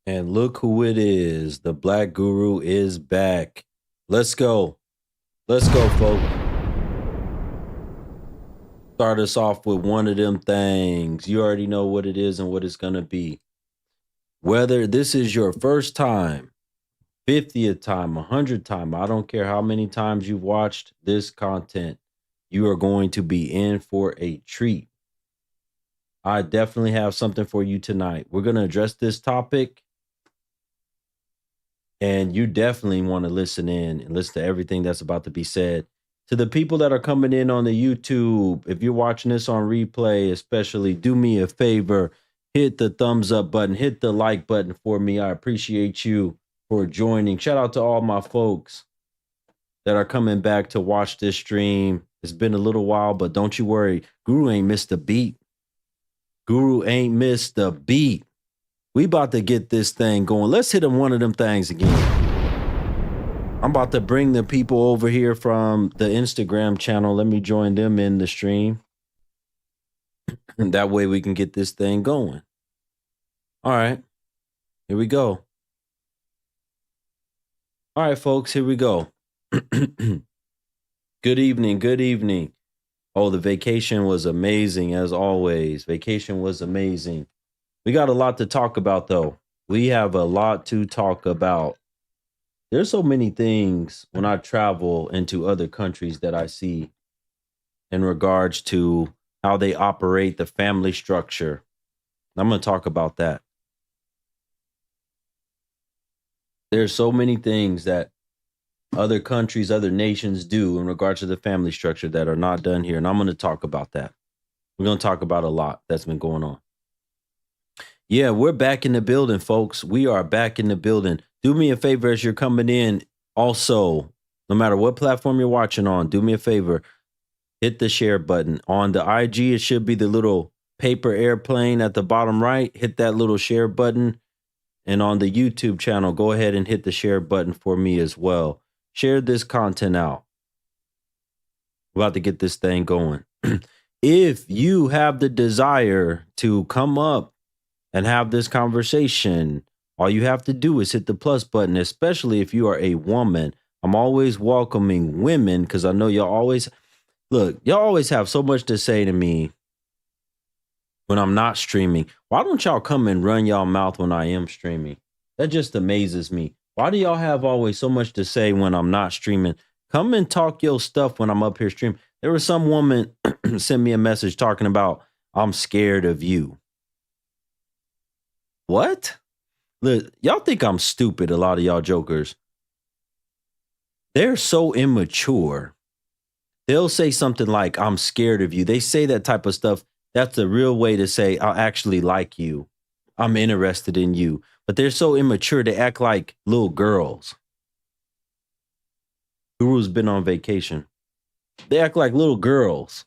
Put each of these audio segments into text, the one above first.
And look who it is. The Black Guru is back. Let's go. Let's go, folks. Start us off with one of them things. You already know what it is and what it's going to be. Whether this is your first time, 50th time, 100th time, I don't care how many times you've watched this content, you are going to be in for a treat. I definitely have something for you tonight. We're going to address this topic. And you definitely want to listen in and listen to everything that's about to be said. To the people that are coming in on the YouTube, if you're watching this on replay, especially, do me a favor, hit the thumbs up button, hit the like button for me. I appreciate you for joining. Shout out to all my folks that are coming back to watch this stream. It's been a little while, but don't you worry. Guru ain't missed a beat. Guru ain't missed a beat. We about to get this thing going. Let's hit them one of them things again. I'm about to bring the people over here from the Instagram channel. Let me join them in the stream. And that way we can get this thing going. All right. Here we go. All right, folks, here we go. Good evening. Good evening. Oh, the vacation was amazing as always. Vacation was amazing. We got a lot to talk about, though. We have a lot to talk about. There's so many things when I travel into other countries that I see in regards to how they operate the family structure. I'm going to talk about that. There's so many things that other countries, other nations do in regards to the family structure that are not done here. And I'm going to talk about that. We're going to talk about a lot that's been going on. Yeah, we're back in the building, folks. We are back in the building. Do me a favor as you're coming in. Also, no matter what platform you're watching on, do me a favor. Hit the share button. On the IG, it should be the little paper airplane at the bottom right. Hit that little share button. And on the YouTube channel, go ahead and hit the share button for me as well. Share this content out. We're about to get this thing going. If you have the desire to come up and have this conversation, all you have to do is hit the plus button, especially if you are a woman. I'm always welcoming women because I know y'all always have so much to say to me when I'm not streaming. Why don't y'all come and run y'all mouth when I am streaming? That just amazes me. Why do y'all have always so much to say when I'm not streaming? Come and talk your stuff when I'm up here streaming. There was some woman sent me a message talking about, I'm scared of you. What? Look, y'all think I'm stupid, a lot of y'all jokers. They're so immature. They'll say something like, I'm scared of you. They say that type of stuff. That's the real way to say, I actually like you. I'm interested in you. But they're so immature, they act like little girls. Guru's been on vacation. They act like little girls.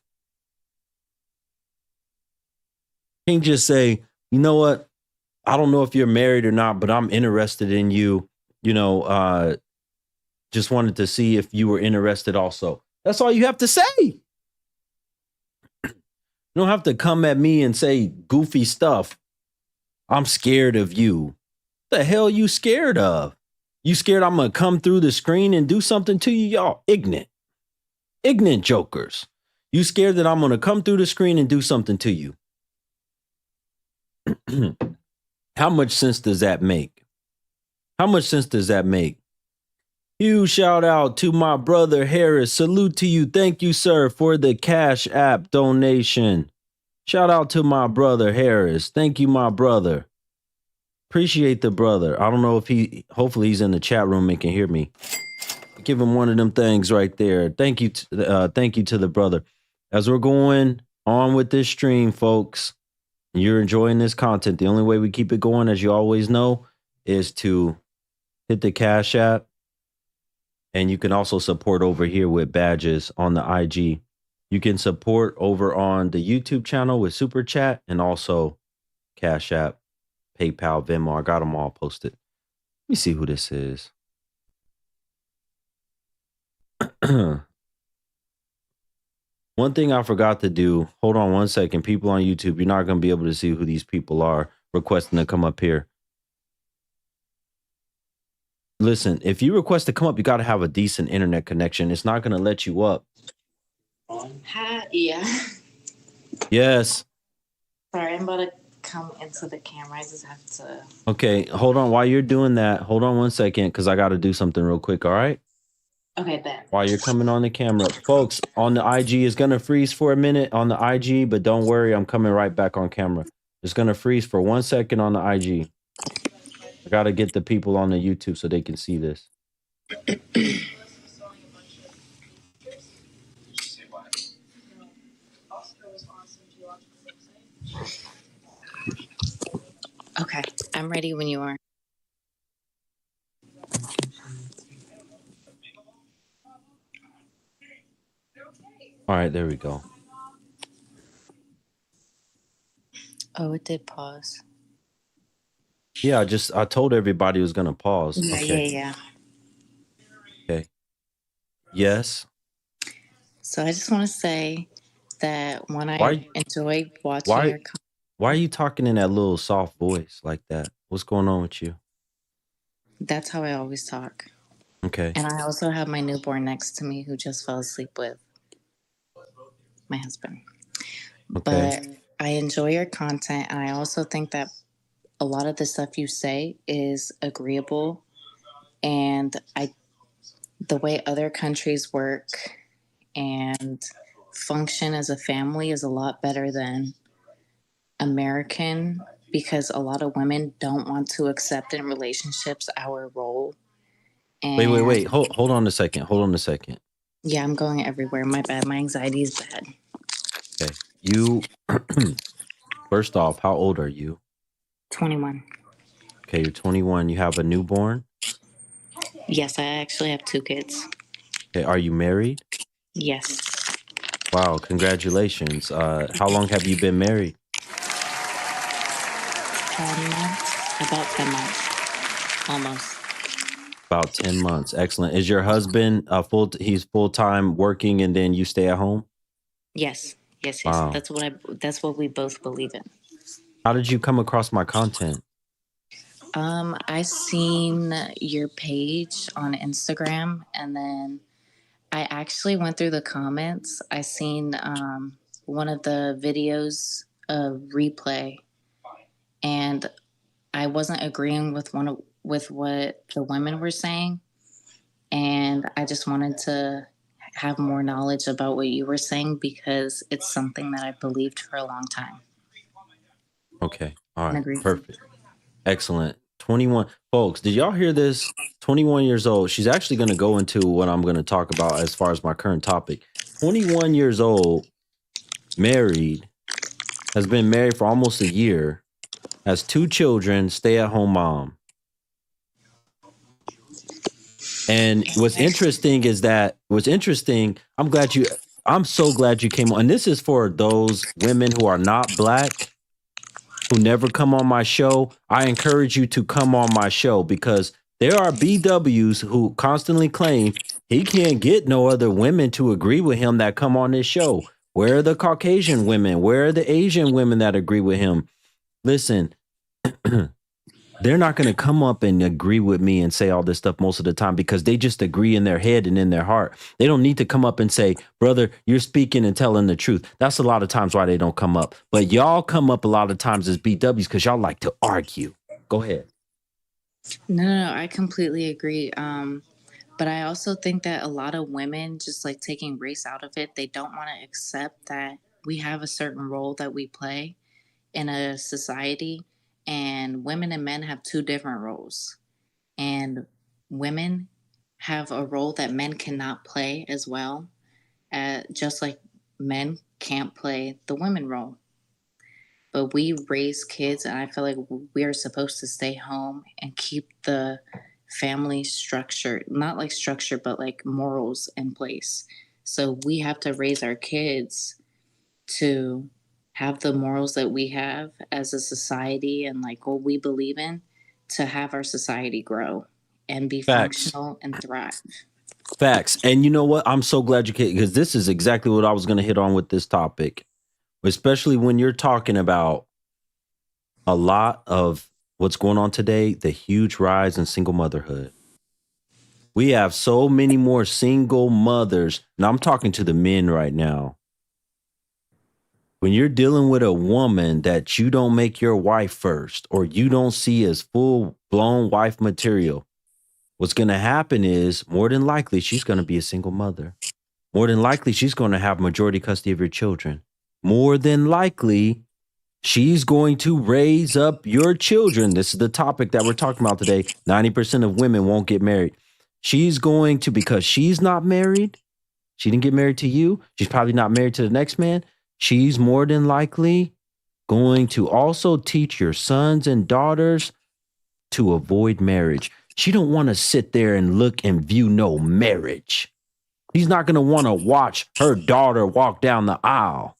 Can't just say, you know what? I don't know if you're married or not, but I'm interested in you. You know, just wanted to see if you were interested also. That's all you have to say. You don't have to come at me and say goofy stuff. I'm scared of you. What the hell you scared of? You scared I'm going to come through the screen and do something to you? Y'all ignorant jokers. You scared that I'm going to come through the screen and do something to you? How much sense does that make? How much sense does that make? Huge shout out to my brother Harris. Salute to you. Thank you, sir, for the Cash App donation. Shout out to my brother Harris. Thank you, my brother. Appreciate the brother. I don't know if hopefully he's in the chat room and can hear me. Give him one of them things right there. Thank you to the brother. As we're going on with this stream, folks, you're enjoying this content. The only way we keep it going, as you always know, is to hit the Cash App. And you can also support over here with badges on the IG. You can support over on the YouTube channel with Super Chat and also Cash App, PayPal, Venmo. I got them all posted. Let me see who this is. One thing I forgot to do, hold on one second. People on YouTube, you're not going to be able to see who these people are requesting to come up here. listen, if you request to come up, you got to have a decent internet connection. It's not going to let you up. Hi, yeah. Yes. Sorry, I'm about to come into the camera. I just have to. Okay, hold on. While you're doing that, hold on 1 second because I got to do something real quick. All right. Okay, bet. While you're coming on the camera, folks, on the IG is going to freeze for a minute on the IG, but don't worry, I'm coming right back on camera. It's going to freeze for 1 second on the IG. I got to get the people on the YouTube so they can see this. Okay, I'm ready when you are. All right, there we go. Oh, it did pause. Yeah, I told everybody it was going to pause. Yeah, Okay. yeah. Okay. Yes. So I just want to say that when I enjoy watching your content. Why are you talking in that little soft voice like that? What's going on with you? That's how I always talk. Okay. And I also have my newborn next to me who just fell asleep with my husband. Okay. But I enjoy your content, and I also think that a lot of the stuff you say is agreeable, and the way other countries work and function as a family is a lot better than American, because a lot of women don't want to accept in relationships our role. And Wait. Hold on a second. Hold on a second. Yeah, I'm going everywhere. My bad. My anxiety is bad. Okay. You, first off, how old are you? 21. Okay, you're 21. You have a newborn? Yes, I actually have 2 kids. Okay, are you married? Yes. Wow, congratulations. How long have you been married? 10 months? About 10 months. Almost. About 10 months. Excellent. Is your husband he's full-time working and then you stay at home? Yes. Yes. Wow. That's what we both believe in. How did you come across my content? I seen your page on Instagram, and then I actually went through the comments. I seen one of the videos of replay, and I wasn't agreeing with with what the women were saying, and I just wanted to have more knowledge about what you were saying because it's something that I believed for a long time. Okay. All right. Perfect. Excellent. 21 folks, did y'all hear this? 21 years old. She's actually going to go into what I'm going to talk about as far as my current topic. 21 years old, married, has been married for almost a year, has 2 children, stay-at-home mom. And what's interesting, I'm so glad you came on. And this is for those women who are not Black, who never come on my show. I encourage you to come on my show because there are BWs who constantly claim he can't get no other women to agree with him that come on this show. Where are the Caucasian women? Where are the Asian women that agree with him? Listen, they're not going to come up and agree with me and say all this stuff most of the time because they just agree in their head and in their heart. They don't need to come up and say, brother, you're speaking and telling the truth. That's a lot of times why they don't come up. But y'all come up a lot of times as BWs because y'all like to argue. Go ahead. No, I completely agree. But I also think that a lot of women, just like taking race out of it, they don't want to accept that we have a certain role that we play in a society, and women and men have 2 different roles. And women have a role that men cannot play as well, just like men can't play the women role. But we raise kids, and I feel like we are supposed to stay home and keep the family structure, not like structure, but like morals in place. So we have to raise our kids to have the morals that we have as a society and like what we believe in, to have our society grow and be functional and thrive. Facts. And you know what? I'm so glad you came because this is exactly what I was going to hit on with this topic, especially when you're talking about a lot of what's going on today, the huge rise in single motherhood. We have so many more single mothers. Now I'm talking to the men right now. When you're dealing with a woman that you don't make your wife first, or you don't see as full blown wife material, what's going to happen is more than likely she's going to be a single mother. More than likely she's going to have majority custody of your children. More than likely she's going to raise up your children. This is the topic that we're talking about today. 90% of women won't get married. She's going to, because she's not married, she didn't get married to you. She's probably not married to the next man. She's more than likely going to also teach your sons and daughters to avoid marriage. She don't want to sit there and look and view no marriage. She's not going to want to watch her daughter walk down the aisle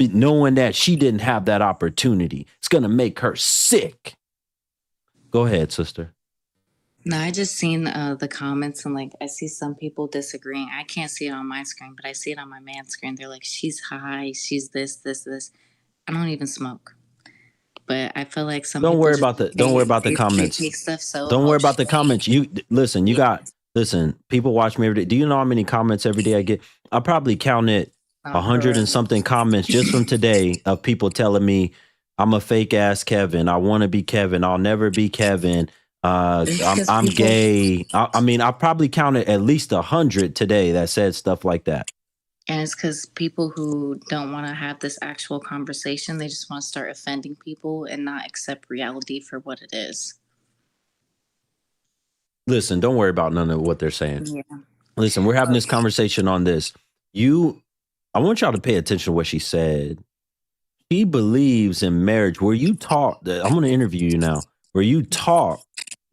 knowing that she didn't have that opportunity. It's going to make her sick. Go ahead, sister. No, I just seen the comments, and like I see some people disagreeing. I can't see it on my screen, but I see it on my man's screen. They're like, she's high, she's this. I don't even smoke, but I feel like some Don't people worry just about the they comments. take stuff so Don't worry about the emotionally. comments. You listen, listen, people watch me every day. Do you know how many comments every day I get? I probably counted Oh, for 100 real. and something comments just from today of people telling me I'm a fake ass Kevin. I want to be Kevin. I'll never be Kevin. It's because I'm people, gay. I mean, I probably counted at least 100 today that said stuff like that. and it's because people who don't want to have this actual conversation, they just want to start offending people and not accept reality for what it is. Listen, don't worry about none of what they're saying. Yeah. Listen, we're having this conversation on this. I want y'all to pay attention to what she said. She believes in marriage. Were you taught that? I'm going to interview you now. Were you taught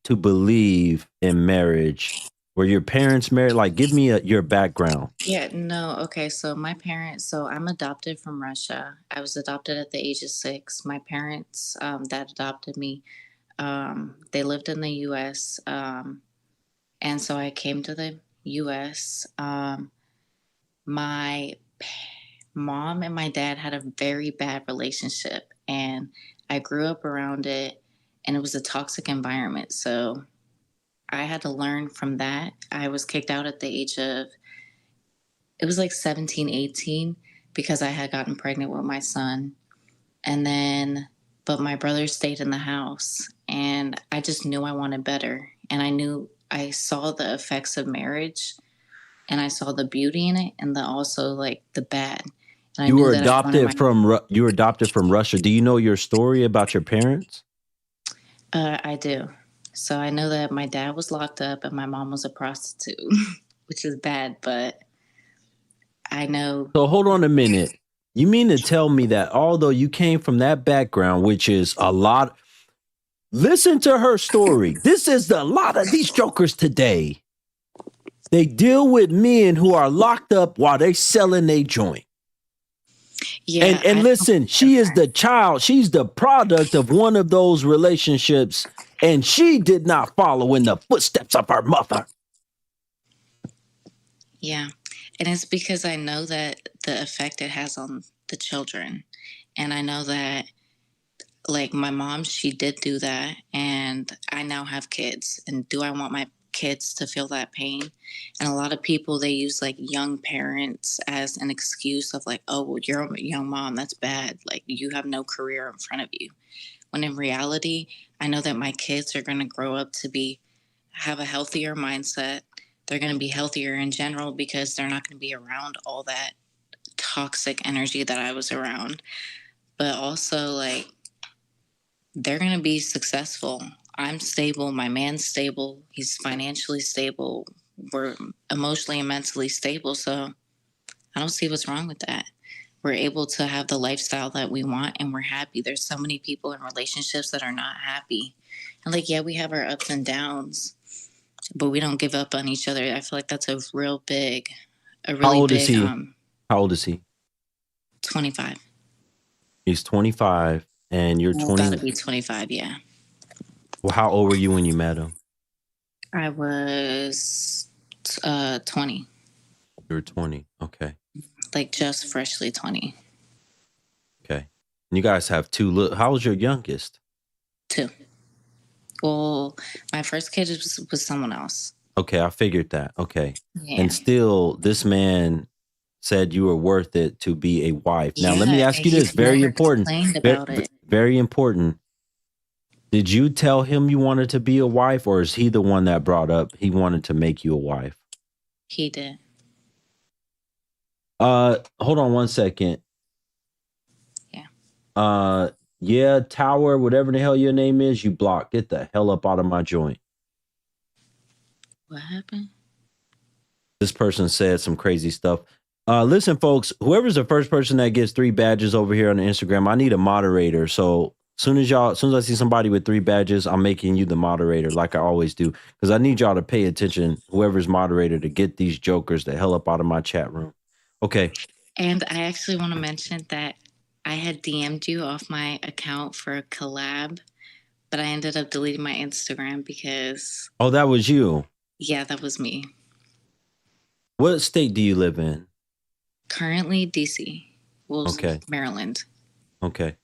to believe in marriage? Were your parents married? Like, give me your background. Yeah, no, okay. So my parents, so I'm adopted from Russia. I was adopted at the age of 6. My parents, that adopted me, they lived in the US. And so I came to the US. My mom and my dad had a very bad relationship, and I grew up around it, and it was a toxic environment. So I had to learn from that. I was kicked out at the age of, it was like 17, 18, because I had gotten pregnant with my son. And then, but my brother stayed in the house, and I just knew I wanted better. And I saw the effects of marriage, and I saw the beauty in it, and also like the bad. And I You knew were that I wanted adopted from Russia. Do you know your story about your parents? I do. So I know that my dad was locked up and my mom was a prostitute, which is bad, but I know. So hold on a minute. You mean to tell me that although you came from that background, which is a lot, listen to her story. This is a lot of these jokers today. They deal with men who are locked up while they selling their joint. Yeah, And listen, she is the child. She's the product of one of those relationships, and she did not follow in the footsteps of her mother. yeah. And it's because I know that the effect it has on the children. And I know that, like, my mom, she did do that. And I now have kids. And do I want my kids to feel that pain? And a lot of people, they use like young parents as an excuse of like, oh, well, you're a young mom. That's bad. Like, you have no career in front of you. When in reality, I know that my kids are going to grow up to have a healthier mindset. They're going to be healthier in general because they're not going to be around all that toxic energy that I was around. But also, like, they're going to be successful. I'm stable. My man's stable. He's financially stable. We're emotionally and mentally stable. So I don't see what's wrong with that. We're able to have the lifestyle that we want, and we're happy. There's so many people in relationships that are not happy. And like, yeah, we have our ups and downs, but we don't give up on each other. I feel like that's a How really old is big he? How old is he? 25. He's 25 and you're Well, about to 20. be 25, yeah. Well, how old were you when you met him? I was 20. You were 20. Okay. Like, just freshly 20. Okay. And you guys have two. How was your youngest? 2. Well, my first kid was someone else. Okay, I figured that. Okay. Yeah. And still, this man said you were worth it to be a wife. Now, let me Yeah, ask and you this. he's Very never important. complained Very, about it. very important. Did you tell him you wanted to be a wife, or is he the one that brought up he wanted to make you a wife? He did. Hold on one second. Yeah. Yeah, Tower, whatever the hell your name is, you blocked. Get the hell up out of my joint. What happened? This person said some crazy stuff. Listen, folks, whoever's the first person that gets 3 badges over here on the Instagram, I need a moderator. So soon as I see somebody with 3 badges, I'm making you the moderator like I always do. Because I need y'all to pay attention, whoever's moderator, to get these jokers the hell up out of my chat room. Okay. And I actually want to mention that I had DM'd you off my account for a collab, but I ended up deleting my Instagram because, Oh, that was you. yeah, that was me. What state do you live in? Currently, DC. Well, Okay. Maryland. Okay.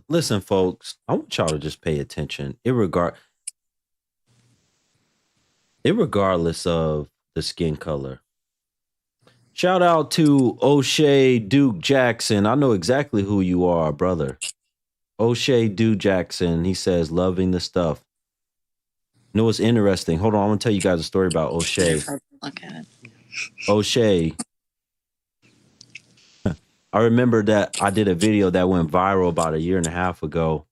Listen, folks, I want y'all to just pay attention. Irregardless of the skin color. Shout out to O'Shea Duke Jackson. I know exactly who you are, brother. O'Shea Duke Jackson. He says, loving the stuff. You know what's interesting? Hold on, I'm gonna tell you guys a story about O'Shea. Look at it. O'Shea. I remember that I did a video that went viral about a year and a half ago.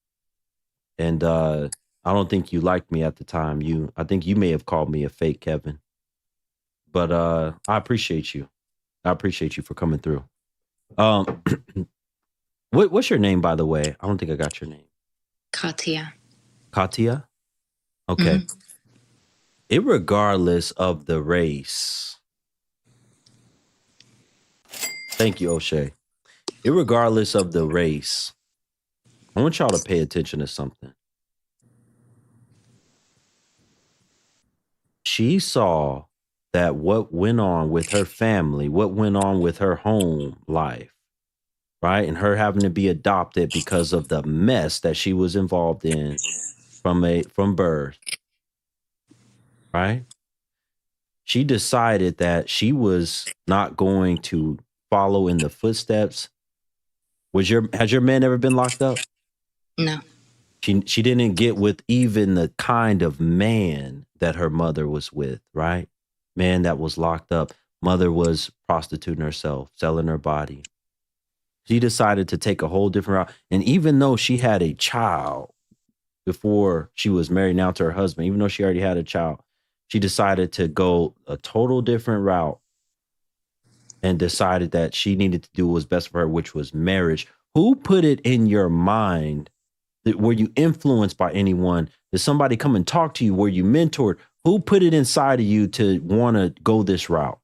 And I don't think you liked me at the time. I think you may have called me a fake Kevin. But I appreciate you. I appreciate you for coming through. What's your name, by the way? I don't think I got your name. Katia. Katia? Okay. Mm-hmm. Irregardless of the race. Thank you, O'Shea. Irregardless of the race, I want y'all to pay attention to something. She saw that what went on with her family, what went on with her home life, right? And her having to be adopted because of the mess that she was involved in from birth, right? She decided that she was not going to follow in the footsteps. Has your man ever been locked up? No. She didn't get with even the kind of man that her mother was with, right? Man that was locked up. Mother was prostituting herself, selling her body. She decided to take a whole different route. And even though she had a child before she was married now to her husband, even though she already had a child, she decided to go a total different route and decided that she needed to do what was best for her, which was marriage. Who put it in your mind? Were you influenced by anyone? Did somebody come and talk to you? Were you mentored? Who put it inside of you to want to go this route?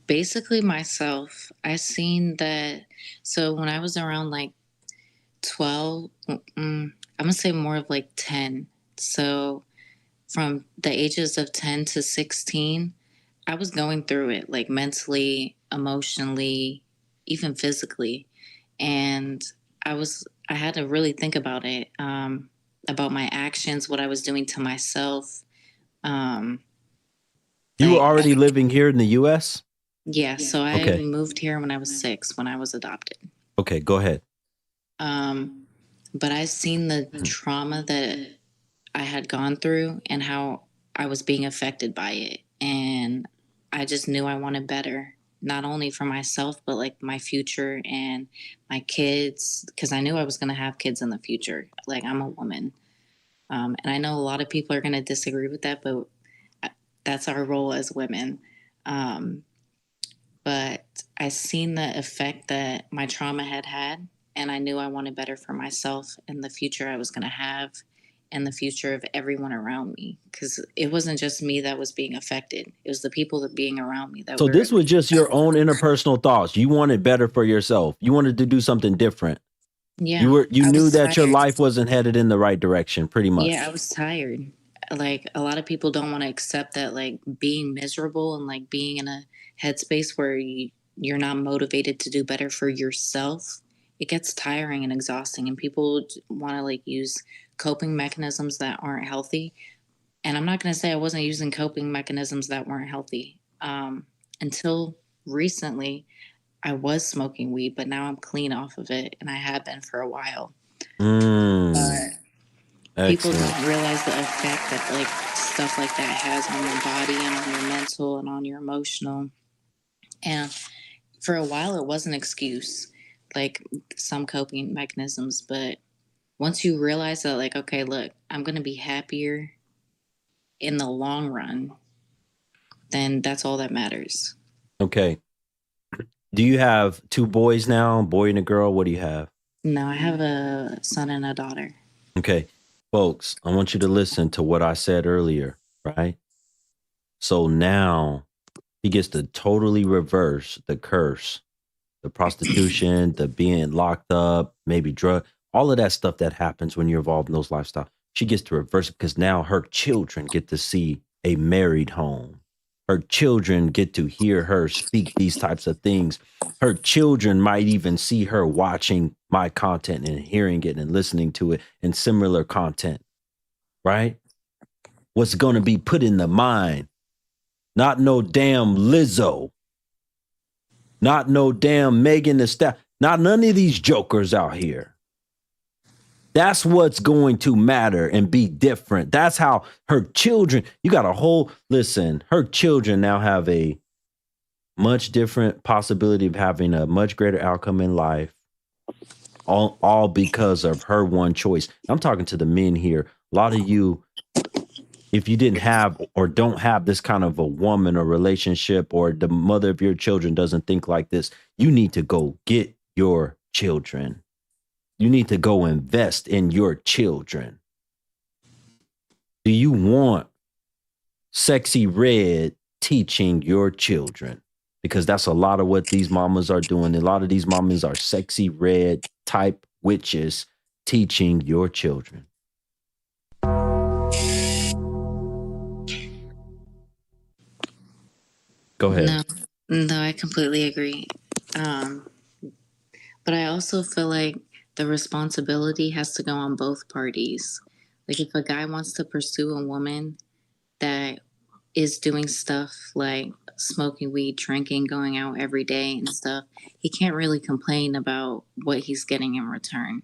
Basically myself. I seen that. So when I was around like 12, I'm gonna say more of like 10. So from the ages of 10 to 16, I was going through it like mentally, emotionally, even physically. And I had to really think about it, about my actions, what I was doing to myself. You were Like, already living here in the US? yeah, so I moved here when I was 6, when I was adopted. Okay, go ahead. But I seen the trauma that I had gone through and how I was being affected by it. And I just knew I wanted better, not only for myself, but like my future and my kids, because I knew I was going to have kids in the future. Like, I'm a woman. And I know a lot of people are going to disagree with that, but that's our role as women. But I seen the effect that my trauma had, and I knew I wanted better for myself and the future I was going to have and the future of everyone around me, because it wasn't just me that was being affected. It was the people that being around me that So were. this was just your own interpersonal thoughts. You wanted better for yourself. You wanted to do something different. Yeah. You knew that your tired. life wasn't headed in the right direction, pretty much. Yeah, I was tired. Like, a lot of people don't want to accept that, like, being miserable and like being in a headspace where you're not motivated to do better for yourself, it gets tiring and exhausting, and people want to like use coping mechanisms that aren't healthy. And I'm not going to say I wasn't using coping mechanisms that weren't healthy. Until recently, I was smoking weed, but now I'm clean off of it, and I have been for a while. Mm, But people excellent. don't realize the effect that like stuff like that has on your body and on your mental and on your emotional. And for a while, it was an excuse, like some coping mechanisms. But once you realize that, like, okay, look, I'm going to be happier in the long run, then that's all that matters. Okay. Do you have two boys now, a boy and a girl? What do you have? No, I have a son and a daughter. Okay. Folks, I want you to listen to what I said earlier, right? So now he gets to totally reverse the curse, the prostitution, the being locked up, maybe drug, all of that stuff that happens when you're involved in those lifestyles. She gets to reverse it because now her children get to see a married home. Her children get to hear her speak these types of things. Her children might even see her watching my content and hearing it and listening to it and similar content, right? What's going to be put in the mind? Not no damn Lizzo. Not no damn Megan Thee Stallion. Not none of these jokers out here. That's what's going to matter and be different. That's how her children, you got a whole, listen, her children now have a much different possibility of having a much greater outcome in life, all because of her one choice. I'm talking to the men here. A lot of you, if you didn't have or don't have this kind of a woman or relationship, or the mother of your children doesn't think like this, you need to go get your children. You need to go invest in your children. Do you want Sexy Red teaching your children? Because that's a lot of what these mamas are doing. A lot of these mamas are Sexy Red type witches teaching your children. Go ahead. No, no, I completely agree. Um, but I also feel like the responsibility has to go on both parties. Like if a guy wants to pursue a woman that is doing stuff like smoking weed, drinking, going out every day and stuff, he can't really complain about what he's getting in return.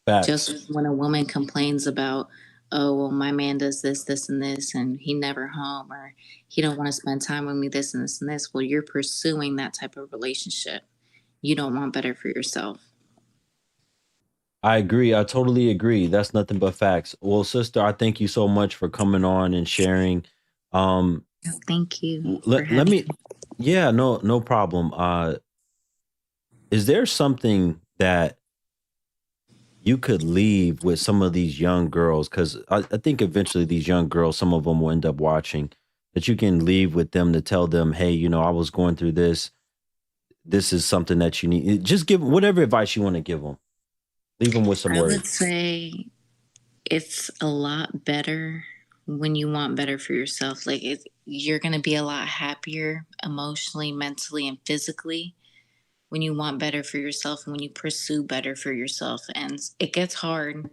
Facts. Just when a woman complains about, oh, well, my man does this, this, and this, and he never home, or he don't want to spend time with me, this and this and this. Well, you're pursuing that type of relationship. You don't want better for yourself. I agree. I totally agree. That's nothing but facts. Well, sister, I thank you so much for coming on and sharing. Um, Thank you for let having me, me. yeah, no problem. Is there something that you could leave with some of these young girls? Because I think eventually these young girls, some of them will end up watching, that you can leave with them to tell them, hey, I was going through this. This is something that you need. Just give whatever advice you want to give them. Leave them with some I would words. say it's a lot better when you want better for yourself. Like you're going to be a lot happier emotionally, mentally, and physically when you want better for yourself and when you pursue better for yourself. And it gets hard.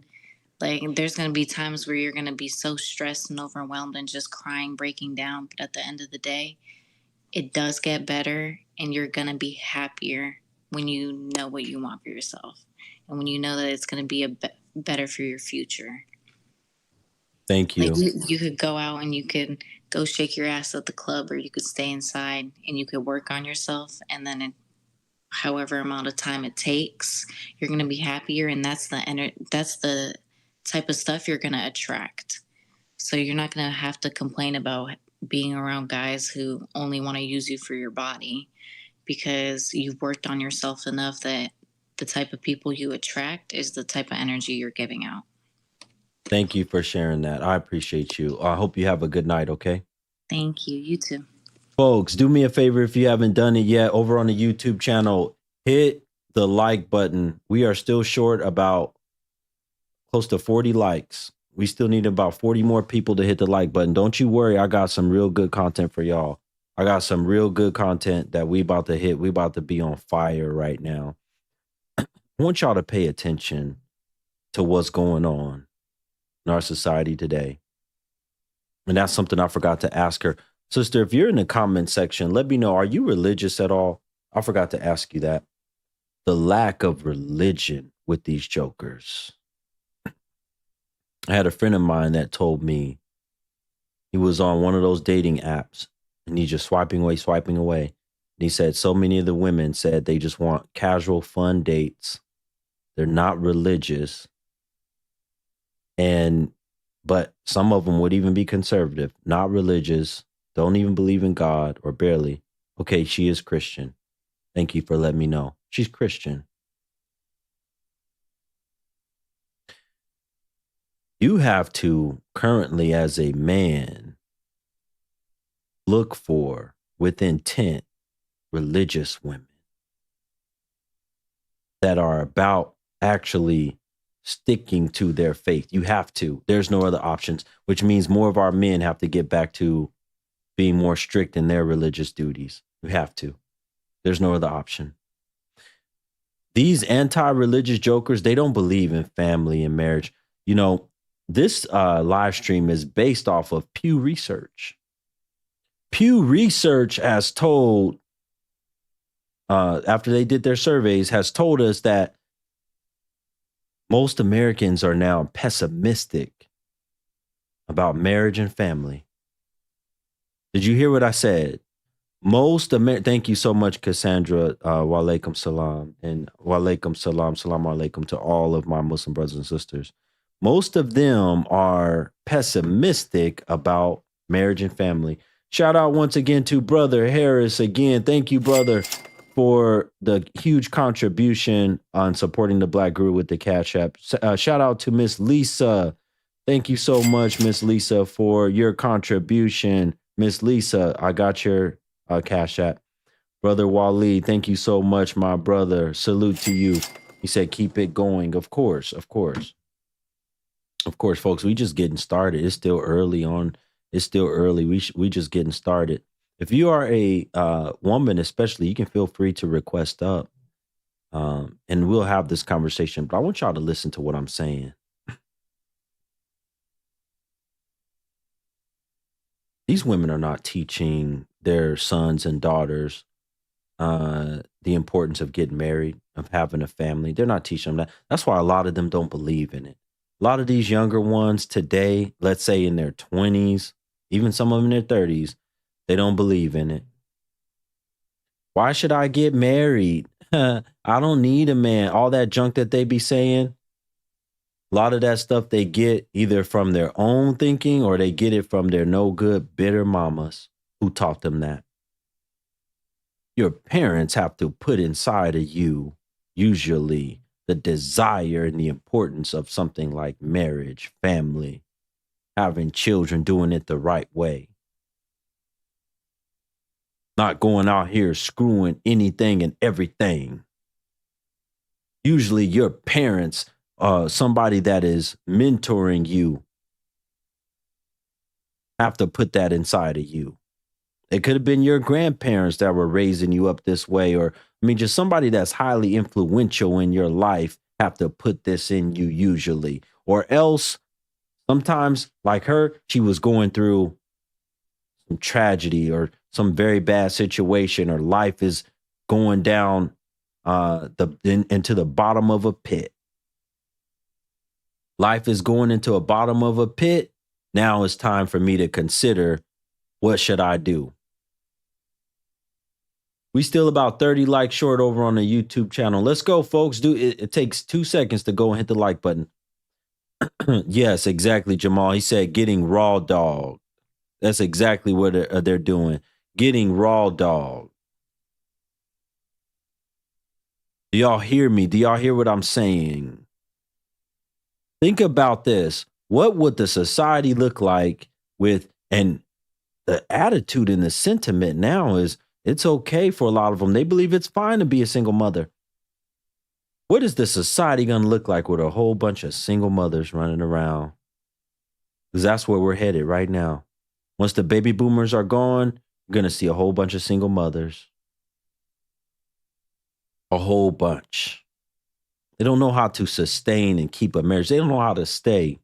Like there's going to be times where you're going to be so stressed and overwhelmed and just crying, breaking down. But at the end of the day, it does get better and you're going to be happier when you know what you want for yourself and when you know that it's going to be better for your future. Thank Like you. you could go out and you could go shake your ass at the club, or you could stay inside and you could work on yourself, and then in however amount of time it takes, you're going to be happier, and that's the type of stuff you're going to attract. So you're not going to have to complain about being around guys who only want to use you for your body, because you've worked on yourself enough that the type of people you attract is the type of energy you're giving out. Thank you for sharing that. I appreciate you. I hope you have a good night, okay? Thank you. You too. Folks, do me a favor if you haven't done it yet over on the YouTube channel, hit the like button. We are still short about close to 40 likes. We still need about 40 more people to hit the like button. Don't you worry, I got some real good content for y'all. I got some real good content that we about to hit. We about to be on fire right now. I want y'all to pay attention to what's going on in our society today. And that's something I forgot to ask her. Sister, if you're in the comment section, let me know. Are you religious at all? I forgot to ask you that. The lack of religion with these jokers. I had a friend of mine that told me he was on one of those dating apps and he's just swiping away, swiping away. And he said so many of the women said they just want casual, fun dates. They're not religious. But some of them would even be conservative, not religious, don't even believe in God or barely. Okay, she is Christian. Thank you for letting me know. She's Christian. You have to currently, as a man, look for, with intent, religious women that are about actually sticking to their faith. You have to. There's no other options, which means more of our men have to get back to being more strict in their religious duties. You have to. There's no other option. These anti-religious jokers, they don't believe in family and marriage. You know, this live stream is based off of Pew Research. Pew Research has told, after they did their surveys, has told us that most Americans are now pessimistic about marriage and family. Did you hear what I said? Thank you so much, Cassandra. Wa alaikum salam. And wa alaikum salam, salam alaikum to all of my Muslim brothers and sisters. Most of them are pessimistic about marriage and family. Shout out once again to Brother Harris again. Thank you, brother, for the huge contribution on supporting the Black Guru with the Cash App. Shout out to Miss Lisa. Thank you so much, Miss Lisa, for your contribution. Miss Lisa, I got your Cash App. Brother Wally, thank you so much, my brother. Salute to you. He said, keep it going. Of course, of course. Of course, folks, we just getting started. It's still early on. It's still early. We just getting started. If you are a woman, especially, you can feel free to request up. And we'll have this conversation. But I want y'all to listen to what I'm saying. These women are not teaching their sons and daughters the importance of getting married, of having a family. They're not teaching them that. That's why a lot of them don't believe in it. A lot of these younger ones today, let's say in their 20s, even some of them in their 30s, they don't believe in it. Why should I get married? I don't need a man. All that junk that they be saying. A lot of that stuff they get either from their own thinking or they get it from their no good, bitter mamas who taught them that. Your parents have to put inside of you, usually, the desire and the importance of something like marriage, family, having children, doing it the right way. Not going out here screwing anything and everything. Usually your parents, somebody that is mentoring you, have to put that inside of you. It could have been your grandparents that were raising you up this way, or just somebody that's highly influential in your life have to put this in you usually. Or else, sometimes, like her, she was going through some tragedy or some very bad situation, or life is going down into the bottom of a pit. Life is going into a bottom of a pit. Now it's time for me to consider, what should I do? We still about 30 likes short over on the YouTube channel. Let's go, folks. It takes 2 seconds to go and hit the like button. Yes, exactly, Jamal. He said getting raw dog. That's exactly what they're doing. Getting raw dog. Do y'all hear me? Do y'all hear what I'm saying? Think about this. What would the society look like with, and the attitude and the sentiment now is, it's okay for a lot of them. They believe it's fine to be a single mother. What is the society going to look like with a whole bunch of single mothers running around? Because that's where we're headed right now. Once the baby boomers are gone, you're going to see a whole bunch of single mothers. A whole bunch. They don't know how to sustain and keep a marriage. They don't know how to stay.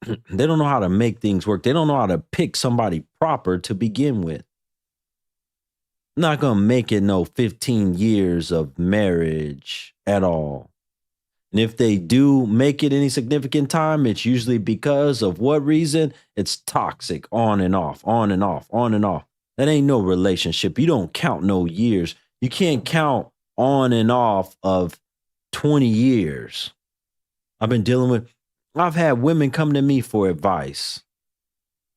They don't know how to make things work. They don't know how to pick somebody proper to begin with. Not going to make it no 15 years of marriage at all. And if they do make it any significant time, it's usually because of what reason? It's toxic, on and off, on and off, on and off. That ain't no relationship. You don't count no years. You can't count on and off of 20 years. I've had women come to me for advice,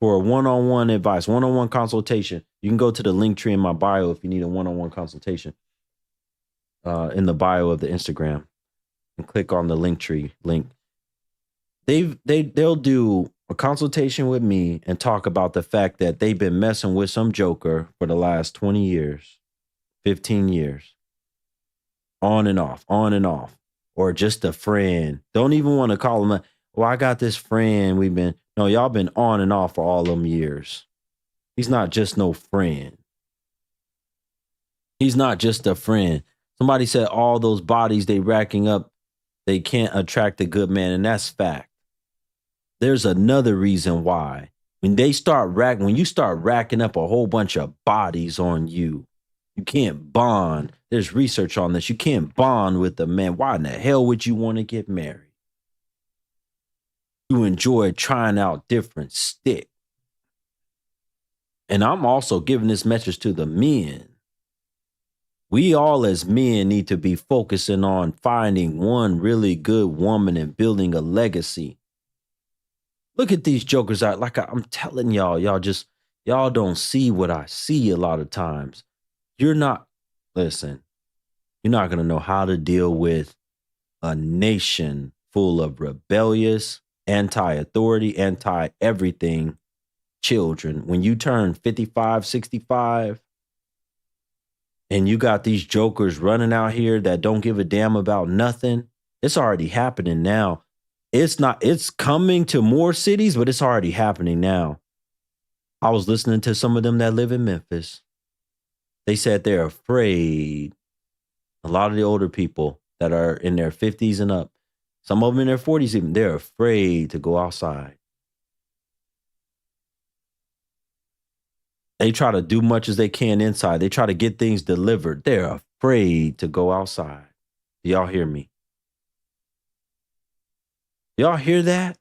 for a one-on-one advice, one-on-one consultation. You can go to the link tree in my bio if you need a one-on-one consultation, in the bio of the Instagram, and click on the link tree link. They'll do a consultation with me and talk about the fact that they've been messing with some joker for the last 20 years, 15 years, on and off, or just a friend. Don't even want to call them, well, I got this friend. No, y'all been on and off for all them years. He's not just no friend. He's not just a friend. Somebody said all those bodies they racking up, they can't attract a good man, and that's fact. There's another reason why. When you start racking up a whole bunch of bodies on you, you can't bond. There's research on this. You can't bond with a man. Why in the hell would you want to get married? You enjoy trying out different stick. And I'm also giving this message to the men. We all as men need to be focusing on finding one really good woman and building a legacy. Look at these jokers out. Like I'm telling y'all don't see what I see a lot of times. You're not going to know how to deal with a nation full of rebellious, anti-authority, anti-everything children. When you turn 55, 65, and you got these jokers running out here that don't give a damn about nothing, it's already happening now. It's coming to more cities, but it's already happening now. I was listening to some of them that live in Memphis. They said they're afraid. A lot of the older people that are in their 50s and up, some of them in their 40s even, they're afraid to go outside. They try to do much as they can inside. They try to get things delivered. They're afraid to go outside. Do y'all hear me? Y'all hear that?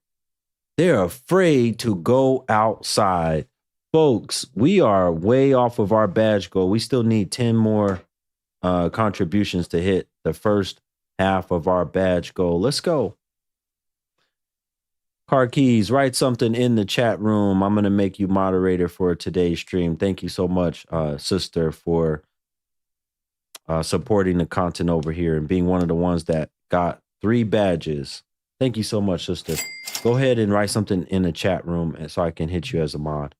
They're afraid to go outside. Folks, we are way off of our badge goal. We still need 10 more contributions to hit the first half of our badge goal. Let's go. Car Keys, write something in the chat room. I'm going to make you moderator for today's stream. Thank you so much, sister, for supporting the content over here and being one of the ones that got 3 badges. Thank you so much, sister. Go ahead and write something in the chat room so I can hit you as a mod.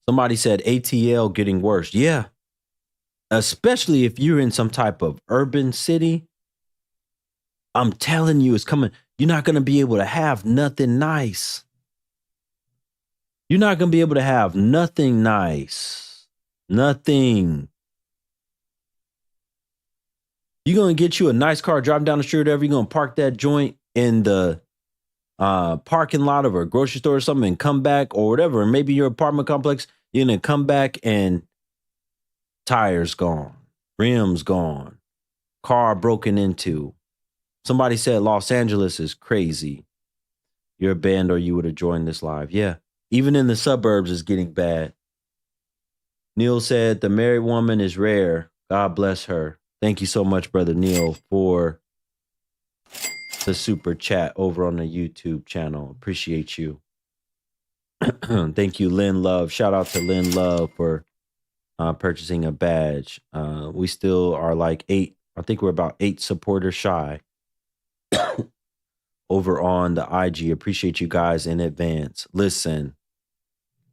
Somebody said ATL getting worse. Yeah. Especially if you're in some type of urban city. I'm telling you, it's coming. You're not going to be able to have nothing nice. You're not going to be able to have nothing nice. Nothing. You're going to get you a nice car, driving down the street or whatever. You're going to park that joint in the parking lot of a grocery store or something and come back or whatever. And maybe your apartment complex, you're going to come back and tires gone, rims gone, car broken into. Somebody said Los Angeles is crazy. You're a band or you would have joined this live. Yeah. Even in the suburbs is getting bad. Neil said the married woman is rare. God bless her. Thank you so much, Brother Neil, for the super chat over on the YouTube channel. Appreciate you. Thank you, Lynn Love. Shout out to Lynn Love for purchasing a badge. We still are like 8. I think we're about 8 supporters shy over on the IG. Appreciate you guys in advance. Listen,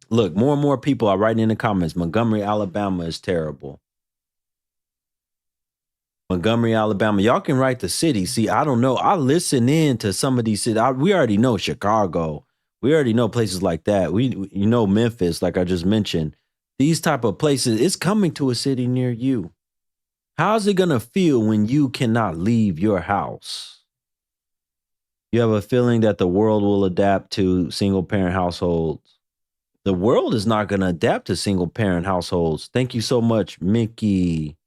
look, more and more people are writing in the comments. Montgomery, Alabama is terrible. Montgomery, Alabama. Y'all can write the city. See, I don't know. I listen in to some of these cities. We already know Chicago. We already know places like that. You know Memphis, like I just mentioned. These type of places, it's coming to a city near you. How's it going to feel when you cannot leave your house? You have a feeling that the world will adapt to single parent households. The world is not going to adapt to single parent households. Thank you so much, Mickey.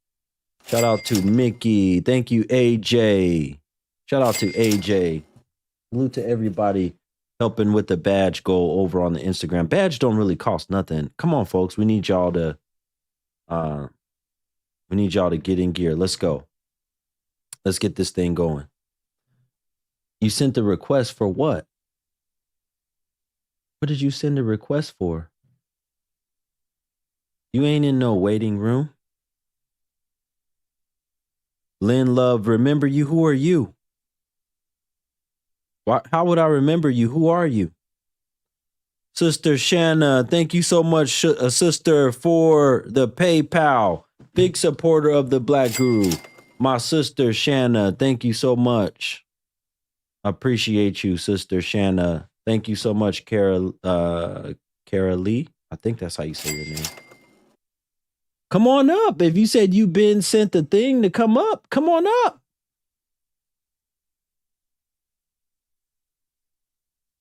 Shout out to Mickey. Thank you, AJ. Shout out to AJ. Salute to everybody helping with the badge goal over on the Instagram. Badge don't really cost nothing. Come on, folks. We need y'all to get in gear. Let's go. Let's get this thing going. You sent the request for what? What did you send a request for? You ain't in no waiting room. Lynn Love, remember you? Who are you? How would I remember you? Who are you? Sister Shanna, thank you so much, sister, for the PayPal. Big supporter of the Black Guru. My sister Shanna, thank you so much. I appreciate you, Sister Shanna. Thank you so much, Kara Lee. I think that's how you say your name. Come on up. If you said you've been sent the thing to come up, come on up.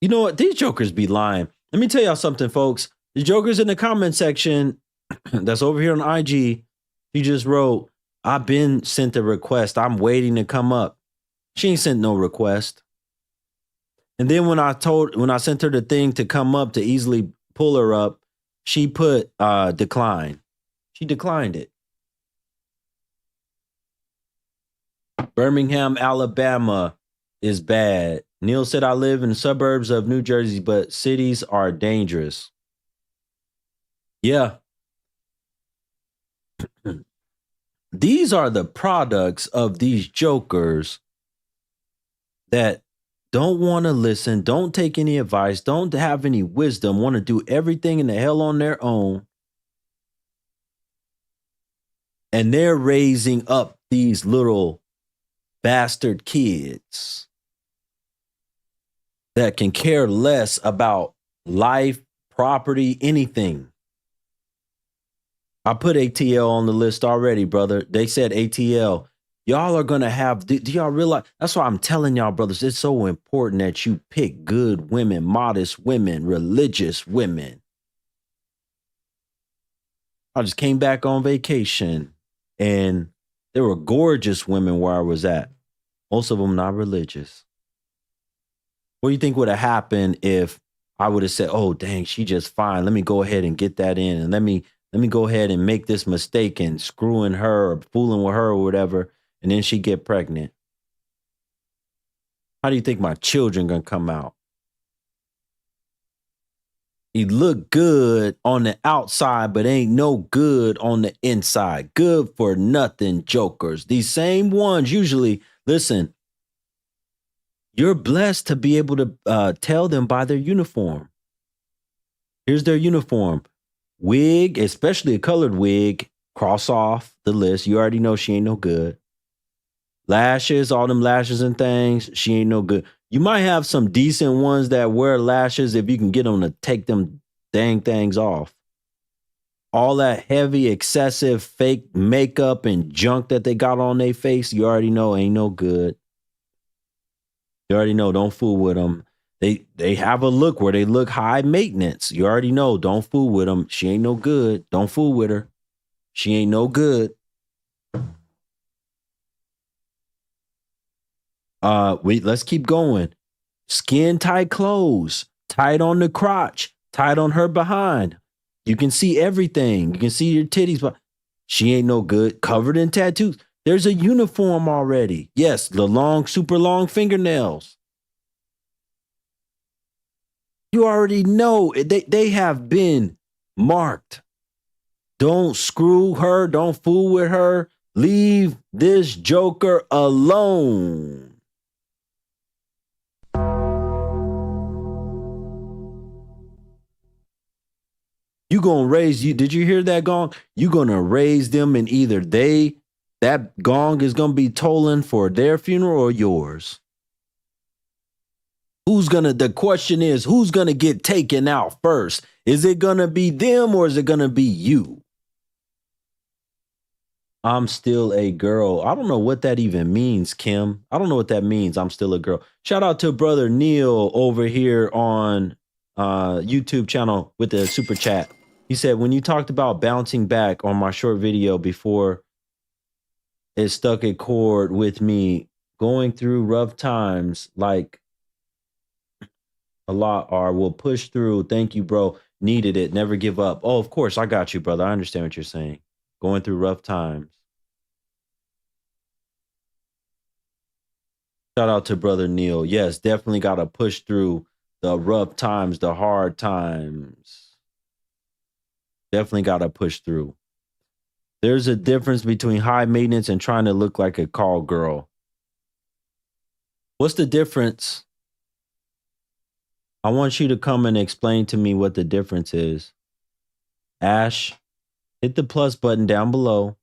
You know what? These jokers be lying. Let me tell y'all something, folks. The jokers in the comment section that's over here on IG, he just wrote, I've been sent a request. I'm waiting to come up. She ain't sent no request. And then when I sent her the thing to come up to easily pull her up, she put decline. She declined it. Birmingham, Alabama is bad. Neil said, I live in the suburbs of New Jersey, but cities are dangerous. Yeah. These are the products of these jokers that don't want to listen, don't take any advice, don't have any wisdom, want to do everything in the hell on their own. And they're raising up these little bastard kids that can care less about life, property, anything. I put ATL on the list already, brother. They said ATL. Y'all are going to have, do y'all realize? That's why I'm telling y'all, brothers, it's so important that you pick good women, modest women, religious women. I just came back on vacation and there were gorgeous women where I was at. Most of them not religious. What do you think would have happened if I would have said, oh, dang, she just fine. Let me go ahead and get that in. And let me go ahead and make this mistake and screwing her or fooling with her or whatever. And then she get pregnant. How do you think my children gonna come out? He look good on the outside, but ain't no good on the inside. Good for nothing jokers. These same ones usually, listen, you're blessed to be able to tell them by their uniform. Here's their uniform. Wig, especially a colored wig, cross off the list. You already know she ain't no good. Lashes, all them lashes and things, she ain't no good. You might have some decent ones that wear lashes if you can get them to take them dang things off. All that heavy, excessive, fake makeup and junk that they got on their face, you already know ain't no good. You already know, don't fool with them. They have a look where they look high maintenance. You already know, don't fool with them. She ain't no good. Don't fool with her. She ain't no good. Let's keep going. Skin tight clothes, tight on the crotch, tight on her behind. You can see everything. You can see your titties, but she ain't no good. Covered in tattoos. There's a uniform already. Yes, the long, super long fingernails. You already know they have been marked. Don't screw her. Don't fool with her. Leave this joker alone. Did you hear that gong? You gonna raise them and either that gong is gonna be tolling for their funeral or yours. The question is, who's gonna get taken out first? Is it gonna be them or is it gonna be you? I'm still a girl. I don't know what that even means, Kim. I don't know what that means. I'm still a girl. Shout out to brother Neil over here on YouTube channel with the super chat. He said, when you talked about bouncing back on my short video before it stuck a chord with me, going through rough times like a lot are, will push through. Thank you, bro. Needed it. Never give up. Oh, of course. I got you, brother. I understand what you're saying. Going through rough times. Shout out to brother Neil. Yes, definitely got to push through the rough times, the hard times. Definitely got to push through. There's a difference between high maintenance and trying to look like a call girl. What's the difference? I want you to come and explain to me what the difference is. Ash, hit the plus button down below.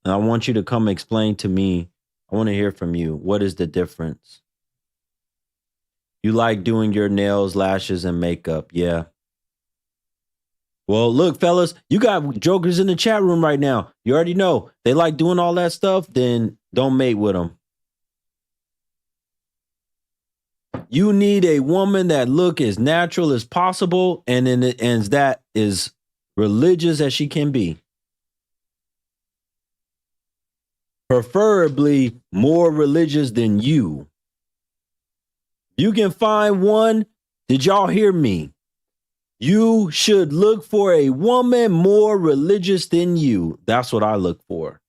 And I want you to come explain to me. I want to hear from you. What is the difference? You like doing your nails, lashes, and makeup. Yeah. Well, look, fellas, you got jokers in the chat room right now. You already know they like doing all that stuff. Then don't mate with them. You need a woman that look as natural as possible, and that is religious as she can be. Preferably more religious than you. You can find one. Did y'all hear me? You should look for a woman more religious than you. That's what I look for.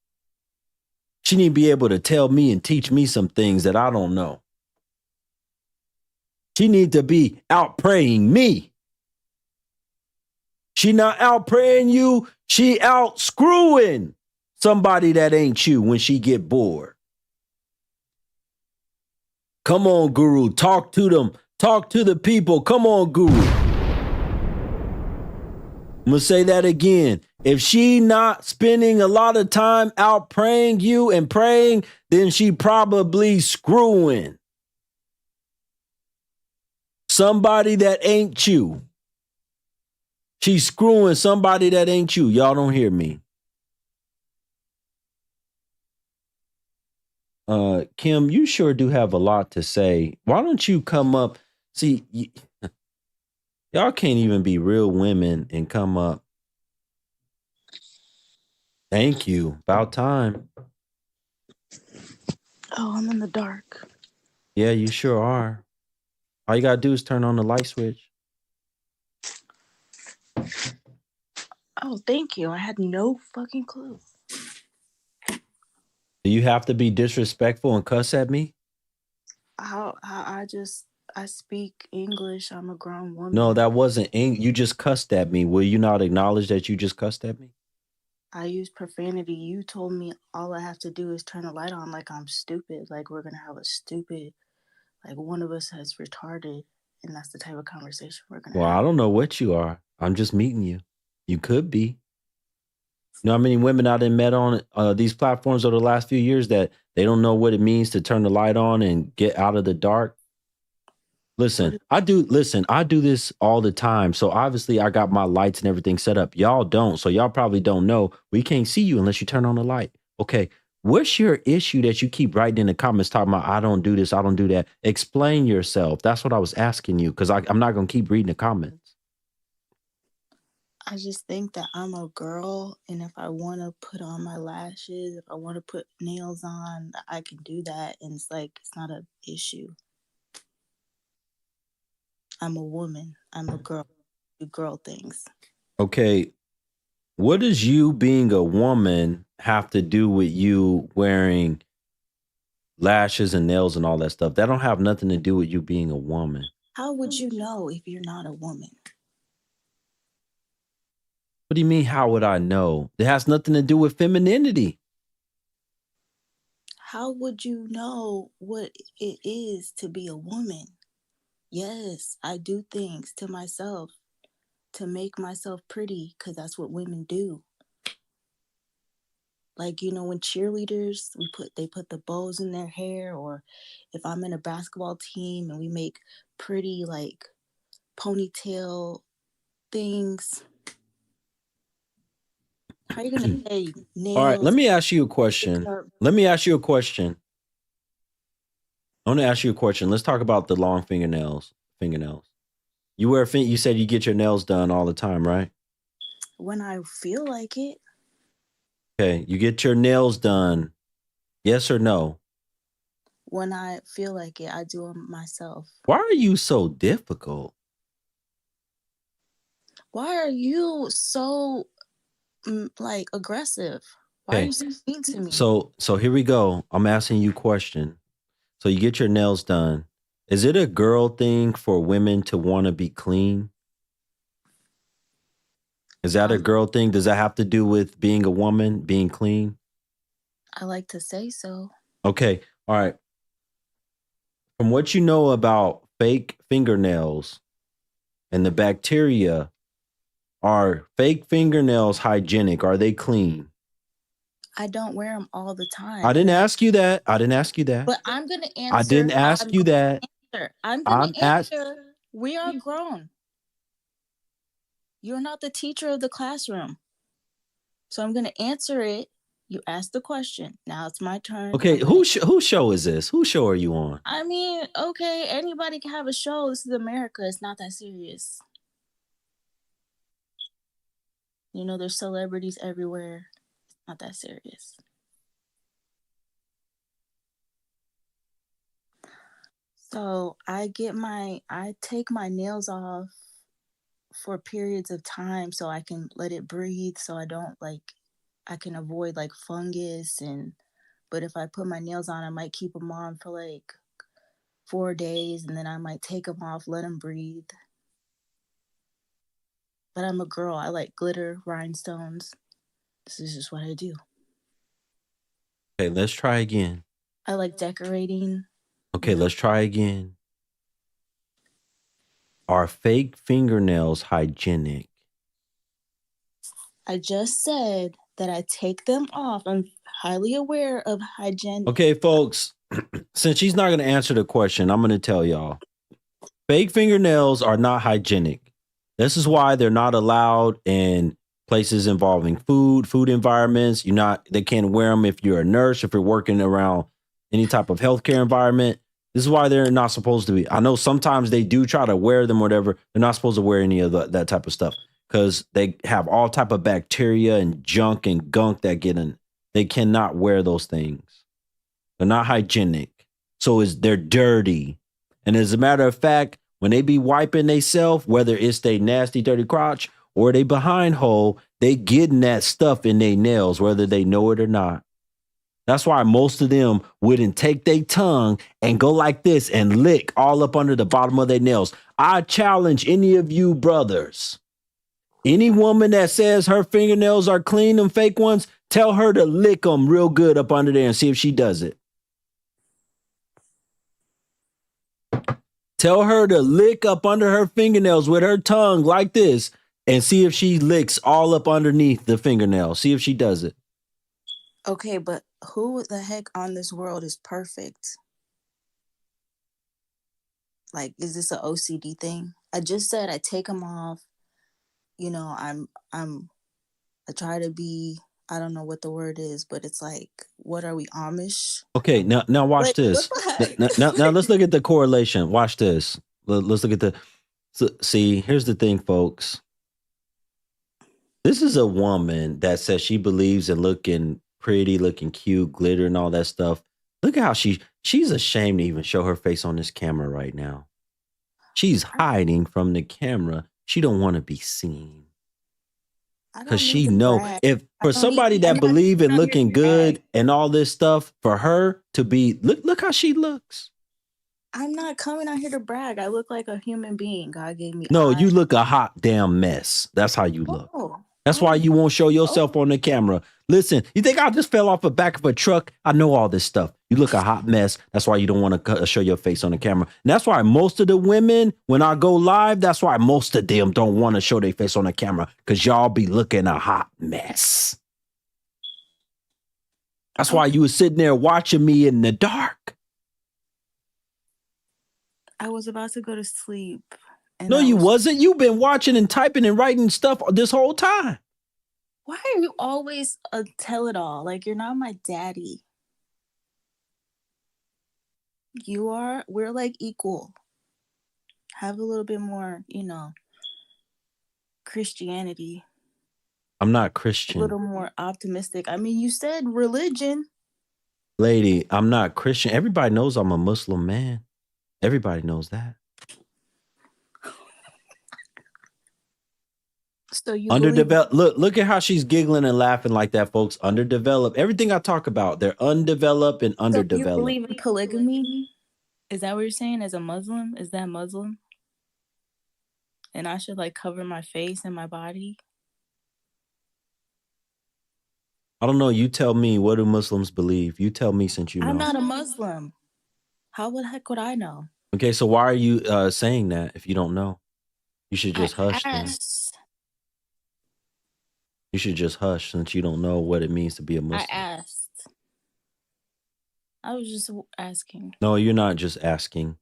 She need to be able to tell me and teach me some things that I don't know. She need to be out praying me. She not out praying you. She out screwing somebody that ain't you when she get bored. Come on, Guru. Talk to them. Talk to the people. Come on, Guru. I'm going to say that again. If she not spending a lot of time out praying you and praying, then she probably screwing somebody that ain't you. She's screwing somebody that ain't you. Y'all don't hear me. Kim, you sure do have a lot to say. Why don't you come up? See, y'all can't even be real women and come up. Thank you. About time. Oh, I'm in the dark. Yeah, you sure are. All you gotta do is turn on the light switch. Oh, thank you. I had no fucking clue. Do you have to be disrespectful and cuss at me? I speak English. I'm a grown woman. No, that wasn't you just cussed at me. Will you not acknowledge that you just cussed at me? I use profanity. You told me all I have to do is turn the light on like I'm stupid. Like we're gonna have a stupid, like one of us has retarded, and that's the type of conversation we're gonna have. Well, I don't know what you are. I'm just meeting you. You could be. You know how many women I done met on these platforms over the last few years that they don't know what it means to turn the light on and get out of the dark? Listen, I do this all the time. So obviously I got my lights and everything set up. Y'all don't. So y'all probably don't know. We can't see you unless you turn on the light. Okay. What's your issue that you keep writing in the comments talking about, I don't do this, I don't do that? Explain yourself. That's what I was asking you, because I'm not going to keep reading the comments. I just think that I'm a girl, and if I want to put on my lashes, if I want to put nails on, I can do that, and it's not an issue. I'm a woman. I'm a girl. Do girl things. Okay. What does you being a woman have to do with you wearing lashes and nails and all that stuff? That don't have nothing to do with you being a woman. How would you know if you're not a woman? What do you mean, how would I know? It has nothing to do with femininity. How would you know what it is to be a woman? Yes, I do things to myself to make myself pretty, because that's what women do. Like, when cheerleaders, they put the bows in their hair, or if I'm in a basketball team and we make pretty like ponytail things. How are you gonna say nails? All right, let me ask you a question. Let me ask you a question. I want to ask you a question. Let's talk about the long fingernails. You said you get your nails done all the time, right? When I feel like it. Okay, you get your nails done. Yes or no? When I feel like it, I do them myself. Why are you so difficult? Why are you so like aggressive? Why are you so mean to me? So here we go. I'm asking you a question. So you get your nails done. Is it a girl thing for women to want to be clean? Is that a girl thing? Does that have to do with being a woman, being clean? I like to say so. Okay. All right. From what you know about fake fingernails and the bacteria, are fake fingernails hygienic? Are they clean? I don't wear them all the time. I didn't ask you that. But I'm going to answer. I didn't ask you that. I'm going to answer. We are grown. You're not the teacher of the classroom. So I'm going to answer it. You asked the question. Now it's my turn. Okay, whose show is this? Whose show are you on? I mean, okay, anybody can have a show. This is America. It's not that serious. You know, there's celebrities everywhere. It's not that serious. So I take my nails off for periods of time so I can let it breathe, so I can avoid like fungus. But if I put my nails on, I might keep them on for like 4 days, and then I might take them off, let them breathe. But I'm a girl. I like glitter, rhinestones. This is just what I do. Okay, let's try again. I like decorating. Okay, let's try again. Are fake fingernails hygienic? I just said that I take them off. I'm highly aware of hygiene. Okay, folks, since she's not going to answer the question, I'm going to tell y'all. Fake fingernails are not hygienic. This is why they're not allowed in places involving food environments. They can't wear them if you're a nurse, if you're working around any type of healthcare environment. This is why they're not supposed to be. I know sometimes they do try to wear them, whatever. They're not supposed to wear any of that type of stuff because they have all type of bacteria and junk and gunk that get in. They cannot wear those things. They're not hygienic. So they're dirty. And as a matter of fact, when they be wiping themselves, whether it's they nasty, dirty crotch or they behind hole, they getting that stuff in their nails, whether they know it or not. That's why most of them wouldn't take their tongue and go like this and lick all up under the bottom of their nails. I challenge any of you brothers, any woman that says her fingernails are clean and fake ones, tell her to lick them real good up under there and see if she does it. Tell her to lick up under her fingernails with her tongue like this and see if she licks all up underneath the fingernail. See if she does it. Okay, but who the heck on this world is perfect? Like, is this an OCD thing? I just said I take them off. You know, I try to be, I don't know what the word is, but it's like, what are we, Amish? Okay, now watch this. Now let's look at the correlation. Watch this. Let's look at see, here's the thing, folks. This is a woman that says she believes in looking pretty, looking cute, glitter and all that stuff. Look at how she's ashamed to even show her face on this camera right now. She's hiding from the camera. She don't want to be seen. Because she know if for somebody that believe in looking good and all this stuff, for her to be, look how she looks. I'm not coming out here to brag. I look like a human being. God gave me No, eyes. you look a hot damn mess. That's how you look. That's why you won't show yourself on the camera. Listen, you think I just fell off the back of a truck? I know all this stuff. You look a hot mess. That's why you don't want to show your face on the camera. And that's why most of the women, when I go live, that's why most of them don't want to show their face on the camera because y'all be looking a hot mess. That's why you was sitting there watching me in the dark. I was about to go to sleep. No, you wasn't. You've been watching and typing and writing stuff this whole time. Why are you always a tell-it-all? Like, you're not my daddy. You are. We're like equal. Have a little bit more, Christianity. I'm not A Christian. little more optimistic. I mean, you said religion. Lady, I'm not Christian. Everybody knows I'm a Muslim man. Everybody knows that. So you Underdeveloped. Look at how she's giggling and laughing like that, folks. Underdeveloped. Everything I talk about, they're undeveloped and So you underdeveloped. believe in polygamy? Is that what you're saying as a Muslim? Is that Muslim? And I should like cover my face and my body? I don't know. You tell me, what do Muslims believe? You tell me, since you know. I'm not a Muslim. How the heck would I know? Okay, so why are you saying that if you don't know? You should just hush then. You should just hush since you don't know what it means to be a Muslim. I asked. I was just asking. No, you're not just asking.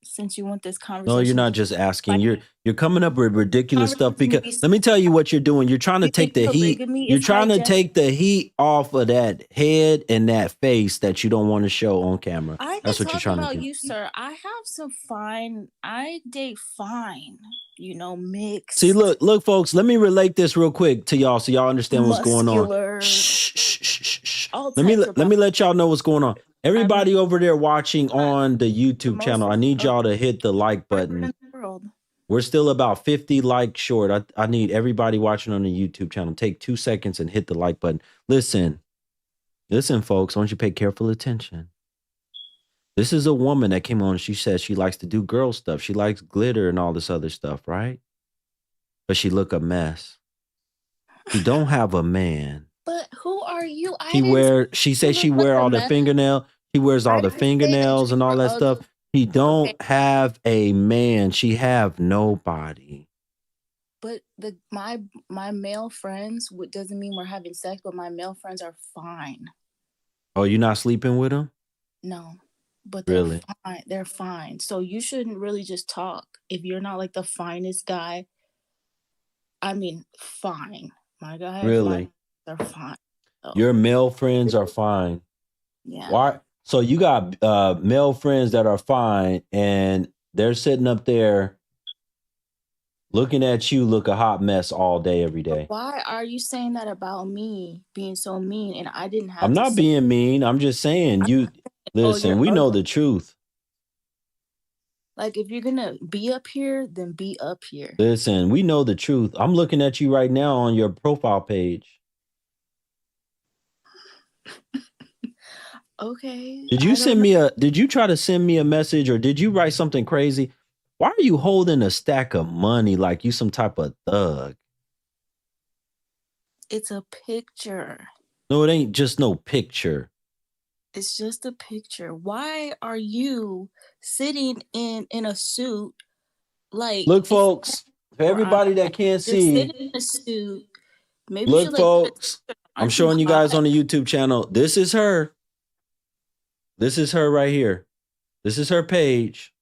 Since you want this conversation. No, you're not just asking. You're coming up with ridiculous stuff, because let me tell you what you're doing. You're trying to take the heat. You're trying to take the heat off of that head and that face that you don't want to show on camera. That's what you're trying to do. You, sir. I have some fine. I date fine. Mixed. See, look, folks. Let me relate this real quick to y'all so y'all understand what's going on. Shh. Let me let y'all know what's going on. Everybody over there watching on the YouTube channel, I need y'all to hit the like button. We're still about 50 likes short. I need everybody watching on the YouTube channel. Take 2 seconds and hit the like button. Listen, folks. I want you to pay careful attention. This is a woman that came on. She says she likes to do girl stuff. She likes glitter and all this other stuff, right? But she look a mess. She don't have a man. But who are you? She says she wear all the fingernail. He wears all the fingernails and all that stuff. He don't have a man. She have nobody. But my male friends, doesn't mean we're having sex, but my male friends are fine. Oh, you're not sleeping with them? No, but they're fine. They're fine. So you shouldn't really just talk if you're not like the finest guy. I mean, fine. My guy, really, they're fine. So. Your male friends are fine. Yeah. Why? So you got male friends that are fine, and they're sitting up there looking at you look a hot mess all day, every day. But why are you saying that about me being so mean? And I didn't have. I'm not being mean. I'm just saying you. Listen, we know the truth. Like, if you're gonna be up here, then be up here. Listen, we know the truth. I'm looking at you right now on your profile page. Okay. Did you try to send me a message, or did you write something crazy? Why are you holding a stack of money like you some type of thug? It's a picture. No, it ain't just no picture. It's just a picture. Why are you sitting in a suit? Like, look, folks, for everybody that can't see, sitting in a suit. Maybe look, folks, I'm showing you guys on the YouTube channel. This is her. This is her right here. This is her page.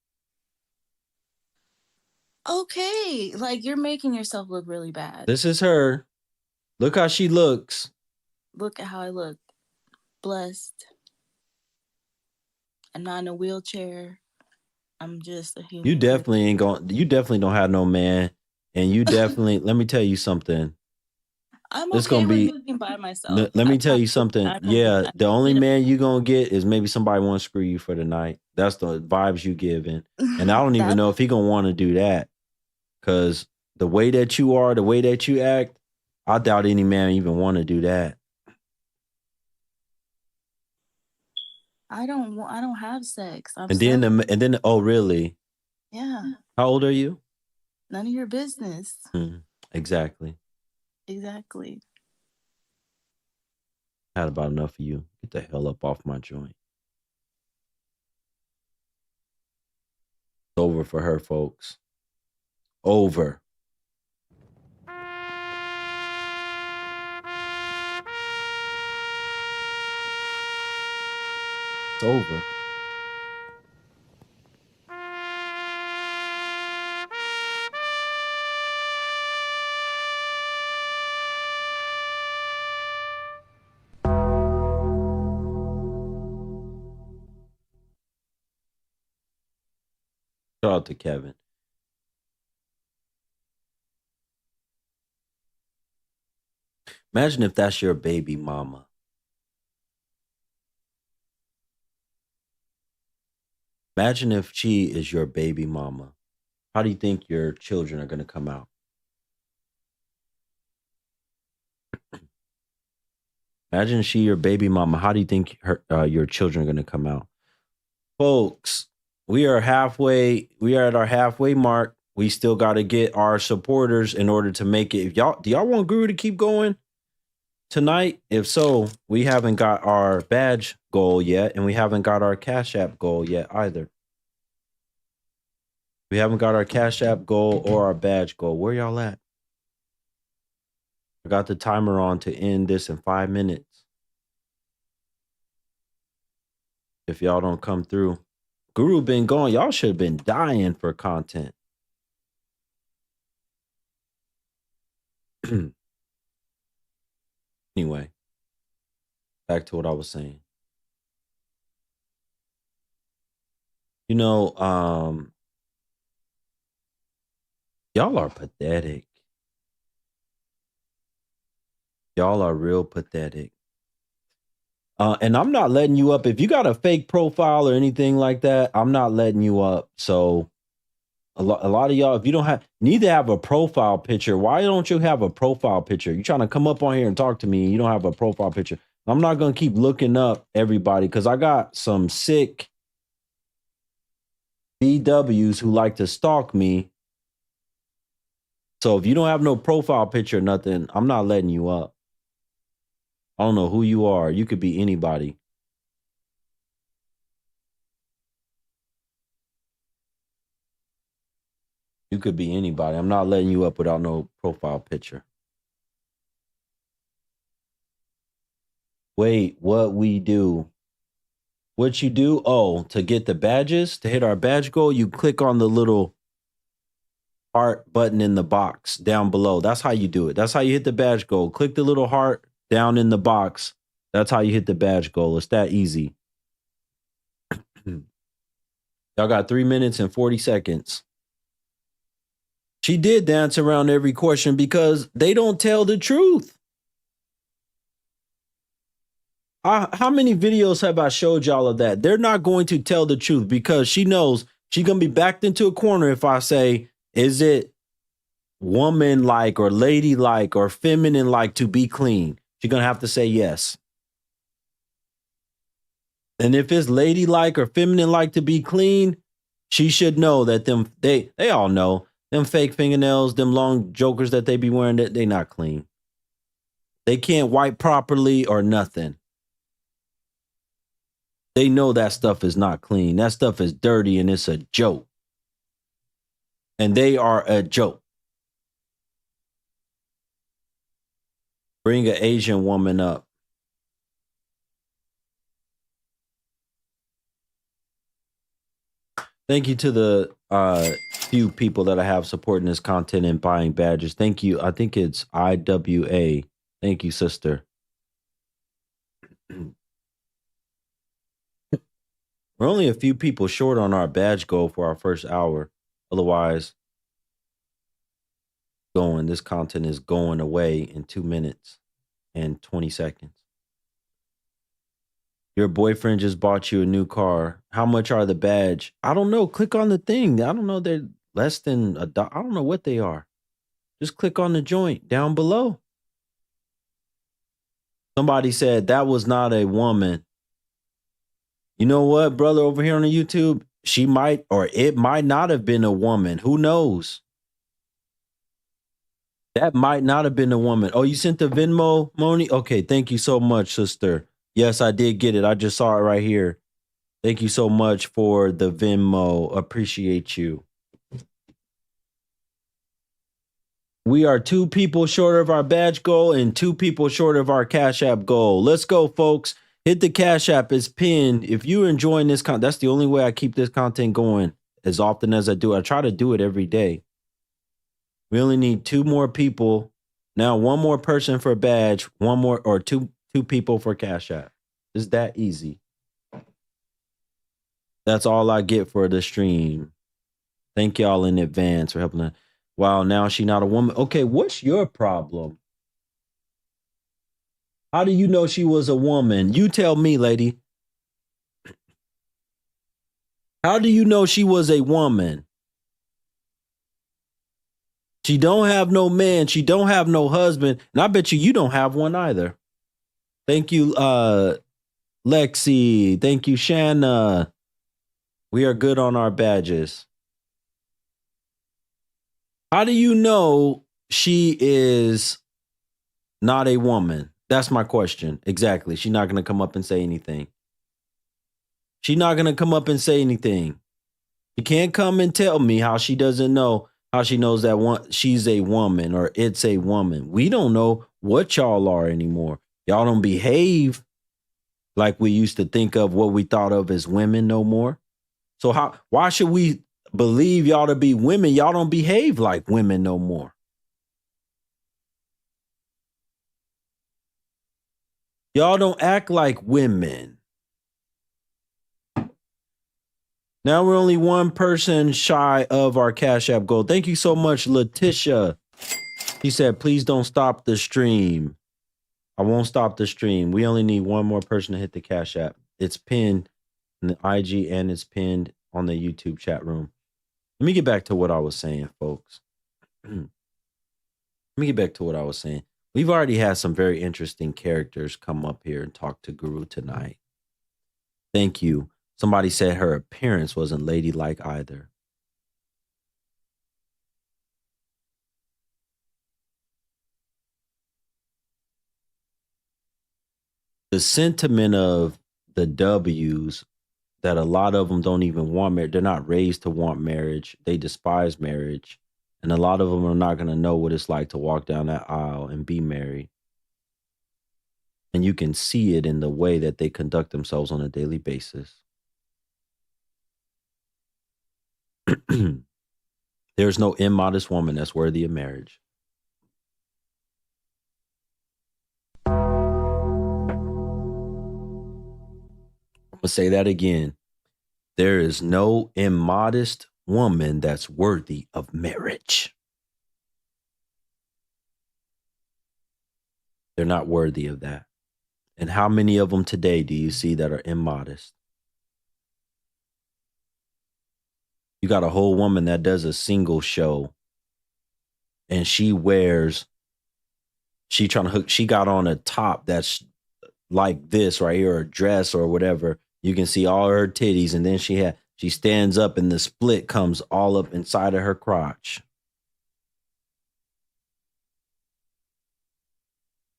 Okay, like, you're making yourself look really bad. This is her. Look how she looks. Look at how I look. Blessed. I'm not in a wheelchair. I'm just a human. You definitely don't have no man. And you definitely, let me tell you something. I'm okay with living by myself. Let me tell you something. Yeah, the only man you gonna get is maybe somebody want to screw you for the night. That's the vibes you giving. And I don't even know if he gonna want to do that. Because the way that you are, the way that you act, I doubt any man even want to do that. I don't have sex. And then oh really? Yeah. How old are you? None of your business. Exactly. Exactly. Had about enough of you. Get the hell up off my joint. It's over for her, folks. Over. It's over. Shout out to Kevin. Imagine if that's your baby mama. Imagine if she is your baby mama. How do you think your children are going to come out? Imagine she your baby mama. How do you think your children are going to come out? Folks, we are halfway. We are at our halfway mark. We still got to get our supporters in order to make it. Do y'all want Guru to keep going tonight? If so, we haven't got our badge goal yet, and we haven't got our Cash App goal yet either. We haven't got our Cash App goal or our badge goal. Where y'all at? I got the timer on to end this in 5 minutes. If y'all don't come through, Guru been going. Y'all should have been dying for content. Anyway, back to what I was saying. You know, y'all are pathetic. Y'all are real pathetic. And I'm not letting you up. If you got a fake profile or anything like that, I'm not letting you up. So a lot of y'all, if you don't have, need to have a profile picture. Why don't you have a profile picture? You're trying to come up on here and talk to me. You don't have a profile picture. I'm not going to keep looking up everybody because I got some sick BWs who like to stalk me. So if you don't have no profile picture or nothing, I'm not letting you up. I don't know who you are. You could be anybody. You could be anybody. I'm not letting you up without no profile picture. Wait, what we do? What you do? Oh, to get the badges, to hit our badge goal, you click on the little heart button in the box down below. That's how you do it. That's how you hit the badge goal. Click the little heart down in the box. That's how you hit the badge goal. It's that easy. Y'all got 3 minutes and 40 seconds. She did dance around every question because they don't tell the truth. How many videos have I showed y'all of that? They're not going to tell the truth because she knows she's going to be backed into a corner if I say, is it woman-like or lady-like or feminine-like to be clean? She's going to have to say yes. And if it's ladylike or feminine-like to be clean, she should know that they all know them fake fingernails, them long jokers that they be wearing, that they not clean. They can't wipe properly or nothing. They know that stuff is not clean. That stuff is dirty and it's a joke. And they are a joke. Bring an Asian woman up. Thank you to the few people that I have supporting this content and buying badges. Thank you. I think it's IWA. Thank you, sister. We're only a few people short on our badge goal for our first hour. Otherwise, this content is going away in 2 minutes and 20 seconds. Your boyfriend just bought you a new car. How much are the badge? I don't know. Click on the thing. I don't know. They're less than I don't know what they are. Just click on the joint down below. Somebody said that was not a woman. You know what, brother, over here on the YouTube? She might, or it might not have been a woman. Who knows? That might not have been a woman. Oh, you sent the Venmo, Moni? Okay, thank you so much, sister. Yes, I did get it. I just saw it right here. Thank you so much for the Venmo. Appreciate you. We are 2 people short of our badge goal and 2 people short of our Cash App goal. Let's go, folks. Hit the Cash App. It's pinned. If you're enjoying this content, that's the only way I keep this content going as often as I do. I try to do it every day. We only need 2 more people. Now, 1 more person for a badge, 1 more or two people for Cash App. It's that easy. That's all I get for the stream. Thank y'all in advance for helping her. Wow, now she not a woman. Okay, what's your problem? How do you know she was a woman? You tell me, lady. How do you know she was a woman? She don't have no man. She don't have no husband. And I bet you don't have one either. Thank you, Lexi. Thank you, Shanna. We are good on our badges. How do you know she is not a woman? That's my question. Exactly. She's not going to come up and say anything. She's not going to come up and say anything. She can't come and tell me how she doesn't know, how she knows that she's a woman or it's a woman. We don't know what y'all are anymore. Y'all don't behave like we used to think of what we thought of as women no more. So why should we believe y'all to be women? Y'all don't behave like women no more. Y'all don't act like women. Now we're only one person shy of our Cash App goal. Thank you so much, Letitia. He said, please don't stop the stream. I won't stop the stream. We only need one more person to hit the Cash App. It's pinned in the IG and it's pinned on the YouTube chat room. Let me get back to what I was saying, folks. Let me get back to what I was saying. We've already had some very interesting characters come up here and talk to Guru tonight. Thank you. Somebody said her appearance wasn't ladylike either. The sentiment of the W's that a lot of them don't even want marriage. They're not raised to want marriage. They despise marriage. And a lot of them are not going to know what it's like to walk down that aisle and be married. And you can see it in the way that they conduct themselves on a daily basis. There's no immodest woman that's worthy of marriage. I'm going to say that again. There is no immodest woman that's worthy of marriage. They're not worthy of that. And how many of them today do you see that are immodest? You got a whole woman that does a single show and she got on a top that's like this right here, a dress or whatever. You can see all her titties, and then she stands up and the split comes all up inside of her crotch.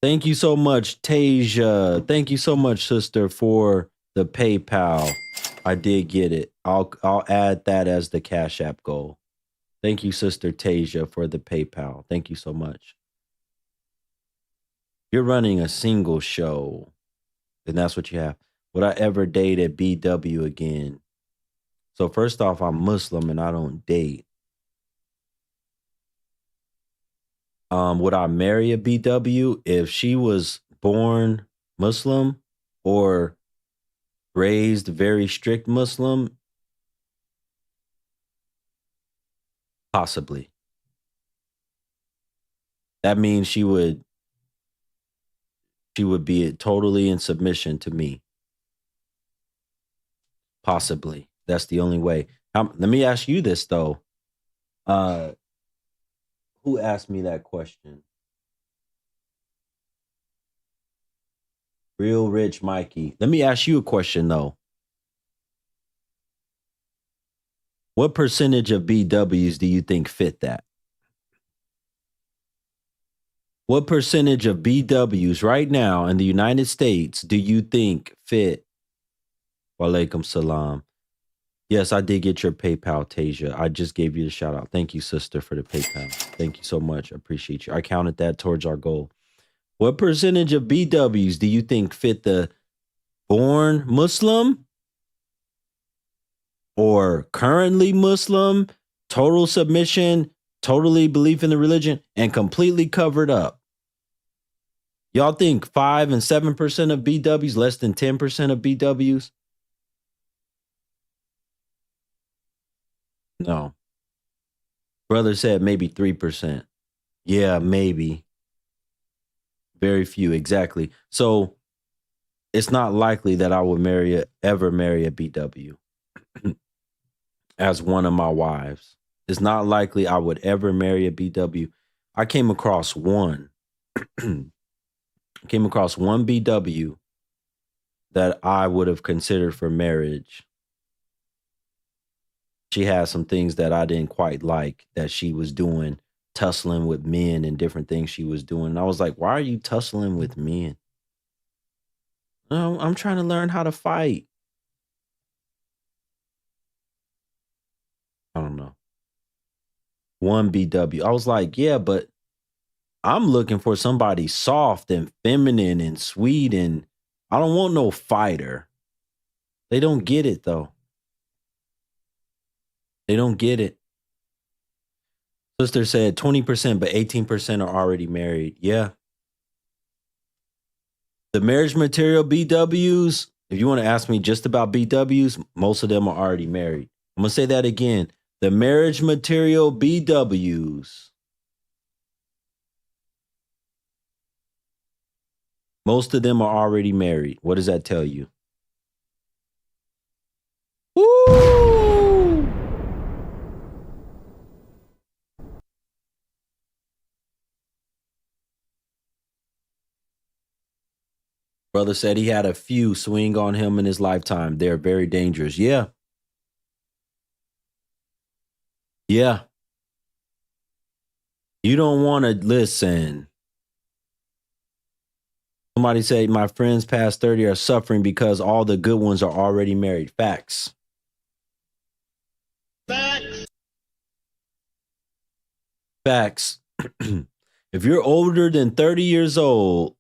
Thank you so much, Tasia. Thank you so much, sister, for the PayPal. I did get it. I'll add that as the Cash App goal. Thank you, sister Tasia, for the PayPal. Thank you so much. You're running a single show, and that's what you have. Would I ever date a BW again? So first off, I'm Muslim and I don't date. Would I marry a BW if she was born Muslim or raised very strict Muslim? Possibly. That means she would be totally in submission to me. Possibly. That's the only way. Let me ask you this though. Who asked me that question? Real Rich Mikey. Let me ask you a question though. What percentage of BWs do you think fit that? What percentage of BWs right now in the United States do you think fit? Walaikum salam. Yes, I did get your PayPal, Tasia. I just gave you the shout out. Thank you, sister, for the PayPal. Thank you so much. I appreciate you. I counted that towards our goal. What percentage of BWs do you think fit the born Muslim or currently Muslim, total submission, totally belief in the religion, and completely covered up? Y'all think 5 and 7% of BWs, less than 10% of BWs? No. Brother said maybe 3%. Yeah, maybe. Very few, exactly. So it's not likely that I would ever marry a BW as one of my wives. It's not likely I would ever marry a BW. I came across one. Came across one BW that I would have considered for marriage. She had some things that I didn't quite like that she was doing, tussling with men and different things she was doing. And I was like, why are you tussling with men? No, I'm trying to learn how to fight. I don't know. One BW. I was like, yeah, but I'm looking for somebody soft and feminine and sweet, and I don't want no fighter. They don't get it though. They don't get it. Sister said 20%, but 18% are already married. Yeah. The marriage material BWs, if you want to ask me just about BWs, most of them are already married. I'm going to say that again. The marriage material BWs, most of them are already married. What does that tell you? Woo! Brother said he had a few swing on him in his lifetime. They're very dangerous. Yeah. Yeah. You don't want to listen. Somebody say my friends past 30 are suffering because all the good ones are already married. Facts. Facts. Facts. If you're older than 30 years old,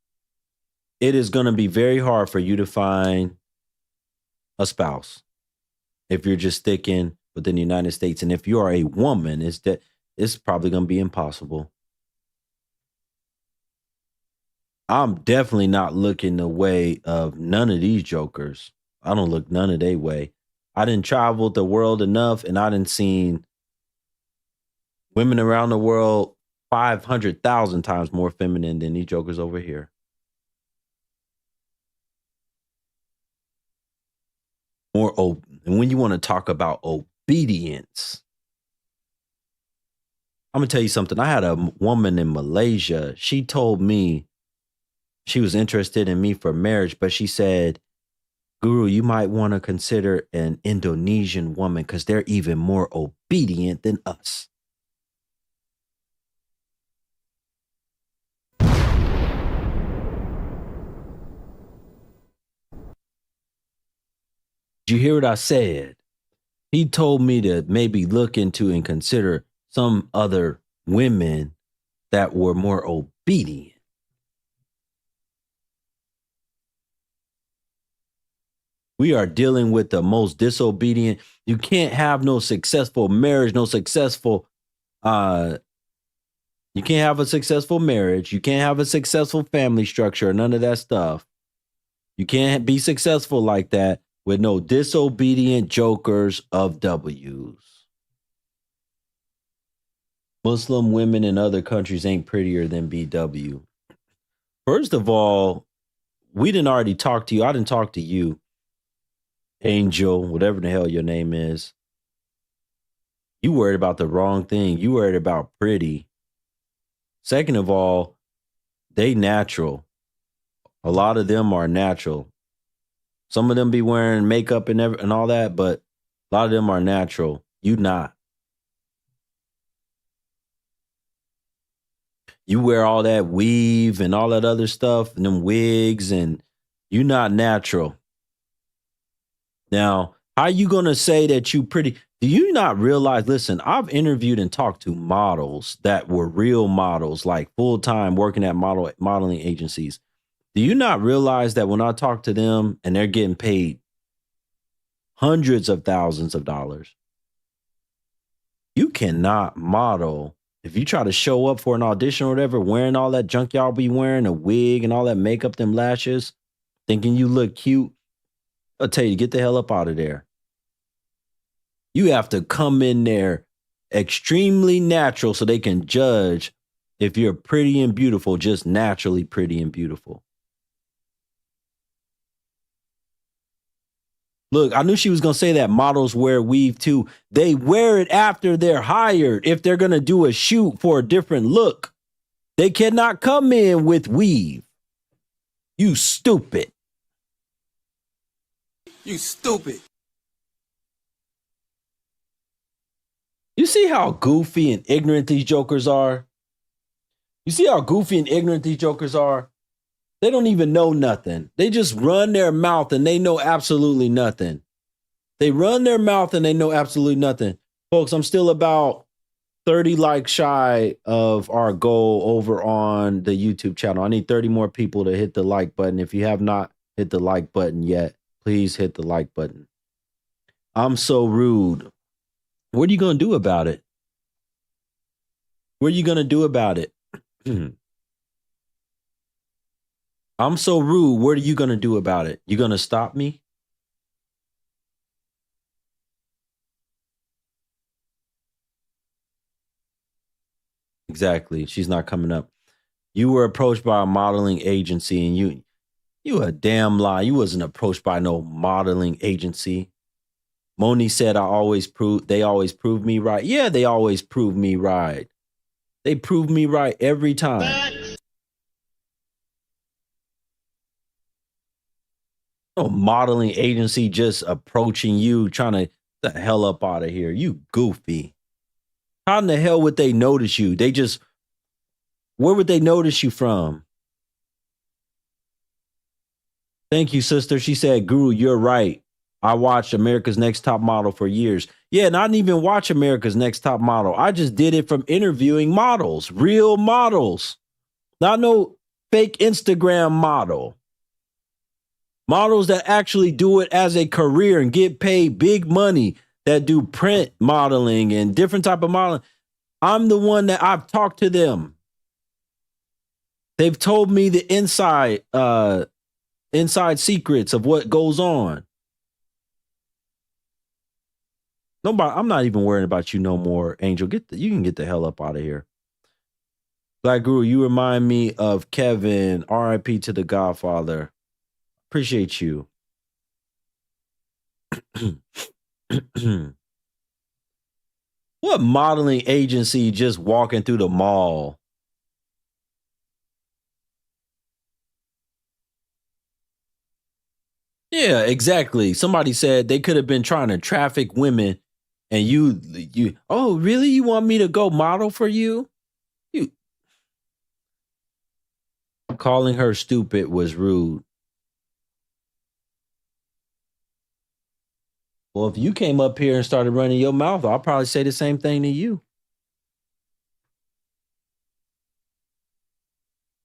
it is going to be very hard for you to find a spouse if you're just sticking within the United States. And if you are a woman, it's probably going to be impossible. I'm definitely not looking the way of none of these jokers. I don't look none of their way. I didn't travel the world enough, and I didn't seen women around the world 500,000 times more feminine than these jokers over here. And when you want to talk about obedience, I'm going to tell you something. I had a woman in Malaysia. She told me she was interested in me for marriage, but she said, Guru, you might want to consider an Indonesian woman because they're even more obedient than us. Did you hear what I said? He told me to maybe look into and consider some other women that were more obedient. We are dealing with the most disobedient. You can't have no successful marriage, no successful, you can't have a successful marriage. You can't have a successful family structure, none of that stuff. You can't be successful like that with no disobedient jokers of W's. Muslim women in other countries ain't prettier than BW. First of all, we didn't already talk to you. I didn't talk to you. Angel, whatever the hell your name is. You worried about the wrong thing. You worried about pretty. Second of all, they natural. A lot of them are natural. Some of them be wearing makeup and all that, but a lot of them are natural. You not. You wear all that weave and all that other stuff and them wigs, and you not natural. Now, how you going to say that you pretty? Do you not realize, listen, I've interviewed and talked to models that were real models, like full-time working at modeling agencies. Do you not realize that when I talk to them and they're getting paid hundreds of thousands of dollars, you cannot model. If you try to show up for an audition or whatever, wearing all that junk y'all be wearing, a wig and all that makeup, them lashes, thinking you look cute, I'll tell you, get the hell up out of there. You have to come in there extremely natural so they can judge if you're pretty and beautiful, just naturally pretty and beautiful. Look, I knew she was going to say that models wear weave too. They wear it after they're hired. If they're going to do a shoot for a different look, they cannot come in with weave. You stupid. You stupid. You see how goofy and ignorant these jokers are? You see how goofy and ignorant these jokers are? They don't even know nothing. They just run their mouth and they know absolutely nothing. They run their mouth and they know absolutely nothing. Folks, I'm still about 30 likes shy of our goal over on the YouTube channel. I need 30 more people to hit the like button. If you have not hit the like button yet, please hit the like button. I'm so rude. What are you going to do about it? What are you going to do about it? I'm so rude. What are you going to do about it? You going to stop me? Exactly. She's not coming up. You were approached by a modeling agency and you a damn lie. You wasn't approached by no modeling agency. Moni said, they always prove me right. Yeah, they always prove me right. They prove me right every time. No modeling agency just approaching you, trying to get the hell up out of here. You goofy. How in the hell would they notice you? Where would they notice you from? Thank you, sister. She said, Guru, you're right. I watched America's Next Top Model for years. Yeah, and I didn't even watch America's Next Top Model. I just did it from interviewing models, real models. Not no fake Instagram model. Models that actually do it as a career and get paid big money, that do print modeling and different type of modeling. I'm the one that I've talked to them. They've told me the inside secrets of what goes on. Nobody, I'm not even worrying about you no more, Angel. You can get the hell up out of here. Black Guru, you remind me of Kevin. R.I.P. to the Godfather. Appreciate you. What modeling agency just walking through the mall? Yeah, exactly. Somebody said they could have been trying to traffic women and you, oh, really? You want me to go model for you? Calling her stupid was rude. Well, if you came up here and started running your mouth, I'll probably say the same thing to you.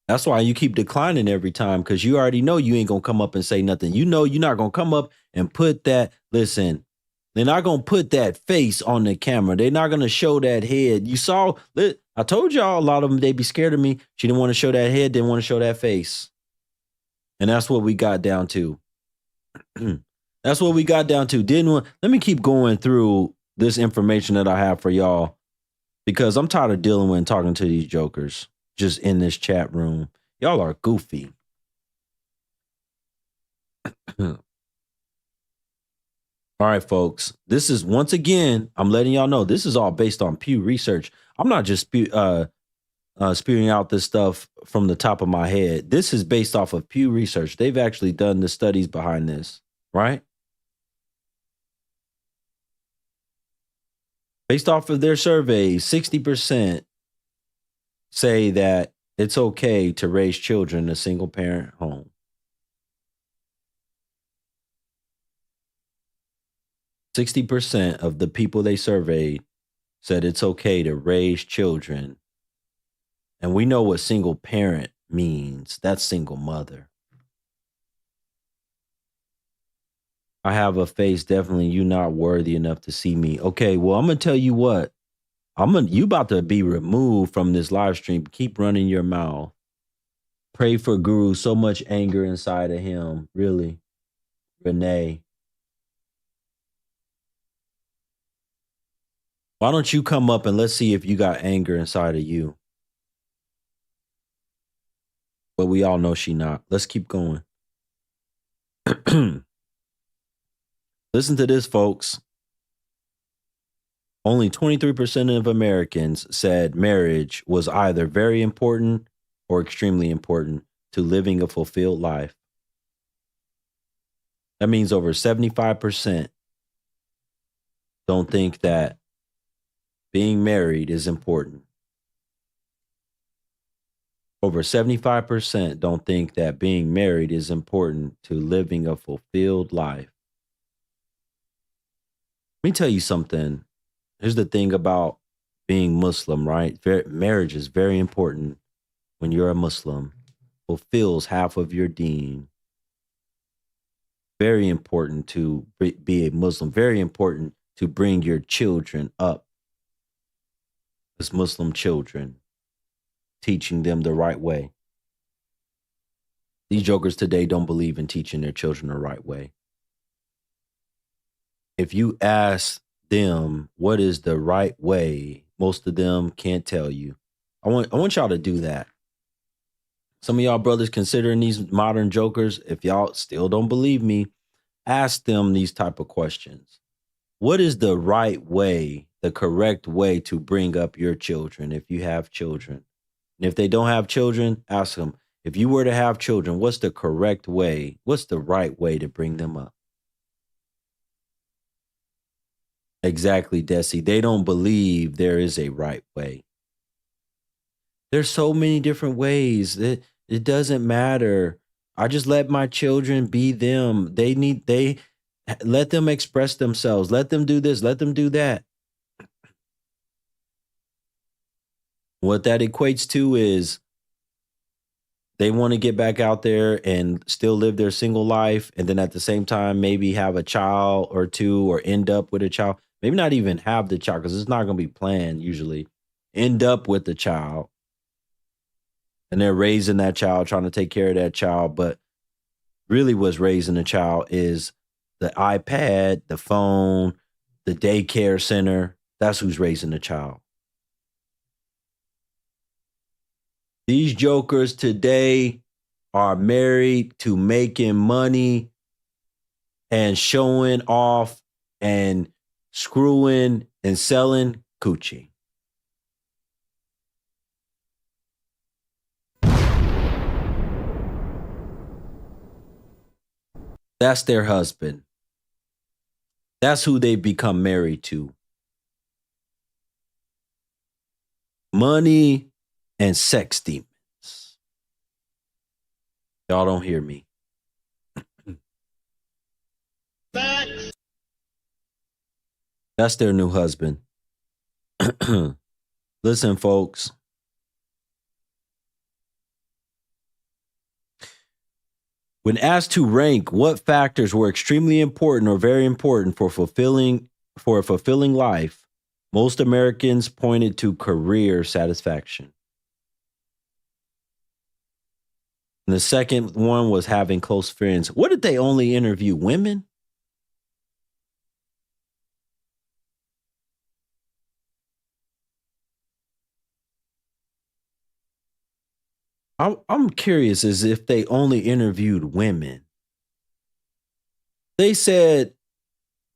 That's why you keep declining every time, because you already know you ain't going to come up and say nothing. You know you're not going to come up and put that, listen, they're not going to put that face on the camera. They're not going to show that head. You saw, I told y'all a lot of them, they be scared of me. She didn't want to show that head, didn't want to show that face. And that's what we got down to. That's what we got down to. Let me keep going through this information that I have for y'all, because I'm tired of dealing with and talking to these jokers just in this chat room. Y'all are goofy. All right, folks. This is, once again, I'm letting y'all know, this is all based on Pew Research. I'm not just spewing out this stuff from the top of my head. This is based off of Pew Research. They've actually done the studies behind this, right? Based off of their surveys, 60% say that it's okay to raise children in a single parent home. 60% of the people they surveyed said it's okay to raise children. And we know what single parent means. That's single mother. I have a face, definitely you not worthy enough to see me. Okay, well, I'm going to tell you what. You about to be removed from this live stream. Keep running your mouth. Pray for Guru. So much anger inside of him. Really. Renee. Why don't you come up and let's see if you got anger inside of you? But we all know she not. Let's keep going. Listen to this, folks. Only 23% of Americans said marriage was either very important or extremely important to living a fulfilled life. That means over 75% don't think that being married is important. Over 75% don't think that being married is important to living a fulfilled life. Let me tell you something. Here's the thing about being Muslim, right? Marriage is very important when you're a Muslim. Fulfills half of your deen. Very important to be a Muslim. Very important to bring your children up as Muslim children, teaching them the right way. These jokers today don't believe in teaching their children the right way. If you ask them what is the right way, most of them can't tell you. I want y'all to do that. Some of y'all brothers considering these modern jokers, if y'all still don't believe me, ask them these type of questions. What is the right way, the correct way to bring up your children if you have children? And if they don't have children, ask them, if you were to have children, what's the correct way? What's the right way to bring them up? Exactly, Desi. They don't believe there is a right way. There's so many different ways. It doesn't matter. I just let my children be them. They let them express themselves. Let them do this. Let them do that. What that equates to is they want to get back out there and still live their single life. And then at the same time, maybe have a child or two or end up with a child. Maybe not even have the child because it's not going to be planned usually. End up with the child. And they're raising that child, trying to take care of that child. But really what's raising the child is the iPad, the phone, the daycare center. That's who's raising the child. These jokers today are married to making money and showing off and screwing and selling coochie. That's their husband. That's who they become married to. Money and sex demons. Y'all don't hear me. That's their new husband. Listen, folks. When asked to rank what factors were extremely important or very important for a fulfilling life, most Americans pointed to career satisfaction. And the second one was having close friends. What did they only interview women? I'm curious as if they only interviewed women. They said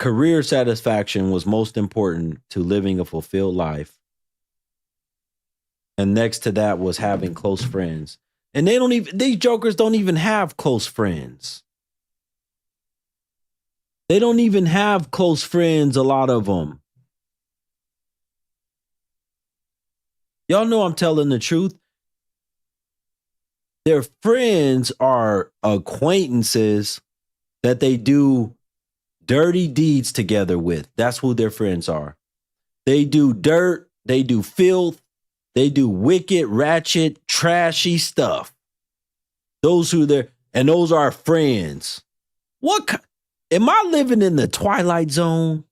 career satisfaction was most important to living a fulfilled life. And next to that was having close friends. And these jokers don't even have close friends. They don't even have close friends, a lot of them. Y'all know I'm telling the truth. Their friends are acquaintances that they do dirty deeds together with. That's who their friends are. They do dirt. They do filth. They do wicked, ratchet, trashy stuff. Those are friends. Am I living in the Twilight Zone?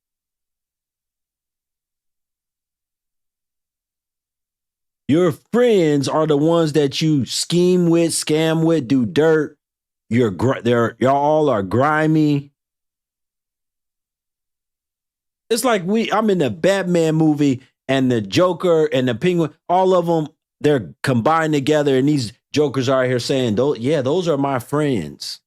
Your friends are the ones that you scheme with, scam with, do dirt. Y'all all are grimy. It's like I'm in the Batman movie and the Joker and the Penguin, all of them, they're combined together, and these Jokers are out here saying, those are my friends.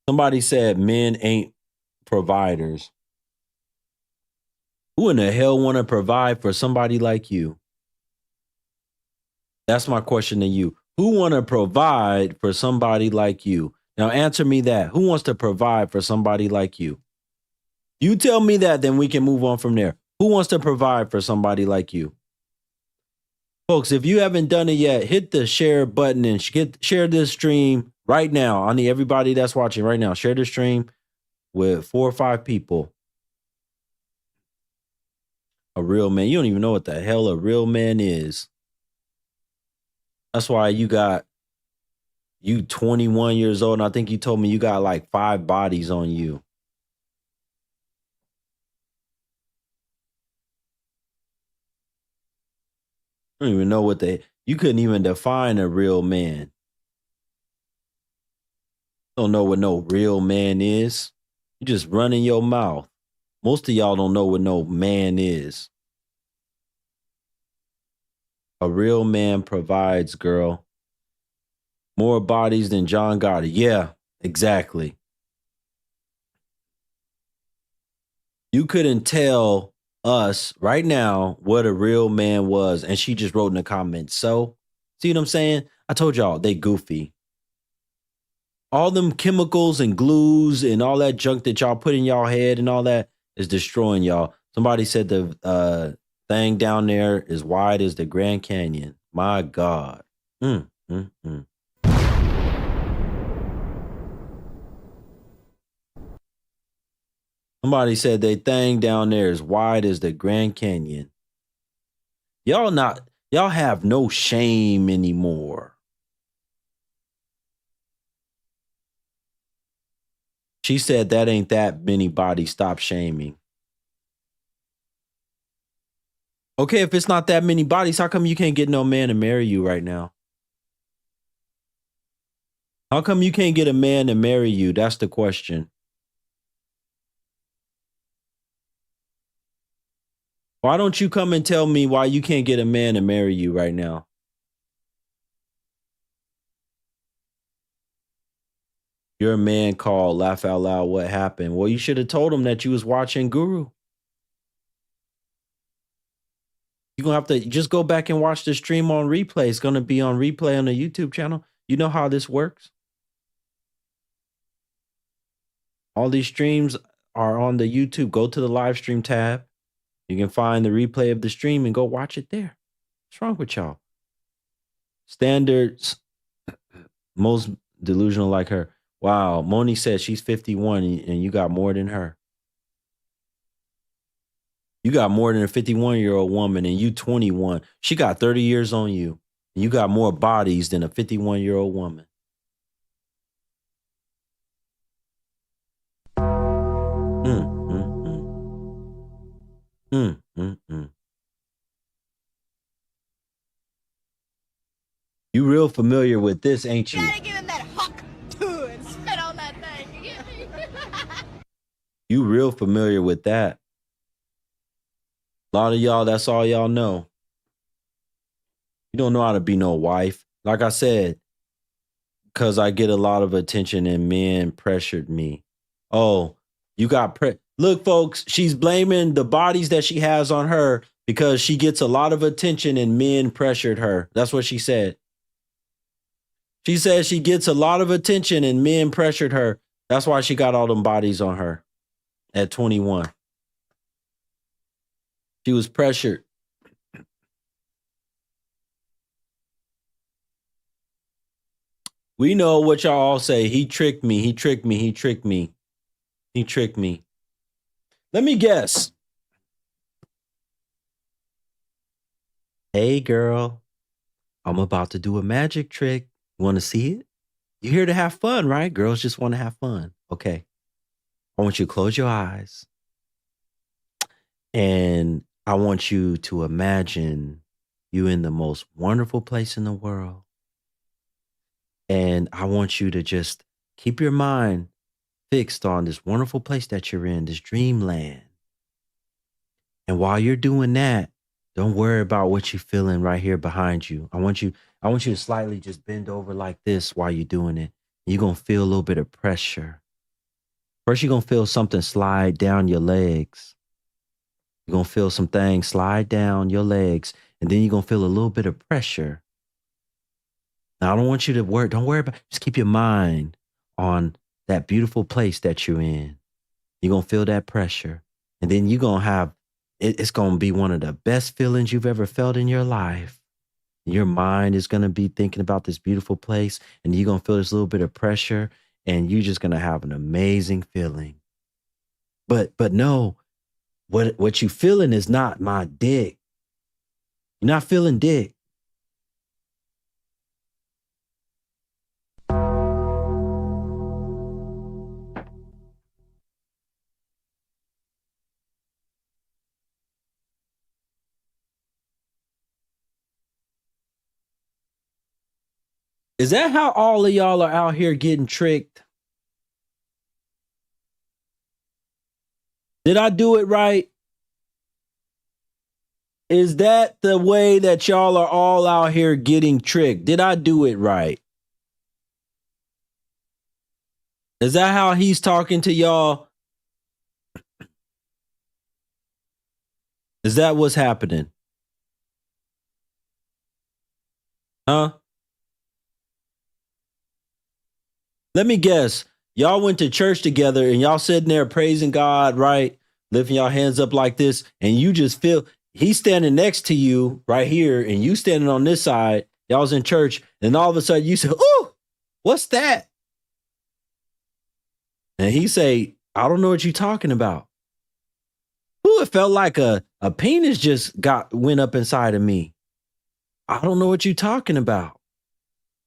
Somebody said men ain't providers. Who in the hell want to provide for somebody like you? That's my question to you. Who want to provide for somebody like you? Now answer me that. Who wants to provide for somebody like you? You tell me that, then we can move on from there. Who wants to provide for somebody like you? Folks, if you haven't done it yet, hit the share button and share this stream right now. I need everybody that's watching right now. Share the stream with 4 or 5 people. A real man. You don't even know what the hell a real man is. That's why you 21 years old, and I think you told me you got like 5 bodies on you. I don't even know you couldn't even define a real man. Don't know what no real man is. You just running your mouth. Most of y'all don't know what no man is. A real man provides, girl. More bodies than John Gotti. Yeah, exactly. You couldn't tell us right now what a real man was, and she just wrote in the comments. So, see what I'm saying? I told y'all, they goofy. All them chemicals and glues and all that junk that y'all put in y'all head and all that is destroying y'all. Somebody said the thing down there is wide as the Grand Canyon. My God. Somebody said they thing down there is wide as the Grand Canyon. Y'all have no shame anymore. She said that ain't that many bodies. Stop shaming. Okay, if it's not that many bodies, how come you can't get no man to marry you right now? How come you can't get a man to marry you? That's the question. Why don't you come and tell me why you can't get a man to marry you right now? Your man called, laugh out loud, what happened? Well, you should have told him that you was watching Guru. You're going to have to just go back and watch the stream on replay. It's going to be on replay on the YouTube channel. You know how this works? All these streams are on the YouTube. Go to the live stream tab. You can find the replay of the stream and go watch it there. What's wrong with y'all? Standards, most delusional like her. Wow, Moni said she's 51 and you got more than her. You got more than a 51-year-old woman and you 21. She got 30 years on you. And you got more bodies than a 51-year-old woman. You real familiar with this, ain't you? You gotta give him that huck too and spit on that thing. You get me? You real familiar with that. A lot of y'all, that's all y'all know. You don't know how to be no wife. Like I said, because I get a lot of attention and men pressured me. Oh, you got Look, folks, she's blaming the bodies that she has on her because she gets a lot of attention and men pressured her. That's what she said. She said she gets a lot of attention and men pressured her. That's why she got all them bodies on her at 21. She was pressured. We know what y'all all say. He tricked me. He tricked me. He tricked me. He tricked me. Let me guess. Hey, girl. I'm about to do a magic trick. Want to see it? You're here to have fun, right? Girls just want to have fun. Okay. I want you to close your eyes. And I want you to imagine you in the most wonderful place in the world. And I want you to just keep your mind fixed on this wonderful place that you're in, this dreamland. And while you're doing that, don't worry about what you're feeling right here behind you. I want you to slightly just bend over like this while you're doing it. You're going to feel a little bit of pressure. First, you're going to feel something slide down your legs. You're going to feel some things slide down your legs, and then you're going to feel a little bit of pressure. Now, I don't want you to worry. Don't worry about it. Just keep your mind on that beautiful place that you're in. You're going to feel that pressure, and then you're going to have, it's going to be one of the best feelings you've ever felt in your life. Your mind is going to be thinking about this beautiful place, and you're going to feel this little bit of pressure, and you're just going to have an amazing feeling. But no, what you feeling is not my dick. You're not feeling dick. Is that how all of y'all are out here getting tricked? Did I do it right? Is that the way that y'all are all out here getting tricked? Did I do it right? Is that how he's talking to y'all? Is that what's happening? Huh? Let me guess. Y'all went to church together and y'all sitting there praising God, right? Lifting y'all hands up like this. And you just feel he's standing next to you right here and you standing on this side. Y'all was in church. And all of a sudden you say, "Ooh, what's that?" And he say, "I don't know what you're talking about." Ooh, it felt like a penis just went up inside of me. I don't know what you're talking about.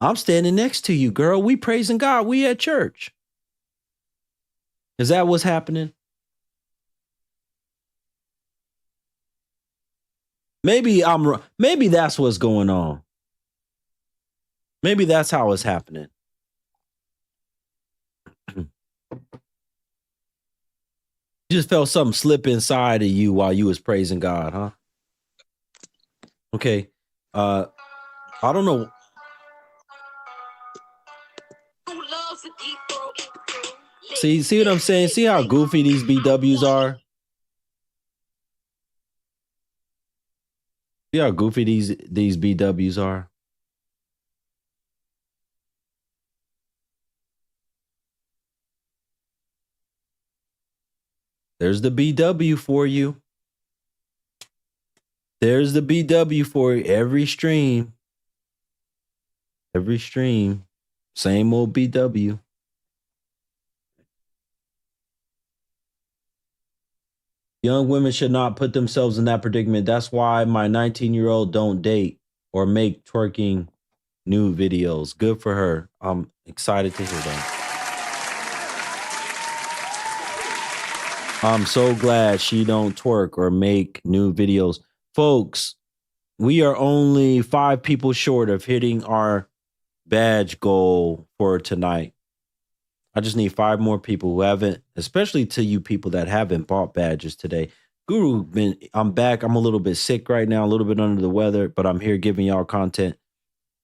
I'm standing next to you, girl. We praising God. We at church. Is that what's happening? Maybe that's what's going on. Maybe that's how it's happening. You just felt something slip inside of you while you was praising God, huh? Okay. I don't know. See what I'm saying? See how goofy these BWs are? See how goofy these BWs are? There's the BW for you. There's the BW for you. Every stream. Same old BW. Young women should not put themselves in that predicament. That's why my 19-year-old don't date or make twerking nude videos. Good for her. I'm excited to hear that. I'm so glad she don't twerk or make nude videos. Folks, we are only 5 people short of hitting our badge goal for tonight. I just need 5 more people who haven't, especially to you people that haven't bought badges today. Guru, I'm back. I'm a little bit sick right now, a little bit under the weather, but I'm here giving y'all content.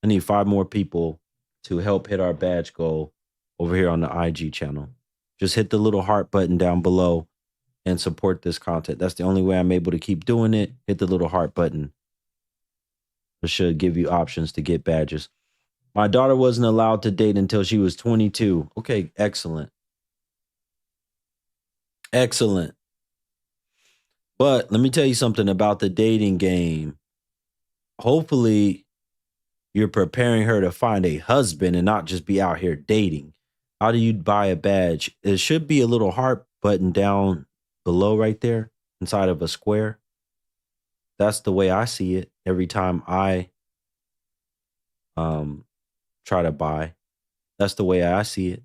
I need 5 more people to help hit our badge goal over here on the IG channel. Just hit the little heart button down below and support this content. That's the only way I'm able to keep doing it. Hit the little heart button. It should give you options to get badges. My daughter wasn't allowed to date until she was 22. Okay, excellent. Excellent. But let me tell you something about the dating game. Hopefully, you're preparing her to find a husband and not just be out here dating. How do you buy a badge? It should be a little heart button down below right there inside of a square. That's the way I see it every time I try to buy. That's the way I see it.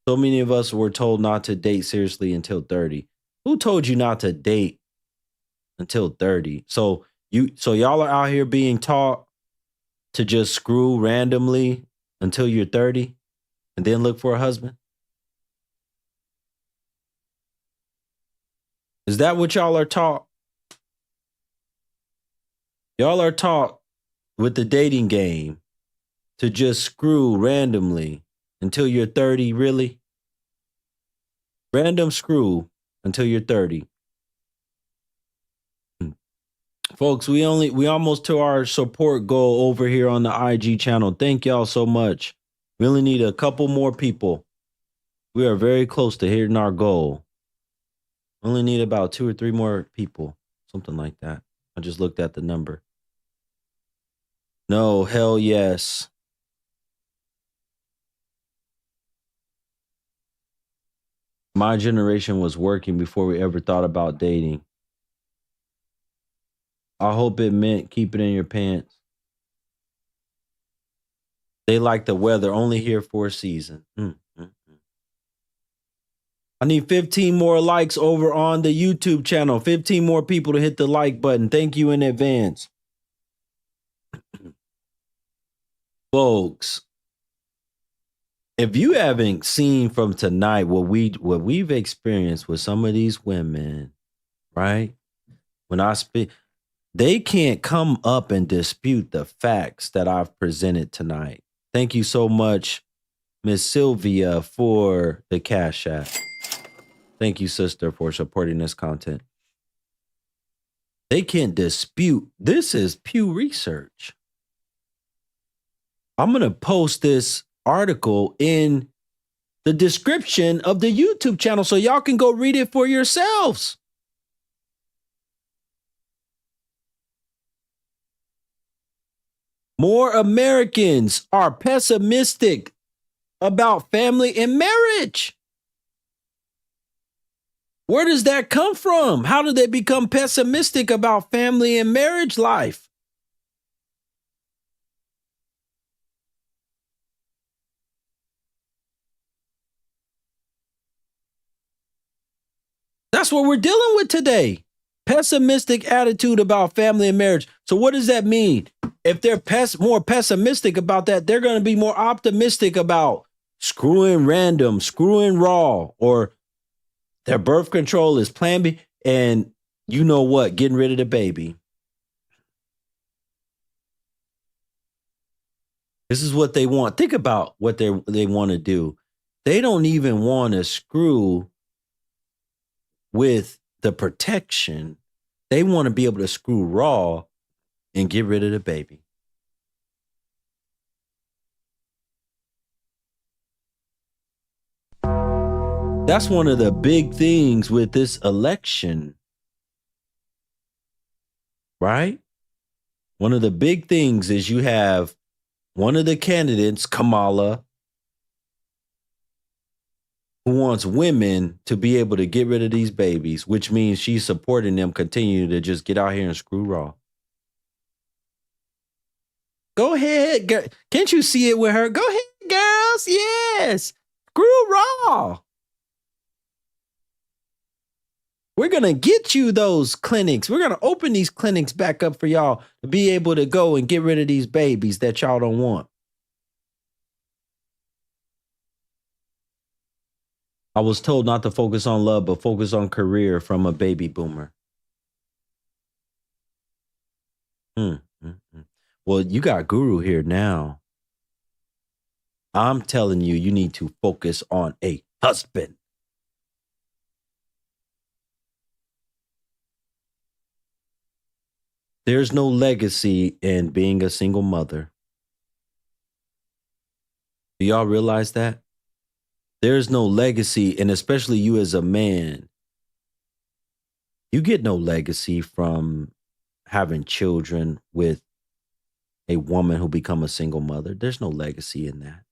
So many of us were told not to date seriously until 30. Who told you not to date until 30? So y'all are out here being taught to just screw randomly until you're 30 and then look for a husband? Is that what y'all are taught? Y'all are taught with the dating game to just screw randomly until you're 30, really? Random screw until you're 30. Folks, we almost to our support goal over here on the IG channel. Thank y'all so much. We only need a couple more people. We are very close to hitting our goal. Only need about 2 or 3 more people, something like that. I just looked at the number. No, hell yes. My generation was working before we ever thought about dating. I hope it meant keep it in your pants. They like the weather, only here for a season. I need 15 more likes over on the YouTube channel. 15 more people to hit the like button. Thank you in advance. Folks, if you haven't seen from tonight what we've experienced with some of these women, right? When I speak, they can't come up and dispute the facts that I've presented tonight. Thank you so much, Miss Sylvia, for the Cash App. Thank you, sister, for supporting this content. They can't dispute. This is Pew Research. I'm going to post this article in the description of the YouTube channel so y'all can go read it for yourselves. More Americans are pessimistic about family and marriage. Where does that come from? How did they become pessimistic about family and marriage life? That's what we're dealing with today. Pessimistic attitude about family and marriage. So what does that mean? If they're more pessimistic about that, they're going to be more optimistic about screwing random, screwing raw, or their birth control is Plan B, and you know what? Getting rid of the baby. This is what they want. Think about what they want to do. They don't even want to screw with the protection. They want to be able to screw raw and get rid of the baby. That's one of the big things with this election, right? One of the big things is you have one of the candidates, Kamala, who wants women to be able to get rid of these babies, which means she's supporting them continue to just get out here and screw raw. Go ahead, girl. Can't you see it with her? Go ahead, girls. Yes. Screw raw. We're going to get you those clinics. We're going to open these clinics back up for y'all to be able to go and get rid of these babies that y'all don't want. I was told not to focus on love, but focus on career from a baby boomer. Well, you got Guru here now. I'm telling you, you need to focus on a husband. There's no legacy in being a single mother. Do y'all realize that? There's no legacy, and especially you as a man, you get no legacy from having children with a woman who become a single mother. There's no legacy in that.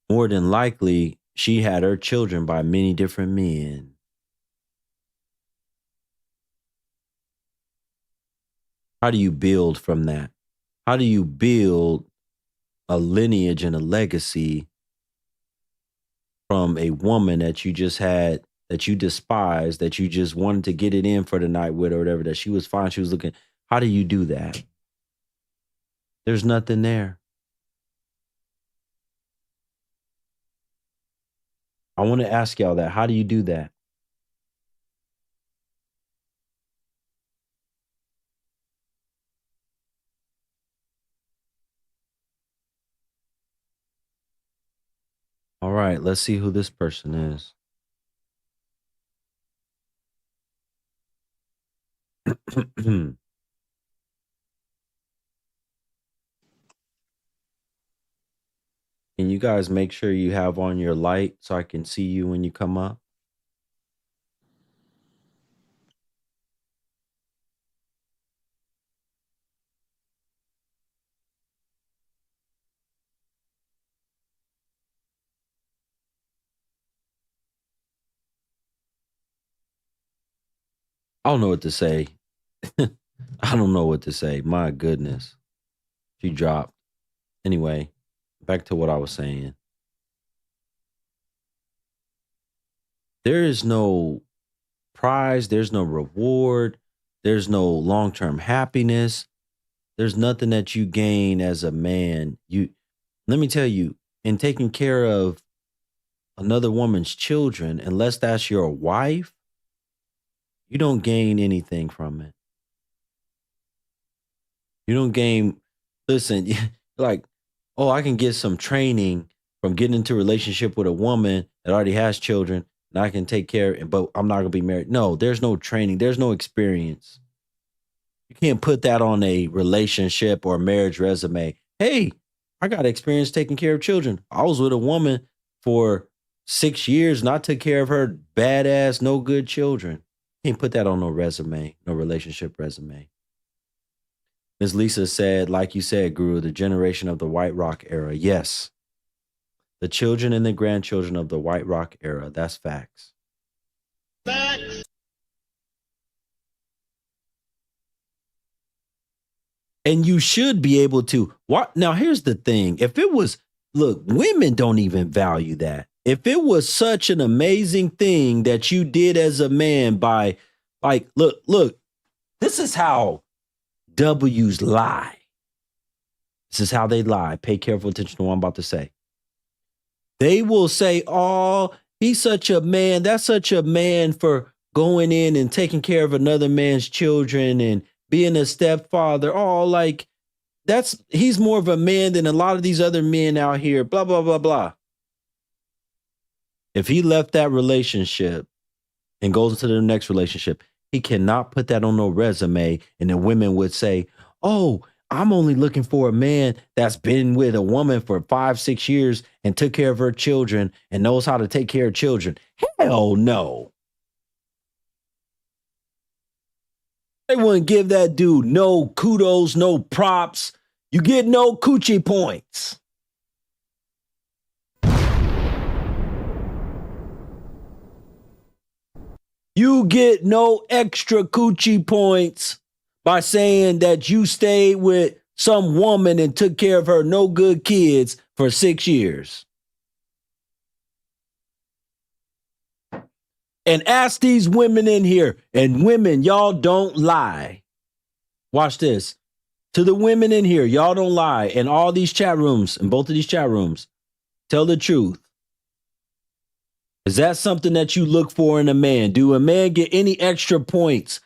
More than likely, she had her children by many different men. How do you build from that? How do you build a lineage and a legacy from a woman that you just had that you despise, that you just wanted to get it in for the night with or whatever, that she was fine, she was looking, how do you do that? There's nothing there. I want to ask y'all that. How do you do that? All right, let's see who this person is. Can you guys make sure you have on your light so I can see you when you come up? I don't know what to say. I don't know what to say. My goodness. She dropped. Anyway, back to what I was saying. There is no prize. There's no reward. There's no long-term happiness. There's nothing that you gain as a man. Let me tell you, in taking care of another woman's children, unless that's your wife, you don't gain anything from it. You don't gain, listen, like, oh, I can get some training from getting into a relationship with a woman that already has children and I can take care of it, but I'm not going to be married. No, there's no training. There's no experience. You can't put that on a relationship or marriage resume. Hey, I got experience taking care of children. I was with a woman for 6 years and I took care of her badass, no good children. You can't put that on no resume, no relationship resume. Ms. Lisa said, like you said, Guru, the generation of the White Rock era. Yes. The children and the grandchildren of the White Rock era. That's facts. Facts. And you should be able to. Now, here's the thing. If it was, look, women don't even value that. If it was such an amazing thing that you did as a man by, like, look, this is how W's lie. This is how they lie. Pay careful attention to what I'm about to say. They will say, oh, he's such a man. That's such a man for going in and taking care of another man's children and being a stepfather. Oh, like he's more of a man than a lot of these other men out here, blah, blah, blah, blah. If he left that relationship and goes into the next relationship, he cannot put that on no resume. And the women would say, oh, I'm only looking for a man that's been with a woman for 5-6 years and took care of her children and knows how to take care of children. Hell no. They wouldn't give that dude no kudos, no props. You get no coochie points. You get no extra coochie points by saying that you stayed with some woman and took care of her no good kids for 6 years. And ask these women in here, and women, y'all don't lie. Watch this. To the women in here, y'all don't lie. In all these chat rooms, in both of these chat rooms, tell the truth. Is that something that you look for in a man? Do a man get any extra points,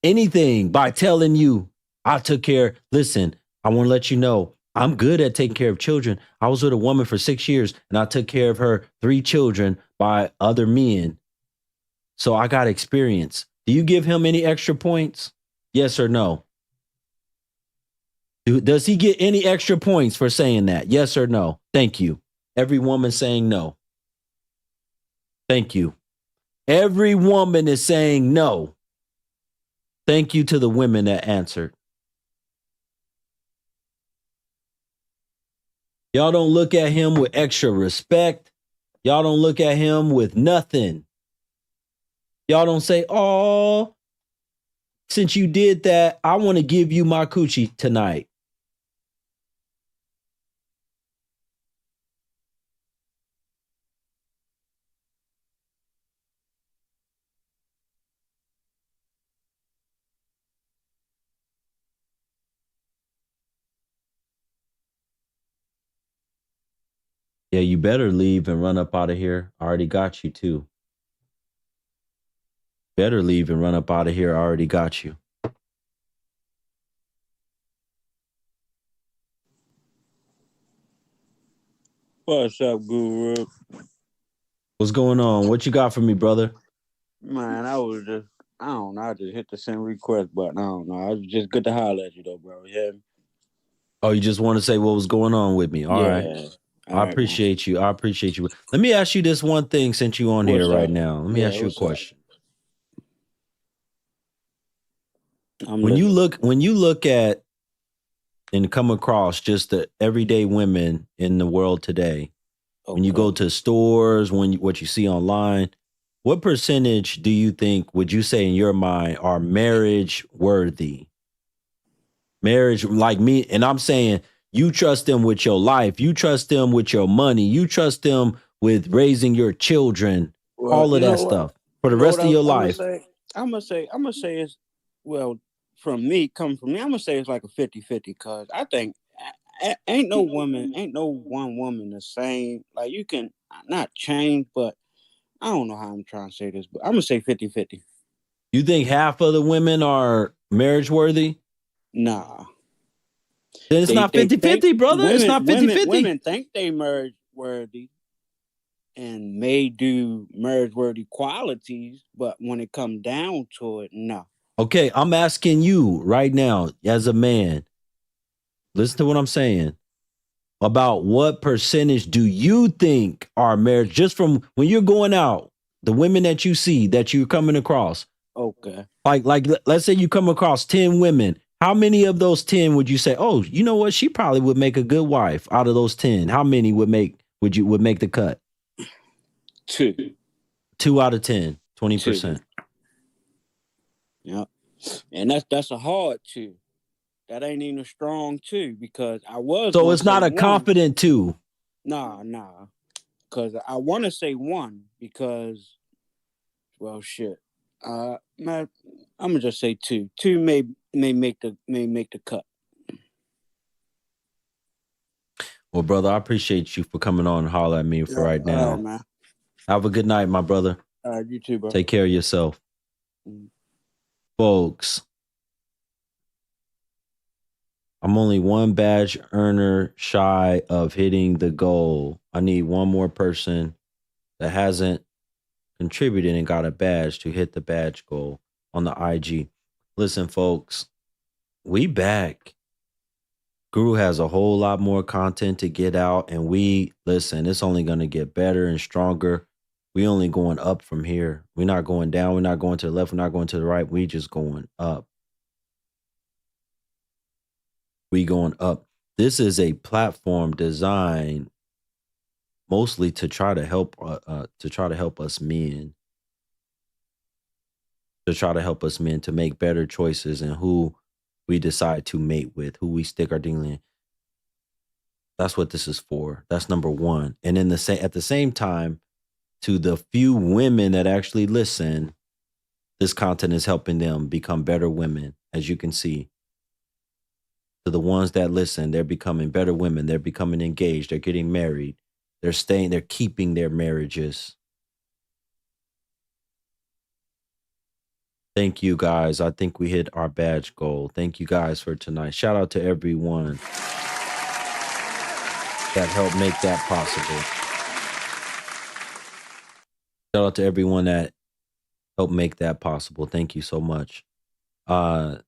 anything, by telling you, I took care? Listen, I want to let you know, I'm good at taking care of children. I was with a woman for 6 years and I took care of her 3 children by other men. So I got experience. Do you give him any extra points? Yes or no? Does he get any extra points for saying that? Yes or no? Thank you. Every woman saying no. Thank you. Every woman is saying no. Thank you to the women that answered. Y'all don't look at him with extra respect. Y'all don't look at him with nothing. Y'all don't say, oh, since you did that, I want to give you my coochie tonight. Yeah, you better leave and run up out of here. I already got you too. Better leave and run up out of here. I already got you. What's up, Guru? What's going on? What you got for me, brother? Man, I don't know, I just hit the send request button. I don't know. It's just good to holler at you, though, bro. Yeah. Oh, you just want to say what was going on with me? All right. All I right, appreciate you. I appreciate you. Let me ask you this one thing since you on here right now. Let me ask you a question. When you look at and come across just the everyday women in the world today, when you go to stores, what you see online, what percentage do you think, would you say in your mind, are marriage worthy? Marriage, like me, and I'm saying you trust them with your life, you trust them with your money, you trust them with raising your children, all of that stuff for the rest of your life. I'm gonna say it's, well, coming from me, I'm gonna say it's like a 50-50, because I think ain't no one woman the same. Like, you can not change, but I don't know how I'm trying to say this, but I'm gonna say 50-50. You think half of the women are marriage worthy? Nah. Then it's not 50-50, brother. It's not 50-50. Women think they marriage worthy and may do marriage worthy qualities, but when it comes down to it, no. Okay, I'm asking you right now, as a man, listen to what I'm saying. About what percentage do you think are marriage, just from when you're going out, the women that you see, that you're coming across? Okay. Like let's say you come across 10 women. How many of those 10 would you say, oh, you know what? She probably would make a good wife out of those 10. How many would make the cut? 2. 2 out of 10, 20%. Yep. And that's a hard 2. That ain't even a strong 2, because I was. So it's not a confident 2. Nah. Because I want to say 1, because, well, shit. Man, I'm gonna just say 2. 2 may make the cut. Well, brother, I appreciate you for coming on and holler at me for right now. Man. Have a good night, my brother. You too, bro. Take care of yourself. Folks, I'm only one badge earner shy of hitting the goal. I need one more person that hasn't contributed and got a badge to hit the badge goal on the IG. Listen, folks, we back. Guru has a whole lot more content to get out, and listen, it's only going to get better and stronger. We only going up from here. We're not going down. We're not going to the left. We're not going to the right. We just going up. We going up. This is a platform designed mostly to try to help us men. To try to help us men to make better choices in who we decide to mate with, who we stick our ding in. That's what this is for. That's number one. And at the same time, to the few women that actually listen, this content is helping them become better women, as you can see. To the ones that listen, they're becoming better women. They're becoming engaged. They're getting married. They're keeping their marriages. Thank you, guys. I think we hit our badge goal. Thank you, guys, for tonight. Shout out to everyone that helped make that possible. Shout out to everyone that helped make that possible. Thank you so much. You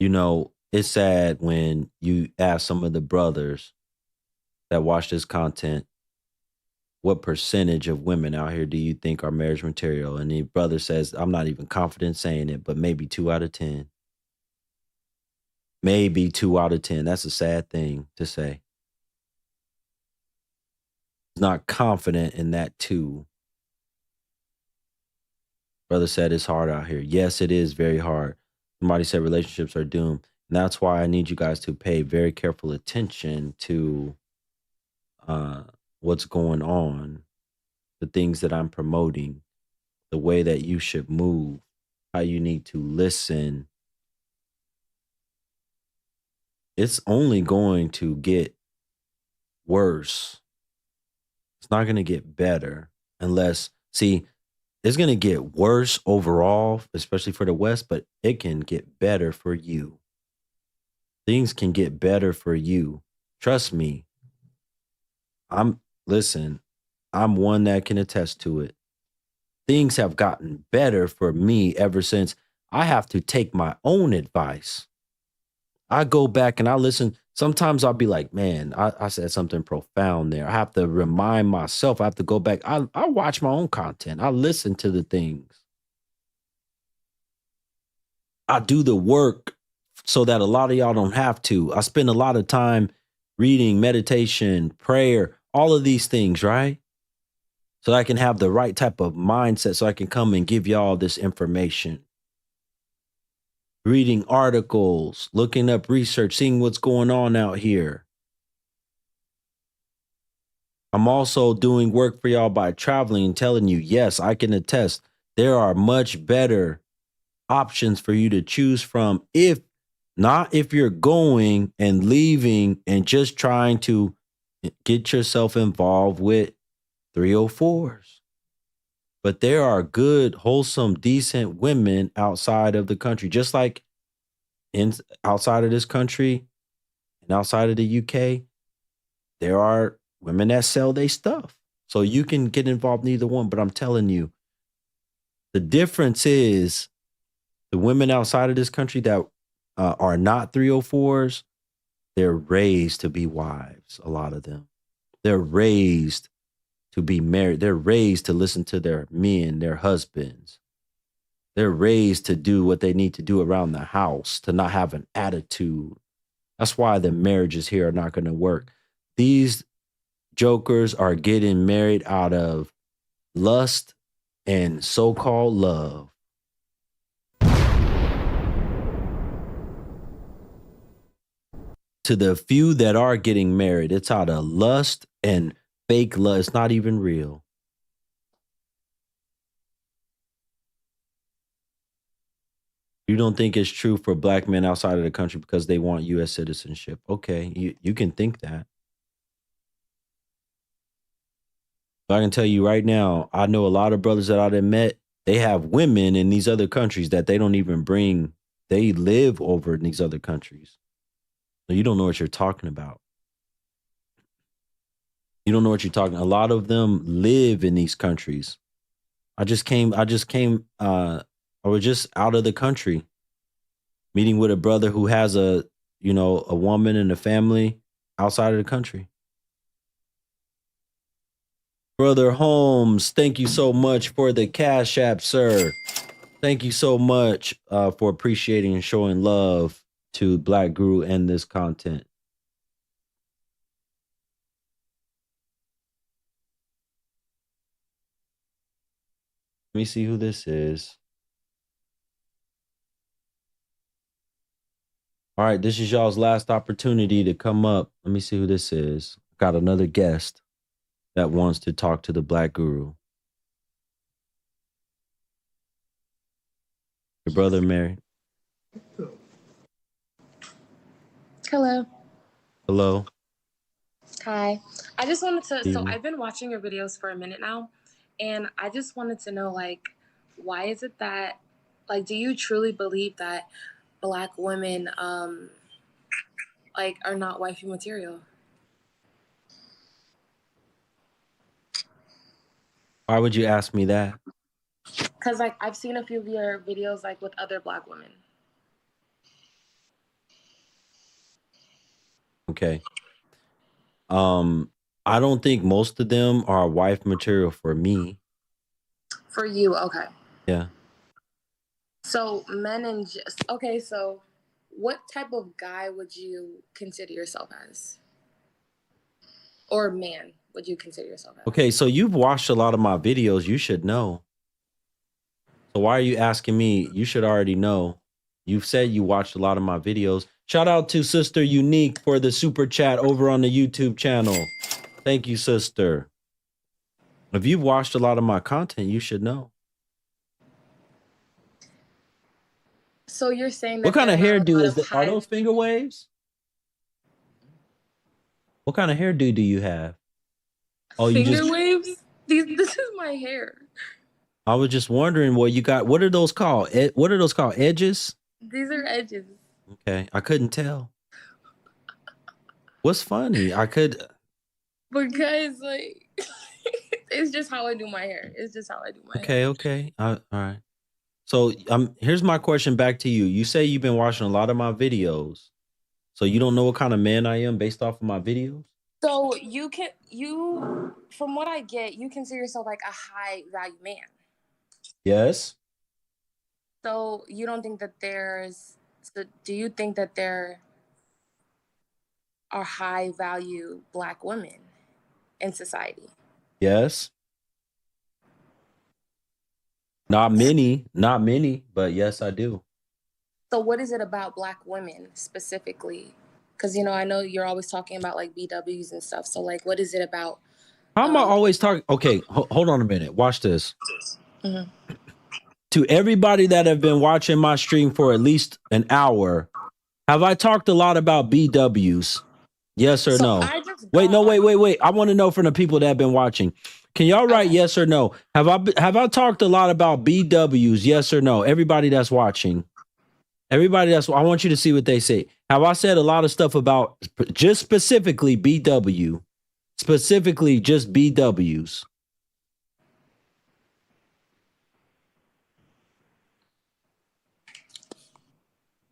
know, it's sad when you ask some of the brothers that watch this content, what percentage of women out here do you think are marriage material? And the brother says, I'm not even confident saying it, but maybe 2 out of 10. Maybe 2 out of 10. That's a sad thing to say. He's not confident in that 2. Brother said it's hard out here. Yes, it is very hard. Somebody said relationships are doomed. And that's why I need you guys to pay very careful attention to what's going on, the things that I'm promoting, the way that you should move, how you need to listen. It's only going to get worse. It's not going to get better unless, see, it's going to get worse overall, especially for the West, but it can get better for you. Things can get better for you. Trust me. Listen, I'm one that can attest to it. Things have gotten better for me ever since I have to take my own advice. I go back and I listen. Sometimes I'll be like, man, I said something profound there. I have to remind myself. I have to go back. I watch my own content. I listen to the things. I do the work so that a lot of y'all don't have to. I spend a lot of time reading, meditation, prayer, all of these things, right? So I can have the right type of mindset so I can come and give y'all this information. Reading articles, looking up research, seeing what's going on out here. I'm also doing work for y'all by traveling and telling you, yes, I can attest, there are much better options for you to choose from if you're going and leaving and just trying to get yourself involved with 304s. But there are good, wholesome, decent women outside of the country, just like outside of this country and outside of the UK. There are women that sell their stuff. So you can get involved in either one. But I'm telling you, the difference is the women outside of this country that are not 304s, they're raised to be wives, a lot of them. They're raised to be married. They're raised to listen to their men, their husbands. They're raised to do what they need to do around the house, to not have an attitude. That's why the marriages here are not going to work. These jokers are getting married out of lust and so-called love. To the few that are getting married, it's out of lust and fake love. It's not even real. You don't think it's true for black men outside of the country because they want U.S. citizenship. Okay, you can think that. But I can tell you right now, I know a lot of brothers that I've met, they have women in these other countries that they don't even bring. They live over in these other countries. So you don't know what you're talking about. You don't know what you're talking. A lot of them live in these countries. I was just out of the country, meeting with a brother who has a woman and a family outside of the country. Brother Holmes, thank you so much for the Cash App, sir. Thank you so much for appreciating and showing love to Black Guru and this content. Let me see who this is. All right, this is y'all's last opportunity to come up. Let me see who this is. Got another guest that wants to talk to the Black Guru. Your brother married. Hello. Hello. Hi. I just wanted to, so Evening. I've been watching your videos for a minute now, and I just wanted to know, like, why is it that, like, do you truly believe that Black women, like, are not wifey material? Why would you ask me that? Because, like, I've seen a few of your videos, like, with other Black women. Okay. I don't think most of them are wife material for me. For you, okay. Yeah. So men and just, okay, so what type of guy would you consider yourself as? Or man would you consider yourself as? Okay, so you've watched a lot of my videos. You should know. So why are you asking me? You should already know. You've said you watched a lot of my videos. Shout out to Sister Unique for the super chat over on the YouTube channel. Thank you, sister. If you've watched a lot of my content, you should know. So you're saying that What kind of hairdo is that? Are high... those finger waves? What kind of hairdo do you have? Oh, you Finger just. waves? This is my hair. I was just wondering what you got. What are those called? What are those called? Edges? These are edges. Okay, I couldn't tell. What's funny? I could. Because like it's just how I do my hair. It's just how I do my hair. Okay. All right. So here's my question back to you. You say you've been watching a lot of my videos. So you don't know what kind of man I am based off of my videos? So from what I get, you consider yourself like a high value man. Yes. So you don't think that do you think that there are high value Black women in society? Yes. Not many, but yes, I do. So what is it about Black women specifically? Because, I know you're always talking about like BWs and stuff. So like, what is it about? How am I always talking? Okay, hold on a minute. Watch this. Mhm. To everybody that have been watching my stream for at least an hour, have I talked a lot about BWs? Yes or no? Wait. I want to know from the people that have been watching. Can y'all write yes or no? Have I talked a lot about BWs? Yes or no? Everybody that's watching. I want you to see what they say. Have I said a lot of stuff about just specifically BW? Specifically just BWs?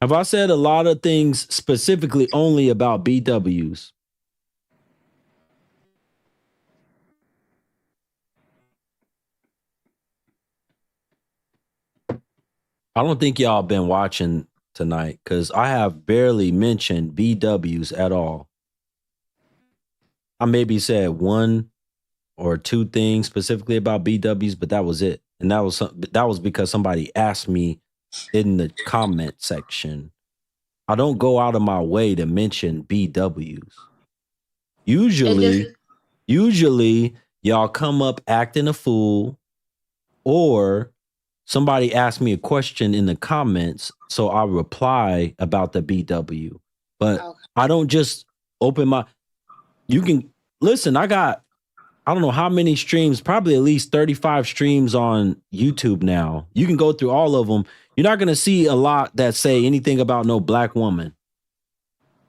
Have I said a lot of things specifically only about BWs? I don't think y'all been watching tonight because I have barely mentioned BWs at all. I maybe said one or two things specifically about BWs, but that was it. And that was because somebody asked me in the comment section. I don't go out of my way to mention BWs. Usually y'all come up acting a fool, or somebody asked me a question in the comments, so I reply about the BW. But I don't just open my. You can listen. I don't know how many streams, probably at least 35 streams on YouTube now. You can go through all of them. You're not going to see a lot that say anything about no Black woman.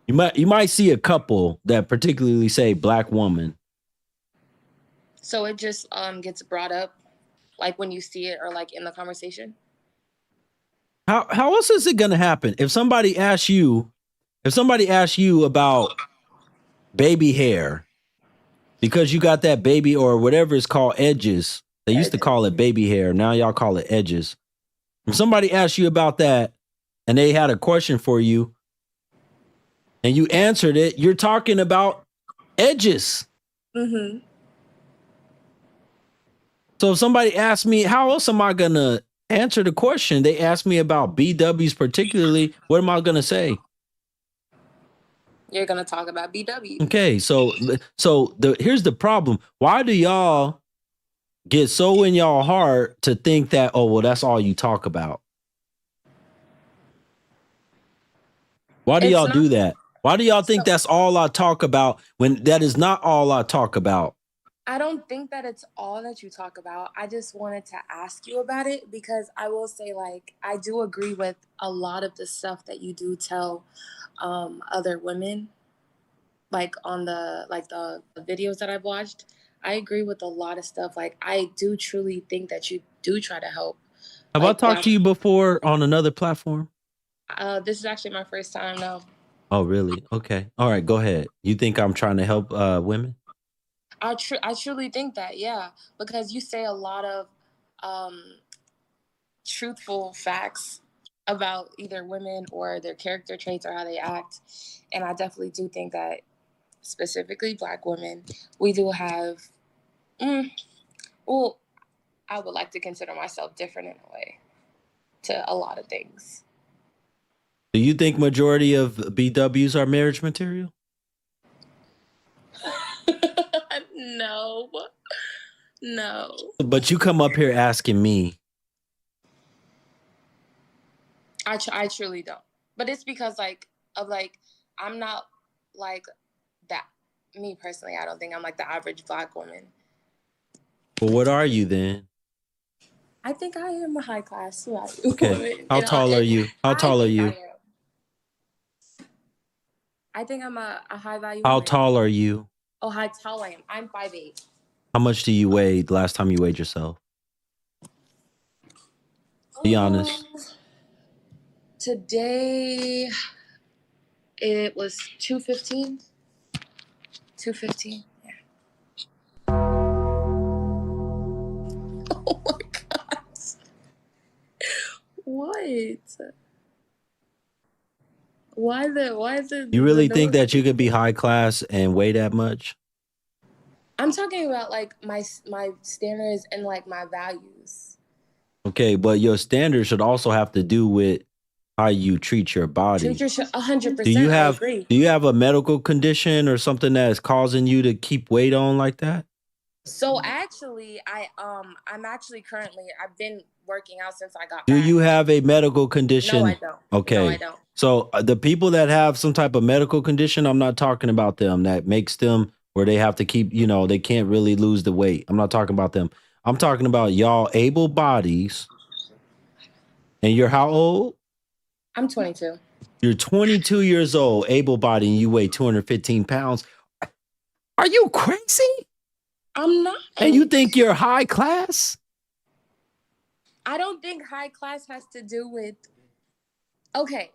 You might see a couple that particularly say Black woman. So it just gets brought up like when you see it or like in the conversation? How else is it going to happen? If somebody asks you about baby hair, because you got that baby or whatever it's called, edges. They used to call it baby hair. Now y'all call it edges. If somebody asks you about that and they had a question for you and you answered it, you're talking about edges. Mm-hmm. So if somebody asks me, how else am I going to answer the question? They ask me about BWs particularly. What am I going to say? You're going to talk about BW. Okay, so here's the problem. Why do y'all get so in y'all heart to think that, oh, well, that's all you talk about? Why do y'all do that? Why do y'all think that's all I talk about when that is not all I talk about? I don't think that it's all that you talk about. I just wanted to ask you about it because I will say, like, I do agree with a lot of the stuff that you do tell other women, like on the videos that I've watched. I agree with a lot of stuff. Like, I do truly think that you do try to help. Have I talked to you before on another platform? This is actually my first time now. Oh, really? Okay. All right, go ahead. You think I'm trying to help women? I truly think that, yeah, because you say a lot of truthful facts about either women or their character traits or how they act. And I definitely do think that specifically Black women, we do have, well, I would like to consider myself different in a way to a lot of things. Do you think majority of BWs are marriage material? No. But you come up here asking me. I truly don't. But it's because I'm not like that. me personally, I don't think I'm like the average Black woman. Well, what are you then? I think I am a high class woman. Okay. How tall are you? How tall are you? I think I'm a high value How woman. tall are you? Oh, how tall I am. I'm 5'8". How much do you weigh the last time you weighed yourself? Be honest. Today, it was 215. 215, yeah. Oh my God. What? Why the You really think that you could be high class and weigh that much? I'm talking about like my standards and like my values. Okay, but your standards should also have to do with how you treat your body. 100%. Do you have I agree. do you have a medical condition or something that is causing you to keep weight on like that? So actually, I'm actually currently, I've been working out since I got Do back. you have a medical condition? No, I don't. Okay. No, I don't. So the people that have some type of medical condition, I'm not talking about them. That makes them where they have to keep, they can't really lose the weight. I'm not talking about them. I'm talking about y'all able bodies. And you're how old? I'm 22. You're 22 years old, able bodied, and you weigh 215 pounds. Are you crazy? I'm not. And you think you're high class? I don't think high class has to do with, okay.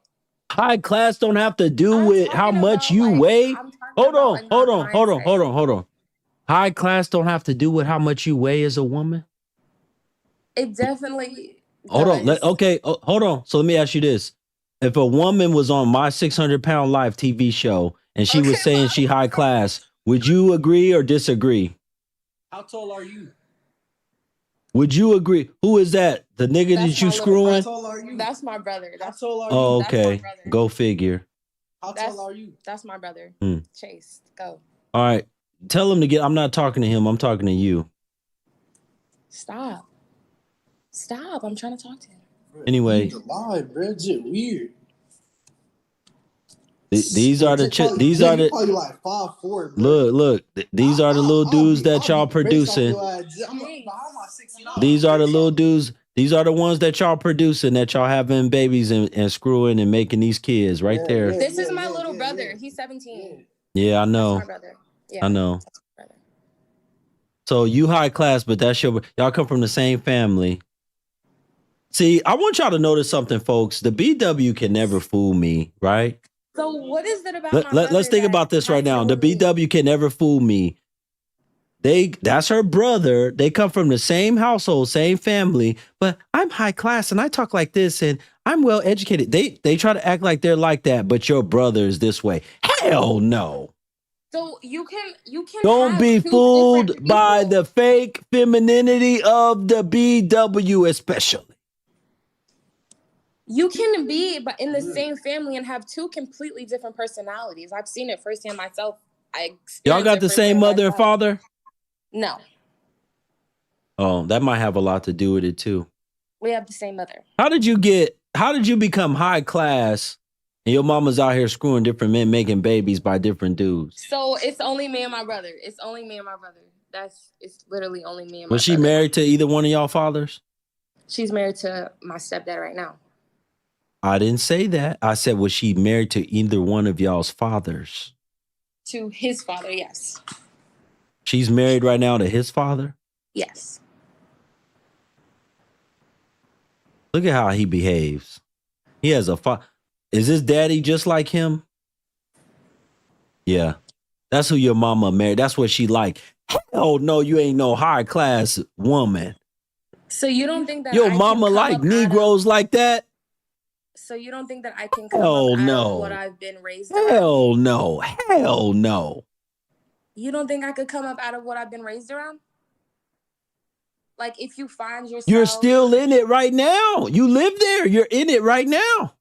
High class don't have to do with how much you weigh. Hold on. High class don't have to do with how much you weigh as a woman. It definitely Hold does. on. Hold on. So let me ask you this. If a woman was on My 600-Pound Life TV show and she was saying she high class, would you agree or disagree? How tall are you? Would you agree? Who is that? The nigga that you screwing? How tall are you? That's my brother. How tall are you? Oh, okay. Go figure. How tall are you? That's my brother. Chase, go. All right. Tell him to get. I'm not talking to him. I'm talking to you. Stop. I'm trying to talk to him. Anyway. Alive, bro. It's weird. These are the these are the probably like 5'4", look these are the little dudes that y'all producing. These are the little dudes. These are the ones that y'all producing, that y'all having babies and screwing and making these kids right there. This is my little brother. He's 17. Yeah, I know. That's my brother. Yeah, I know. So you high class, but that's y'all come from the same family. See, I want y'all to notice something, folks. The BW can never fool me, right? So what is it about let's think about this right now. The BW can never fool me. That's her brother. They come from the same household, same family, but I'm high class and I talk like this and I'm well educated. They try to act like they're like that, but your brother is this way. Hell no. So you can don't be fooled by the fake femininity of the BW, especially. You can be but in the same family and have two completely different personalities. I've seen it firsthand myself. Y'all got the same mother and father? No. Oh, that might have a lot to do with it too. We have the same mother. How did you become high class and your mama's out here screwing different men, making babies by different dudes? So it's only me and my brother. It's literally only me and my brother. Was she married to either one of y'all fathers? She's married to my stepdad right now. I didn't say that. I said, was she married to either one of y'all's fathers? To his father, yes. She's married right now to his father? Yes. Look at how he behaves. He has a father. Is his daddy just like him? Yeah. That's who your mama married. That's what she like. Hell no, you ain't no high class woman. So you don't think that your mama like Negroes like that? So you don't think that I can come up out of what I've been raised around? Hell no. Hell no. You don't think I could come up out of what I've been raised around? Like if you find yourself... You're still in it right now. You live there. You're in it right now.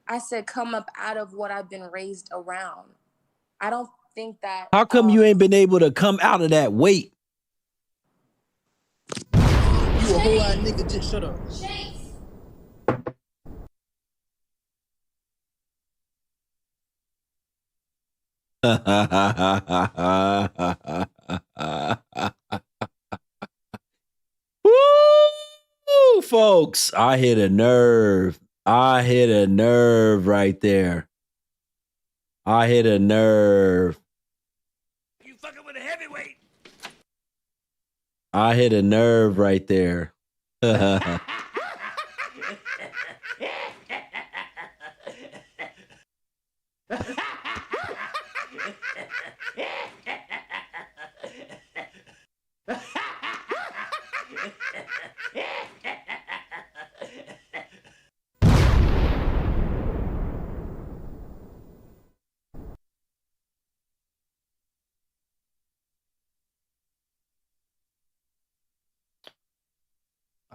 I said come up out of what I've been raised around. I don't think that... How come you ain't been able to come out of that weight? You a whole ass nigga, just shut up. Woo, folks, I hit a nerve. I hit a nerve right there. I hit a nerve. You fucking with a heavyweight. I hit a nerve right there.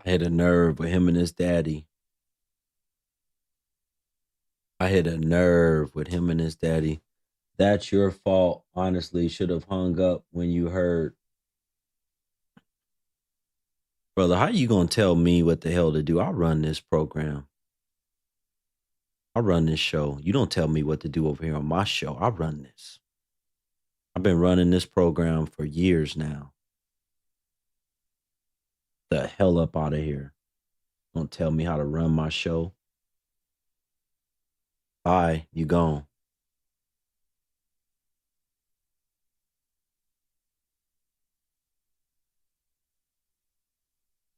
I hit a nerve with him and his daddy. I hit a nerve with him and his daddy. That's your fault. Honestly, should have hung up when you heard. Brother, how you gonna tell me what the hell to do? I run this program. I run this show. You don't tell me what to do over here on my show. I run this. I've been running this program for years now. The hell up out of here. Don't tell me how to run my show. Bye, you gone.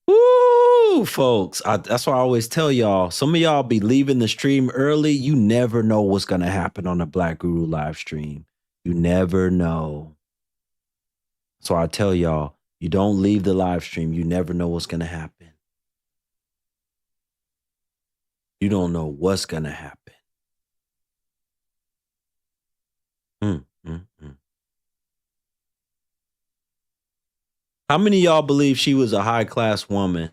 Woo, folks. That's why I always tell y'all. Some of y'all be leaving the stream early. You never know what's going to happen on the Black Guru live stream. You never know. So I tell y'all, you don't leave the live stream. You never know what's going to happen. You don't know what's going to happen. How many of y'all believe she was a high-class woman?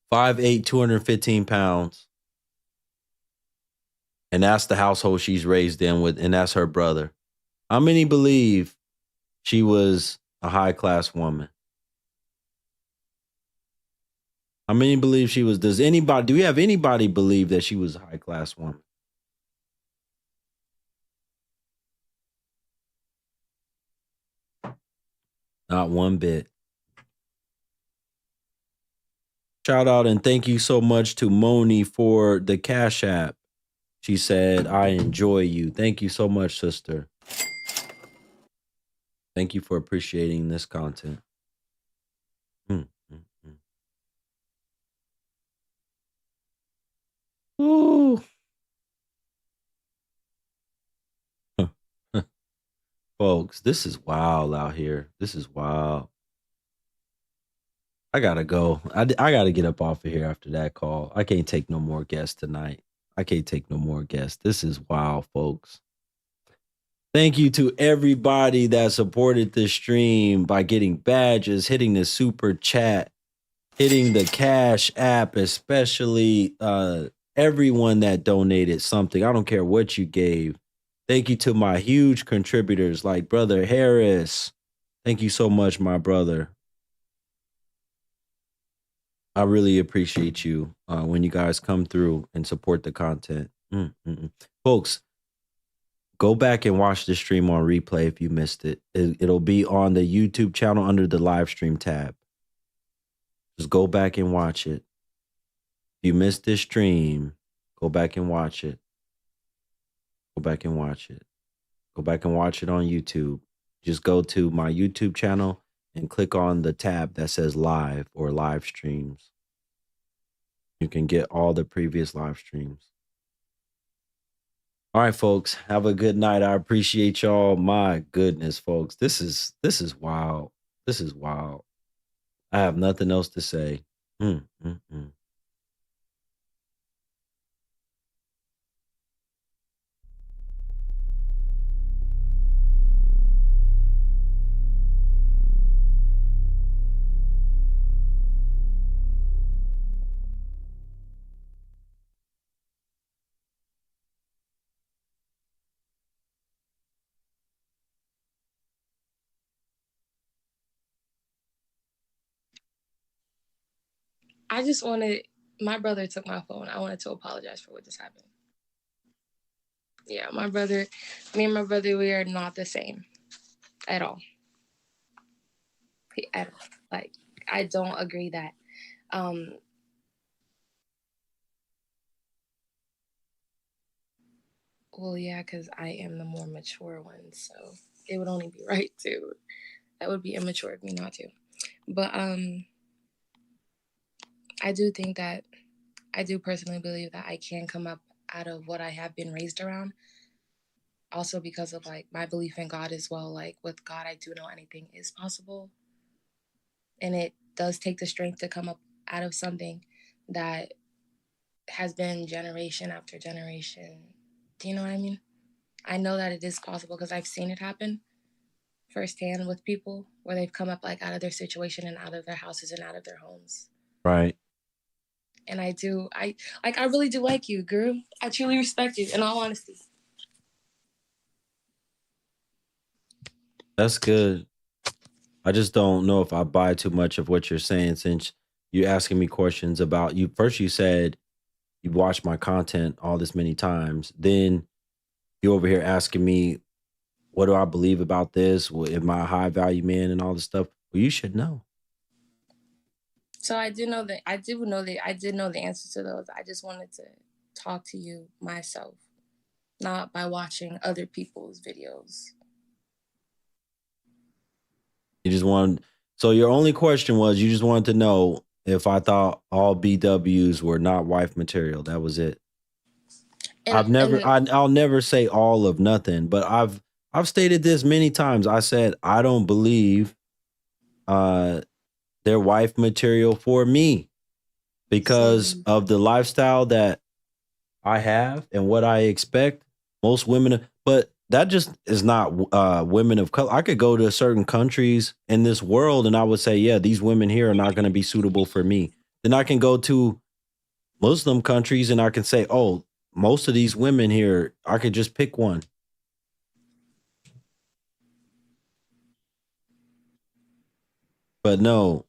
5'8", 215 pounds. And that's the household she's raised in with, and that's her brother. How many believe she was a high-class woman? How many believe she was? Do we have anybody believe that she was a high-class woman? Not one bit. Shout out and thank you so much to Moni for the Cash App. She said, I enjoy you. Thank you so much, sister. Thank you for appreciating this content. Ooh. Folks, this is wild out here. This is wild. I gotta go. I gotta get up off of here after that call. I can't take no more guests tonight. I can't take no more guests. This is wild, folks. Thank you to everybody that supported the stream by getting badges, hitting the super chat, hitting the Cash App, especially everyone that donated something. I don't care what you gave. Thank you to my huge contributors like Brother Harris. Thank you so much, my brother. I really appreciate you when you guys come through and support the content. Folks, go back and watch the stream on replay if you missed it. It'll be on the YouTube channel under the live stream tab. Just go back and watch it. If you missed this stream, go back and watch it. Go back and watch it. Go back and watch it on YouTube. Just go to my YouTube channel and click on the tab that says live or live streams. You can get all the previous live streams. All right, folks, have a good night. I appreciate y'all. My goodness, folks, this is wild. This is wild. I have nothing else to say. I just my brother took my phone. I wanted to apologize for what just happened. Yeah, me and my brother, we are not the same at all. At all. Like, I don't agree that. Well, yeah, because I am the more mature one, so it would only be right to. That would be immature of me not to. But I do think that, I do personally believe that I can come up out of what I have been raised around. Also because of like my belief in God as well. Like with God, I do know anything is possible. And it does take the strength to come up out of something that has been generation after generation. Do you know what I mean? I know that it is possible because I've seen it happen firsthand with people where they've come up like out of their situation and out of their houses and out of their homes. Right. And I really do like you, Guru. I truly respect you, in all honesty. That's good. I just don't know if I buy too much of what you're saying, since you're asking me questions about you. First, you said you watched my content all this many times. Then you over here asking me, what do I believe about this? Am I a high value man and all this stuff? Well, you should know. So I did know the answers to those. I just wanted to talk to you myself, not by watching other people's videos. You just wanted, so your only question was, you just wanted to know if I thought all BWs were not wife material. That was it. I'll never say all of nothing, but I've stated this many times. I said I don't believe they're wife material for me because of the lifestyle that I have and what I expect. Most women, but that just is not women of color. I could go to certain countries in this world and I would say, yeah, these women here are not going to be suitable for me. Then I can go to Muslim countries and I can say, oh, most of these women here, I could just pick one. But no,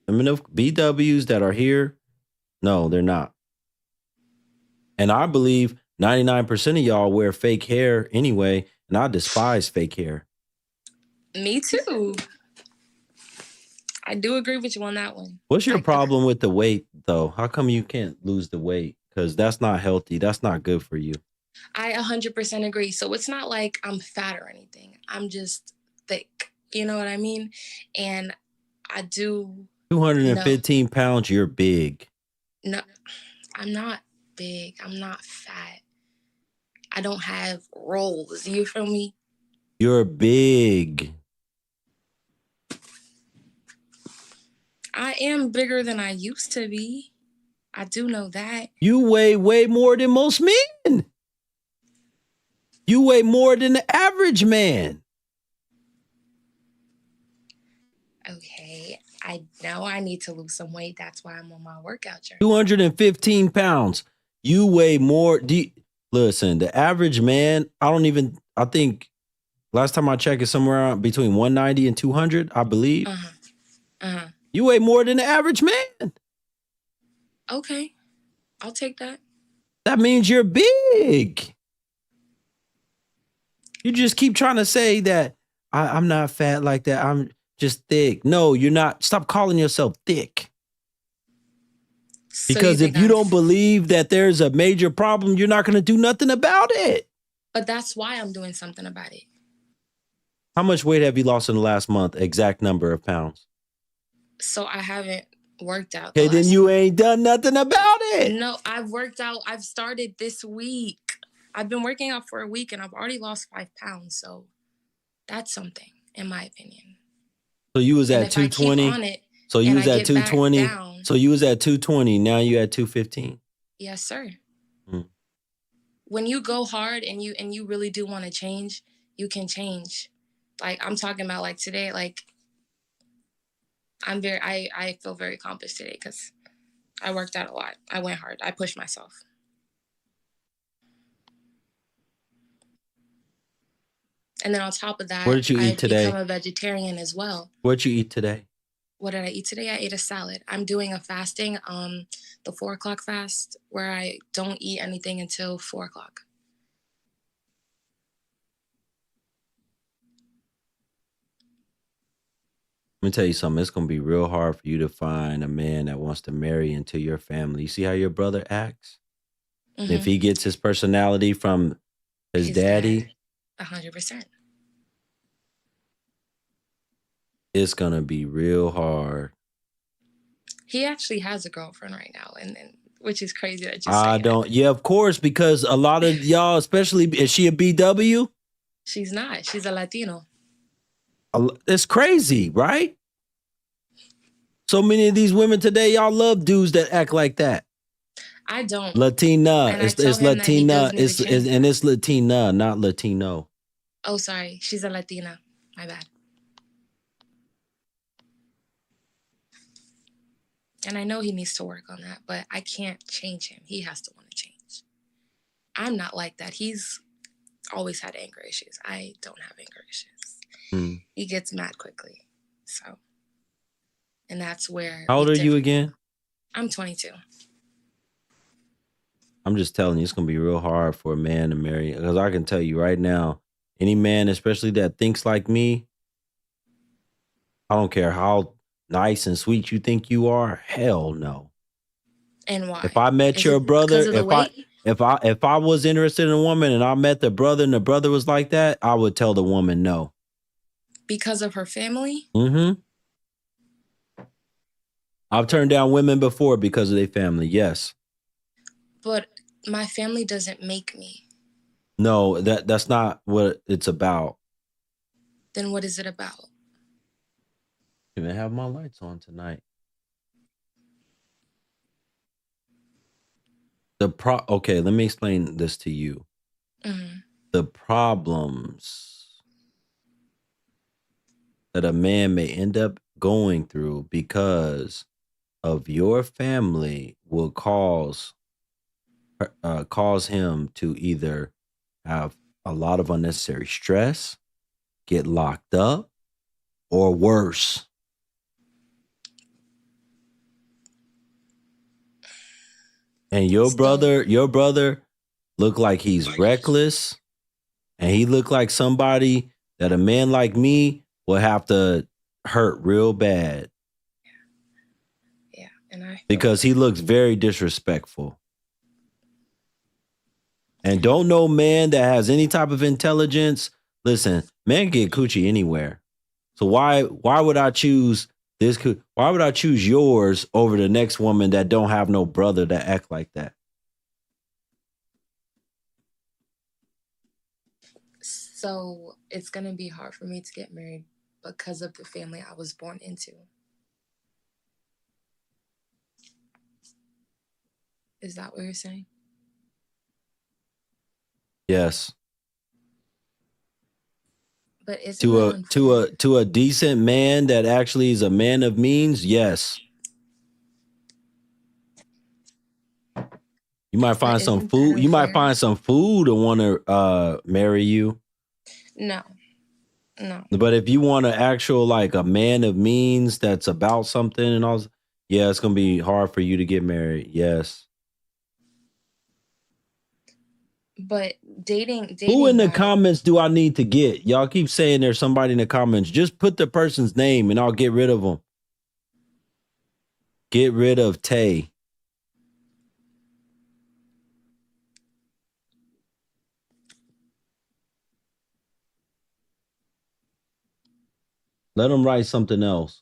women of BWs that are here, no, they're not. And I believe 99% of y'all wear fake hair anyway, and I despise fake hair. Me too. I do agree with you on that one. What's your problem with the weight, though? How come you can't lose the weight? Because that's not healthy. That's not good for you. I 100% agree. So it's not like I'm fat or anything. I'm just thick. You know what I mean? And I do. 215 pounds, you're big. No, I'm not big. I'm not fat. I don't have rolls. You feel me? You're big. I am bigger than I used to be. I do know that. You weigh way more than most men. You weigh more than the average man. Okay, I know I need to lose some weight. That's why I'm on my workout journey. 215 pounds. You weigh more. Listen, the average man, I think last time I checked, it's somewhere around between 190 and 200, I believe. You weigh more than the average man. Okay, I'll take that. That means you're big. You just keep trying to say that I'm not fat like that. I'm just thick. No, you're not. Stop calling yourself thick. Because if you don't believe that there's a major problem, you're not going to do nothing about it. But that's why I'm doing something about it. How much weight have you lost in the last month? Exact number of pounds. So I haven't worked out. Okay, then you ain't done nothing about it. No, I've worked out. I've started this week. I've been working out for a week and I've already lost 5 pounds. So that's something, in my opinion. So you was at 220. So you was at 220. So you was at 220. Now you at 215. Yes, sir. When you go hard and you really do want to change, you can change. Like I'm talking about like today, like I feel very accomplished today because I worked out a lot. I went hard. I pushed myself. And then on top of that, what did you eat today? Become a vegetarian as well. What did you eat today? What did I eat today? I ate a salad. I'm doing a fasting, the 4 o'clock fast, where I don't eat anything until 4 o'clock. Let me tell you something. It's going to be real hard for you to find a man that wants to marry into your family. You see how your brother acts? And if he gets his personality from his daddy, 100%. it's going to be real hard. He actually has a girlfriend right now, and which is crazy that you're I saying don't. that. Yeah, of course, because a lot of y'all, especially, is she a BW? She's not. She's a Latino. It's crazy, right? So many of these women today, y'all love dudes that act like that. I don't. Latina. And It's him that he Latina. does need to change And it's Latina, not Latino. Oh, sorry. She's a Latina. My bad. And I know he needs to work on that, but I can't change him. He has to want to change. I'm not like that. He's always had anger issues. I don't have anger issues. He gets mad quickly. So, and that's where. How old are you again? I'm 22. I'm just telling you, it's going to be real hard for a man to marry. Because I can tell you right now, any man, especially that thinks like me, I don't care how nice and sweet you think you are. Hell no. And why? If I met your brother, if I was interested in a woman and I met the brother and the brother was like that, I would tell the woman no. Because of her family? Mm-hmm. I've turned down women before because of their family, yes. But my family doesn't make me. No, that's not what it's about. Then what is it about? I'm gonna have my lights on tonight. Okay, let me explain this to you. The problems that a man may end up going through because of your family will cause him to either have a lot of unnecessary stress, get locked up, or worse. And your brother look like he's reckless, and he look like somebody that a man like me will have to hurt real bad. Yeah, and because he looks very disrespectful. And don't know man that has any type of intelligence. Listen, man get coochie anywhere. So why would I choose this? Why would I choose yours over the next woman that don't have no brother that act like that? So it's going to be hard for me to get married because of the family I was born into. Is that what you're saying? Yes. But isn't to a decent man that actually is a man of means, yes. You might find some food. You might find some food to want to marry you. No. But if you want an actual like a man of means that's about something and all, yeah, it's gonna be hard for you to get married. Yes. But dating. Who in the comments do I need to get? Y'all keep saying there's somebody in the comments. Just put the person's name and I'll get rid of them. Get rid of Tay. Let them write something else.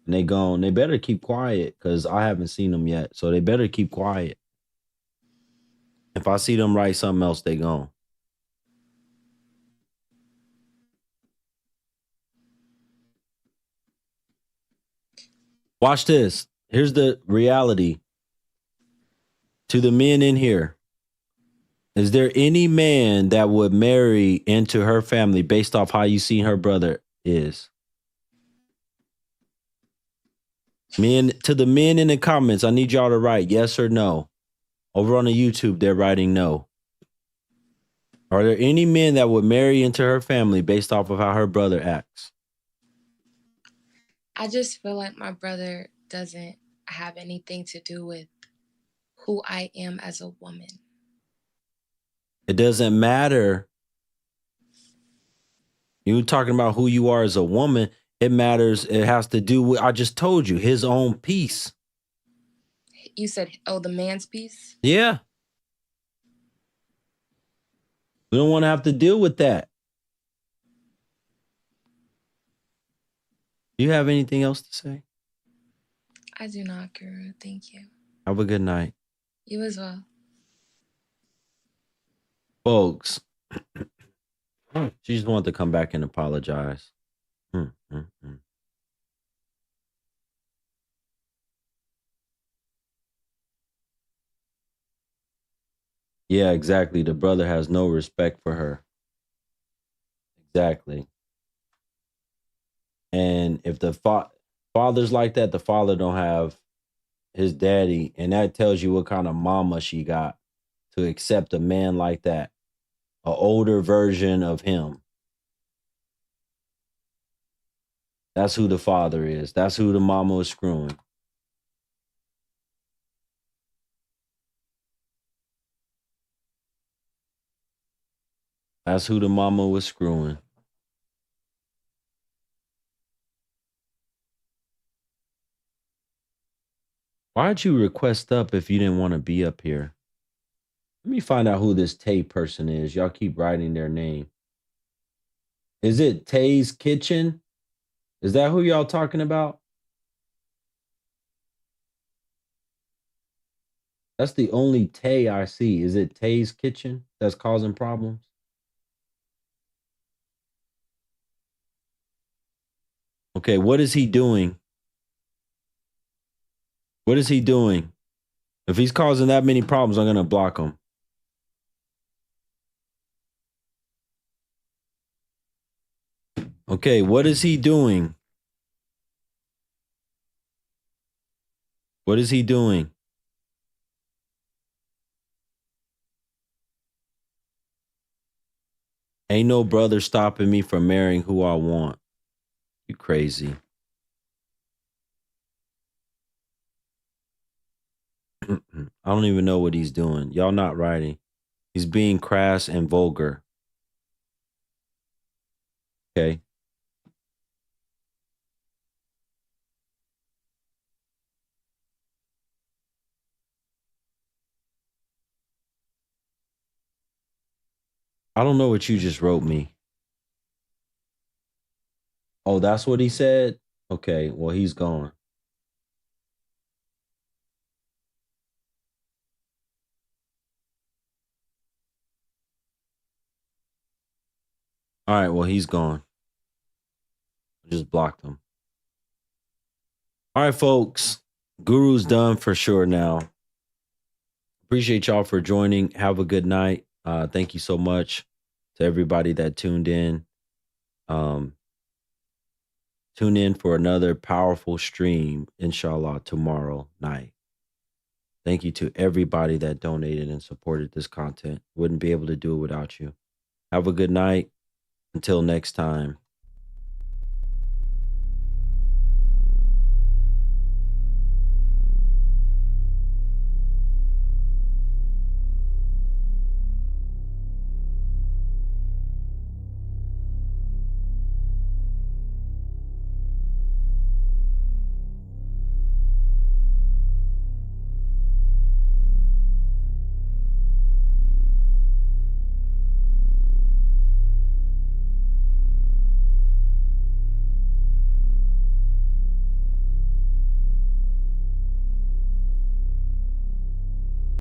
And they gone. They better keep quiet because I haven't seen them yet. So they better keep quiet. If I see them write something else, they gone. Watch this. Here's the reality. To the men in here. Is there any man that would marry into her family based off how you seen her brother is? Men, to the men in the comments, I need y'all to write yes or no. Over on the YouTube, they're writing no. Are there any men that would marry into her family based off of how her brother acts? I just feel like my brother doesn't have anything to do with who I am as a woman. It doesn't matter. You talking about who you are as a woman. It matters. It has to do with, I just told you, his own peace. You said, oh, the man's piece? Yeah. We don't want to have to deal with that. Do you have anything else to say? I do not, Guru. Thank you. Have a good night. You as well. Folks, she just wanted to come back and apologize. Yeah, exactly. The brother has no respect for her. Exactly. And if the father's like that, the father don't have his daddy, and that tells you what kind of mama she got to accept a man like that, an older version of him. That's who the father is. That's who the mama is screwing. That's who the mama was screwing. Why'd you request up if you didn't want to be up here? Let me find out who this Tay person is. Y'all keep writing their name. Is it Tay's Kitchen? Is that who y'all talking about? That's the only Tay I see. Is it Tay's Kitchen that's causing problems? Okay, what is he doing? What is he doing? If he's causing that many problems, I'm going to block him. Okay, what is he doing? What is he doing? Ain't no brother stopping me from marrying who I want. You crazy. I don't even know what he's doing. Y'all not writing. He's being crass and vulgar. Okay. I don't know what you just wrote me. Oh, that's what he said? Okay, well, he's gone. All right, well, he's gone. I just blocked him. All right, folks. Guru's done for sure now. Appreciate y'all for joining. Have a good night. Thank you so much to everybody that tuned in. Tune in for another powerful stream, inshallah, tomorrow night. Thank you to everybody that donated and supported this content. Wouldn't be able to do it without you. Have a good night. Until next time.